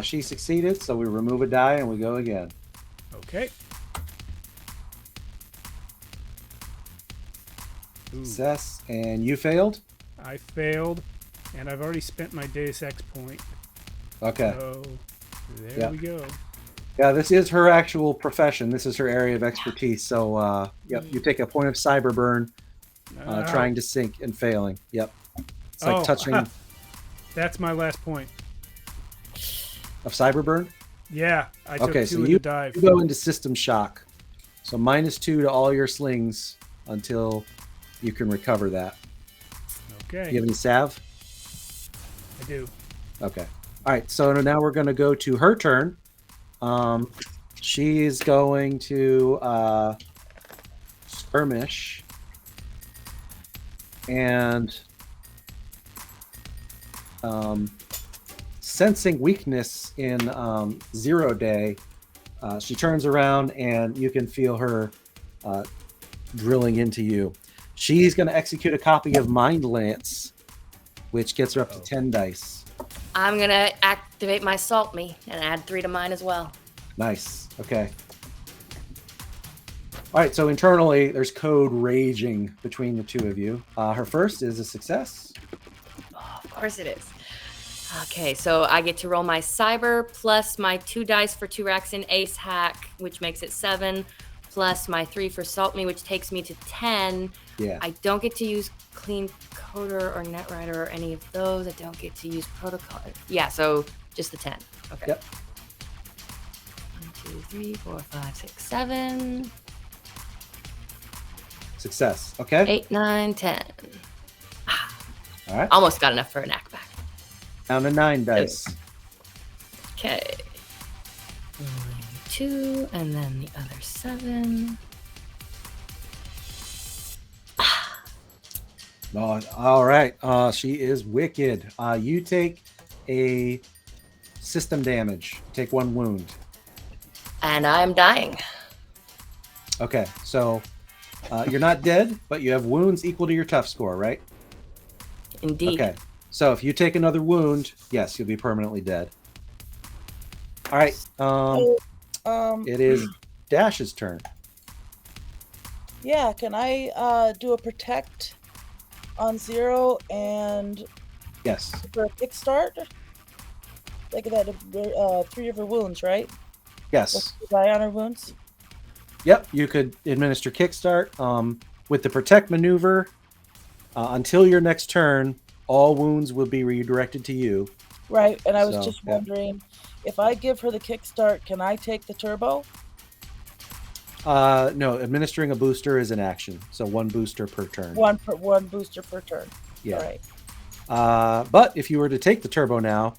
She succeeded, so we remove a die and we go again. Okay. Ooh, Success, and you failed. I failed, and I've already spent my Deus Ex point. Okay. So there Yeah. we go. Yeah, this is her actual profession. This is her area of expertise. So, yep, you take a point of cyber burn, trying to sink and failing. Yep. It's like Oh, touching That's my last point. of cyber burn. Yeah, I took Okay, 2 so in you the dive. go into system shock. So -2 to all your slings until you can recover that. Okay, Do you have any salve? I do. Okay. All right. So now we're going to go to her turn. She's going to skirmish, and sensing weakness in 0 day, She turns around and you can feel her drilling into you. She's going to execute a copy of Mind Lance, which gets her up to 10 dice. I'm going to activate my Salt Me and add 3 to mine as well. Nice. Okay. All right, so internally, there's code raging between the two of you. Her first is a success. Oh, of course it is. Okay, so I get to roll my Cyber plus my 2 dice for 2 racks in Ace Hack, which makes it 7, plus my 3 for Salt Me, which takes me to 10. Yeah. I don't get to use Clean Coder or Netrider or any of those. I don't get to use Protocol. Yeah, so just the 10. Okay. Yep. 1, 2, 3, 4, 5, 6, 7. Success. Okay. 8, 9, 10. All right. Almost got enough for a knack back. Down to 9 dice. Okay. 2, and then the other 7. Oh, all right. She is wicked. You take a system damage. Take 1 wound. And I'm dying. Okay, so you're not dead, but you have wounds equal to your tough score, right? Indeed. Okay, so if you take another wound, yes, you'll be permanently dead. All right. It is Dash's turn. Yeah, can I do a protect on 0 and Yes. for a kickstart? Like that, 3 of her wounds, right? Yes. Die on her wounds. Yep. You could administer kickstart. With the protect maneuver, until your next turn, all wounds will be redirected to you. Right, and I was So, just yeah. wondering, if I give her the kickstart, can I take the turbo? No, administering a booster is an action, so 1 booster per turn. One booster per turn. Yeah. All right. But if you were to take the turbo now,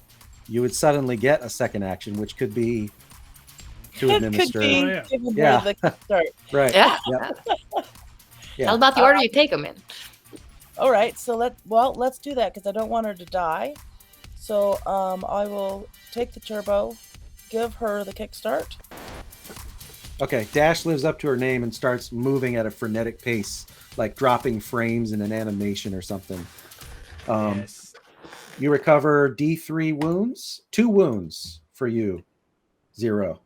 you would suddenly get a second action, which could be to administer. Could be Oh, yeah. giving Yeah. her the kickstart. Right. Yeah. Yep. Yeah. Tell about the order you take them in. All right, so let's do that because I don't want her to die. So I will take the turbo, give her the kickstart. Okay. Dash lives up to her name and starts moving at a frenetic pace, like dropping frames in an animation or something. Yes. You recover D3 wounds, 2 wounds for you. 0.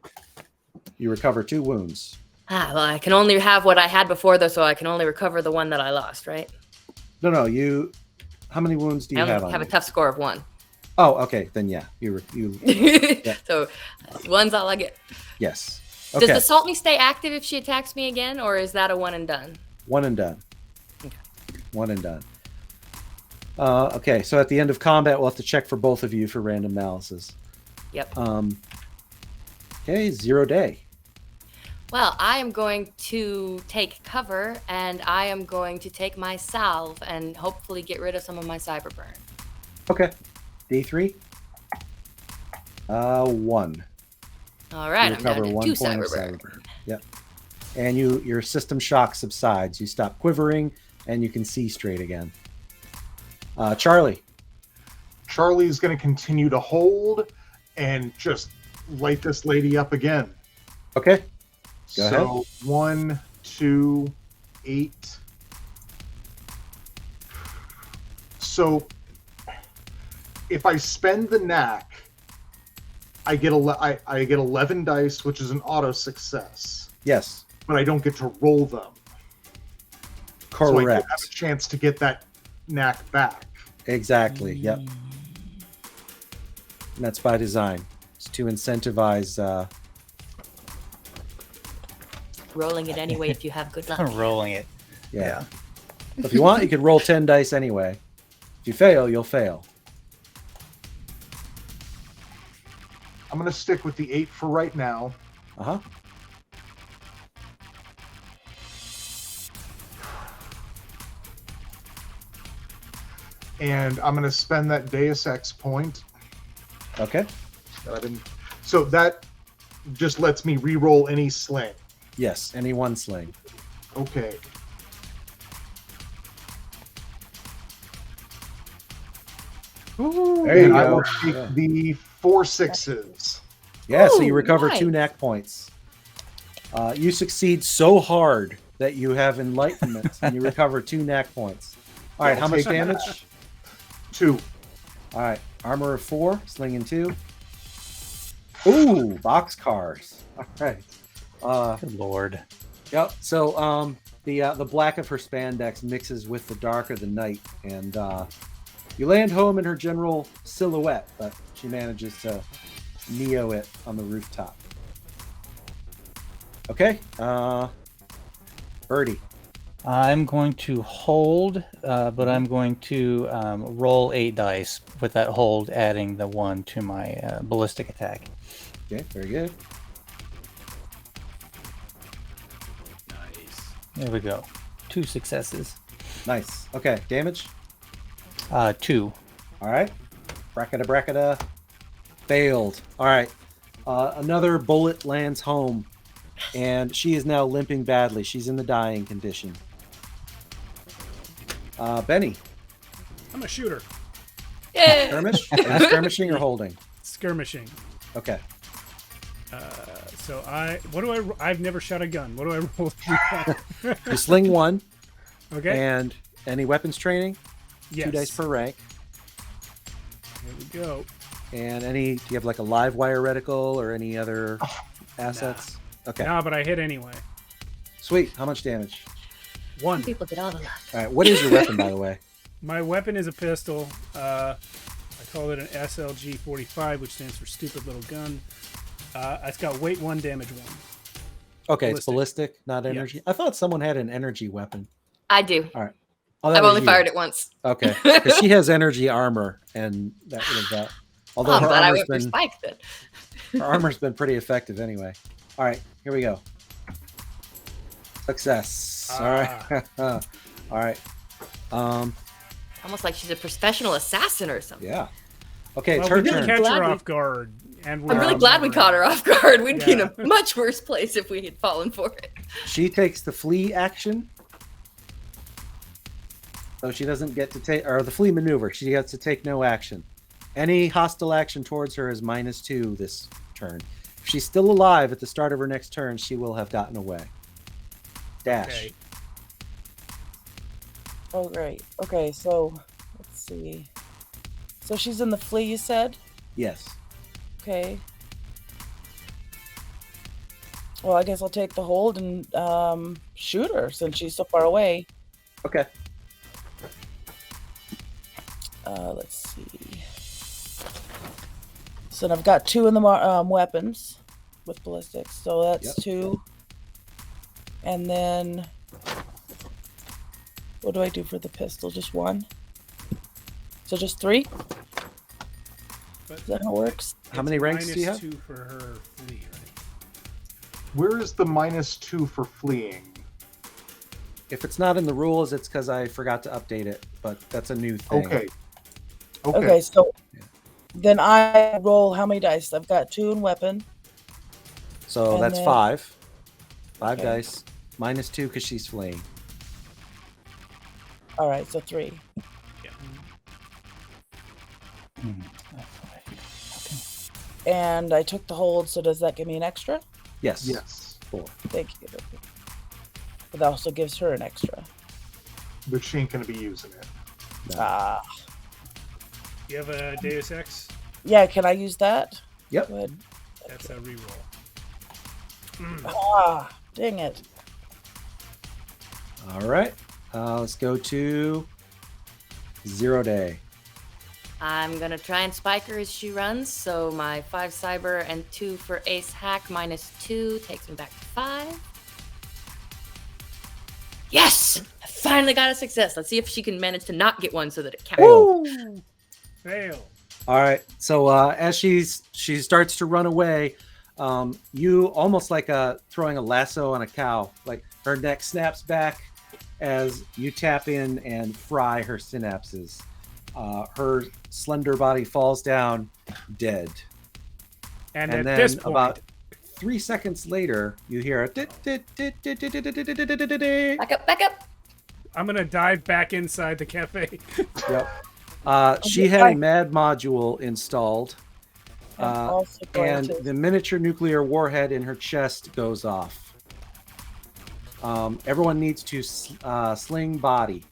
You recover 2 wounds. Well, I can only have what I had before, though, so I can only recover the one that I lost, right? No. How many wounds do you I only have on have a you? tough score of 1. Oh, okay. Then yeah, you. So one's all I get. Yes. Does Okay. the Salt Me stay active if she attacks me again, or is that a one and done? 1 and done. Okay. 1 and done. Okay, so at the end of combat, we'll have to check for both of you for random malices. Yep. Okay, 0 day. Well, I am going to take cover, and I am going to take my salve and hopefully get rid of some of my cyber burn. Okay. D3. 1. All right, You I'm down recover to 1 2 point of cyber burn. cyber burn. Yep. And your system shock subsides. You stop quivering, and you can see straight again. Charlie. Charlie's going to continue to hold and just light this lady up again. Okay. Go so ahead. 1, 2, 8. So if I spend the knack, I get I get 11 dice, which is an auto success, Yes. but I don't get to roll them. So I Correct. do have a chance to get that knack back. Exactly. Yep. And that's by design. It's to incentivize. Rolling it anyway if you have good luck. Rolling it. Yeah. If you want, you can roll 10 dice anyway. If you fail, you'll fail. I'm going to stick with the 8 for right now. Uh huh. And I'm going to spend that Deus Ex point. Okay. That I've been... So that just lets me re-roll any sling. Yes. Any one sling. Okay. There you And I go. will take Yeah. the 4 6s. Yeah, so you Ooh, recover nice. 2 knack points. You succeed so hard that you have enlightenment, and you recover 2 knack points. All right, I'll how much take that. damage? 2. All right, armor of 4, slinging 2. Ooh, boxcars. All right. Good lord. Yep. So the black of her spandex mixes with the dark of the night, and you land home in her general silhouette, but she manages to neo it on the rooftop. Okay. Birdie. I'm going to hold, but I'm going to roll 8 dice with that hold, adding the 1 to my ballistic attack. Okay, very good. Nice. There we go. 2 successes. Nice. Okay, damage. 2. All right. Bracketa. Failed. All right. Another bullet lands home, and she is now limping badly. She's in the dying condition. Benny. I'm a shooter. Yay! Skirmish? Are you skirmishing or holding? Skirmishing. Okay. So I've never shot a gun. What do I roll? You sling 1, Okay. and any weapons training? Yes. 2 dice per rank. There we go. And do you have like a live wire reticle or any other assets? Okay. Nah, but I hit anyway. Sweet. How much damage? 1. People get all the luck. All right. What is your weapon, by the way? My weapon is a pistol. I call it an SLG 45, which stands for stupid little gun. It's got weight 1, damage 1. Okay, it's ballistic, not Yeah. energy. I thought someone had an energy weapon. I do. All right. Oh, that I've was only you. fired it once. Okay, because she has energy armor, and that was that. Although I'm her glad I armor's went for been Spike then. her armor's been pretty effective anyway. All right, here we go. Success. All right. All right. Almost like she's a professional assassin or something. Yeah. Okay, it's Well, her we didn't turn. catch Glad her we- off guard. And I'm really glad we caught her off guard. We'd be in Yeah. a much worse place if we had fallen for it. She takes the flee action. So she doesn't get to take, or the flee maneuver. She gets to take no action. Any hostile action towards her is -2 this turn. If she's still alive at the start of her next turn, she will have gotten away. Dash. Okay. Oh, great. Okay, so let's see. So she's in the flee, you said? Yes. Okay. Well, I guess I'll take the hold and shoot her since she's so far away. Okay. Let's see. So I've got 2 in the weapons with ballistics. So that's Yep. 2. And then what do I do for the pistol? Just 1? So just 3? But Is that how it works? How many ranks do you have? -2 for her flee, right? Where is the -2 for fleeing? If it's not in the rules, it's because I forgot to update it, but that's a new thing. Okay. Okay, so then I roll how many dice? I've got 2 in weapon. So And that's then- 5. 5 Okay. dice. -2 because she's fleeing. All right, so 3. And I took the hold, so does that give me an extra? Yes. Yes. 4. Thank you. But that also gives her an extra. But she ain't going to be using it. No. Ah, You have a Deus Ex? yeah. Can I use that? Yep. Go ahead. That's a reroll. Ah, dang it. All right. Let's go to 0 day. I'm gonna try and spike her as she runs. So my 5 cyber and 2 for ace hack -2 takes me back to 5. Yes! I finally got a success. Let's see if she can manage to not get one so that it counts. Fail. Fail. All right. So as she starts to run away, you almost like throwing a lasso on a cow. Like her neck snaps back as you tap in and fry her synapses. Her slender body falls down dead. And, And at then this point, about 3 seconds later, you hear a Back up, back up. I'm gonna dive back inside the cafe. Yep. She had a mad module installed, I'm also going and to. the miniature nuclear warhead in her chest goes off. Everyone needs to sling body.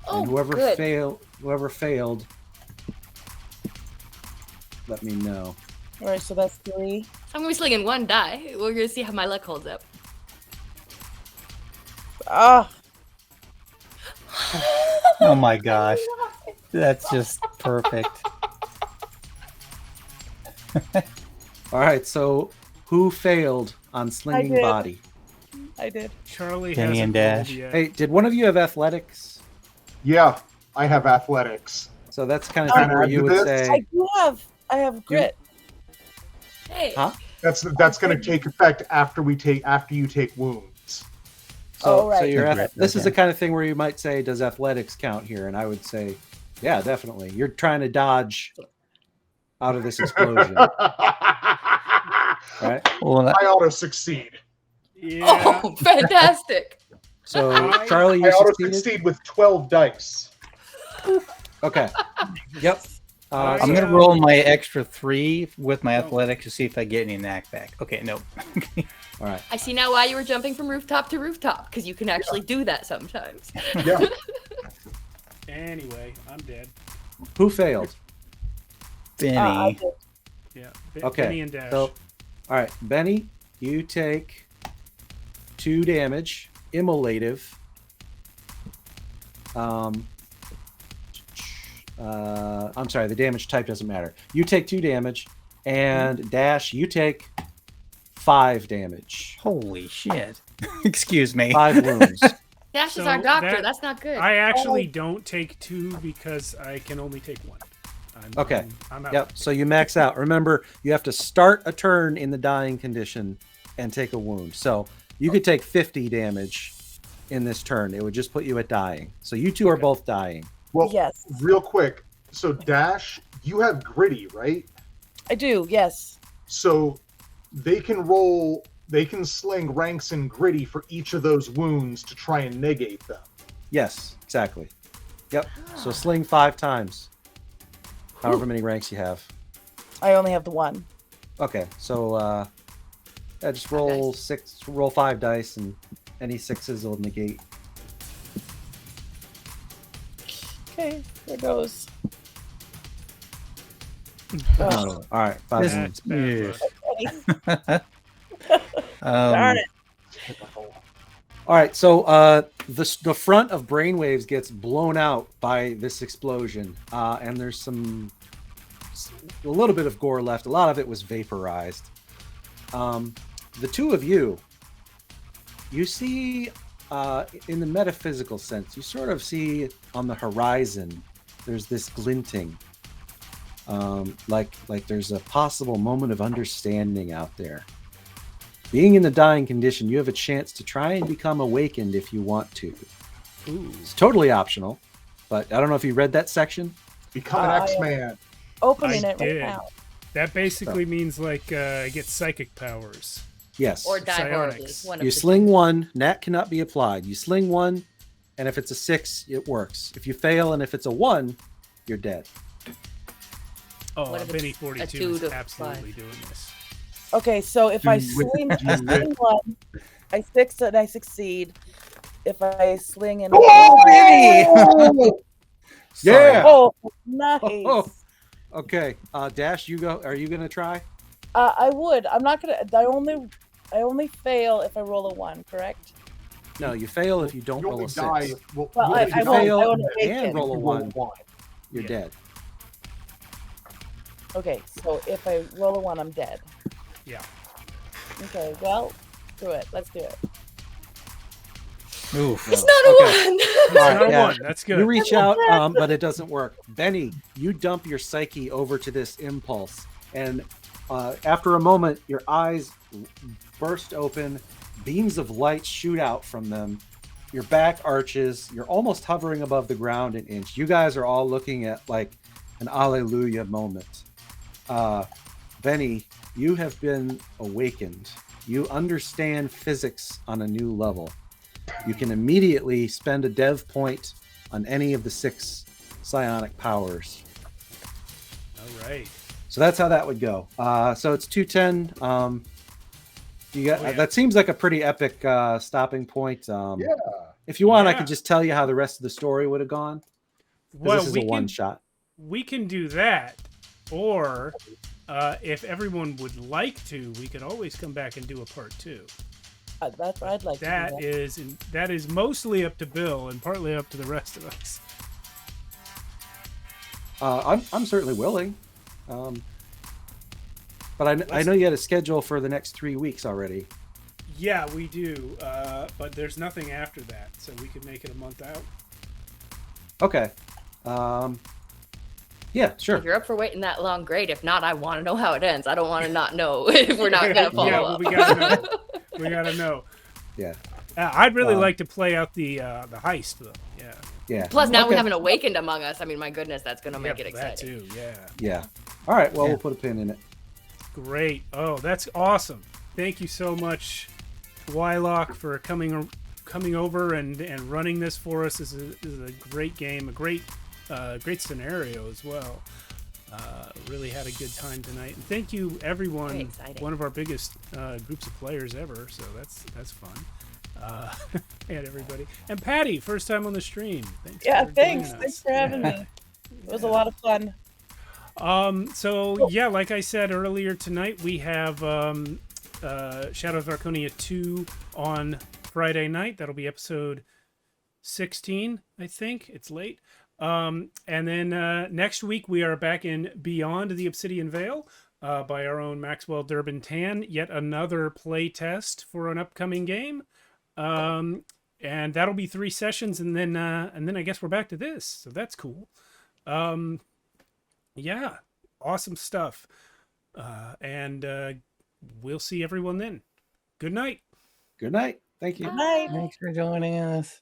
Oh, And whoever good. failed, let me know. All right, so that's 3. I'm gonna be slinging 1 die. We're gonna see how my luck holds up. Ah, Oh my gosh. That's just perfect. All right, so who failed on slinging did. body? I did. Charlie Penny hasn't and rolled Dash. yet. Hey, did one of you have athletics? Yeah, I have athletics. So that's the kind of Oh, thing where you would this? say, I have grit. Hey. huh? That's going to take effect after you take wounds. So, Oh, right. so you're Grit, this is okay. the kind of thing where you might say, does athletics count here? And I would say, yeah, definitely. You're trying to dodge out of this explosion, right? Well, I ought to succeed. Yeah. Oh, fantastic. So I- Charlie, I you ought to succeeded. succeed with 12 dice. Okay. Yep. I- I'm gonna So- roll my extra 3 with my Oh. athletics to see if I get any knack back. Okay, no. All right. I see now why you were jumping from rooftop to rooftop, because you can actually do that sometimes. Yeah. Anyway, I'm dead. Who failed? Benny. I did. Yeah. Okay. Penny and Dash. So, all right, Benny, you take 2 damage, immolative. I'm sorry, the damage type doesn't matter. You take 2 damage, and Dash, you take 5 damage. Holy shit. Excuse me. 5 wounds. Dash is So our doctor. that- That's not good. I actually don't take 2 because I can only take 1. Okay. I'm out. Yep. So you max out. Remember, you have to start a turn in the dying condition and take a wound. So you could take 50 damage in this turn. It would just put you at dying. So you two are Okay. both dying. Well, Yes, real quick. So, Dash, you have gritty, right? I do. Yes. So they can sling ranks and gritty for each of those wounds to try and negate them. Yes, exactly. Yep. So sling 5 times. However many ranks you have. I only have the 1. Okay. So yeah, just roll roll 5 dice, and any 6s will negate. Okay, there goes. No. All right. 5 This- wounds. That's bad Yeah. luck. Darn it. All right, so the front of Brainwaves gets blown out by this explosion, and there's a little bit of gore left. A lot of it was vaporized. The two of you see, in the metaphysical sense, you sort of see on the horizon, there's this glinting, like there's a possible moment of understanding out there. Being in the dying condition, you have a chance to try and become awakened if you want to. Ooh. It's totally optional, but I don't know if you read that section. Become an I- X-Man. Opening I it right did. now. That basically means like I get psychic powers. Yes. Or die horribly. Psionics. One of You the sling two. 1, nat cannot be applied. You sling 1, and if it's a 6, it works. If you fail and if it's a 1, you're dead. Oh, What if Benny it's a 42 2 is to absolutely 5? doing this. Okay, so if I Do you- sling, do you- 1, I 6 and I succeed. If I sling and Oh, Benny! Yeah. oh, nice. Oh. Okay, Dash, you go. Are you gonna try? I would. I'm not gonna. I only fail if I roll a 1. Correct? No, you fail if you don't You roll only a 6. die. Well, Well, you I only you die fail I won't and awaken. roll a if you 1, you're Yeah. dead. Okay, so if I roll a 1, I'm dead. Yeah. Okay, well, do it. Let's do it. Oof. It's not a Okay. one. It's All right, not yeah. 1. That's good. You reach out, but it doesn't work. Benny, you dump your psyche over to this impulse, and after a moment, your eyes burst open, beams of light shoot out from them, your back arches, you're almost hovering above the ground an inch. You guys are all looking at like an alleluia moment. Benny, you have been awakened. You understand physics on a new level. You can immediately spend a dev point on any of the 6 psionic powers. All right. So that's how that would go. So it's 210. You got Oh, yeah. that seems like a pretty epic stopping point. Yeah. If you want, I Yeah. could just tell you how the rest of the story would have gone. 'Cause Well, this is a one shot. we can do that, or if everyone would like to, we could always come back and do a part 2. That's I'd like That to do is that is mostly up to Bill and partly up to the rest of us. I'm certainly willing. But I know you had a schedule for the next 3 weeks already. Yeah, we do, but there's nothing after that, so we could make it a month out. Okay. Yeah, sure. If you're up for waiting that long, great. If not, I want to know how it ends. I don't want to not know if we're not going to follow Yeah, up. well, we gotta know. We gotta know. Yeah. I'd really like to play out the heist, though. Yeah. Yeah. Plus, now we Okay. have an awakened among us. I mean, my goodness, that's going to make Yeah, it that exciting. too. Yeah. Yeah. All right. Well, Yeah. we'll put a pin in it. Great. Oh, that's awesome. Thank you so much, Wylock, for coming over and running this for us. This is a great game, a great scenario as well. Really had a good time tonight, and thank you Very everyone. exciting. One of our biggest groups of players ever, so that's fun. And everybody, and Patty, first time on the stream. Thanks. Yeah, for thanks. joining Thanks us. for having Yeah. me. It was a lot of fun. So yeah, like I said earlier tonight, we have Shadow of Arconia 2 on Friday night. That'll be episode 16, I think. It's late. And then next week we are back in Beyond the Obsidian Veil by our own Maxwell Durbin Tan. Yet another play test for an upcoming game. And that'll be 3 sessions, and then I guess we're back to this. So that's cool. Yeah, awesome stuff. And we'll see everyone then. Good night. Good night. Thank you. Good night. Thanks for joining us.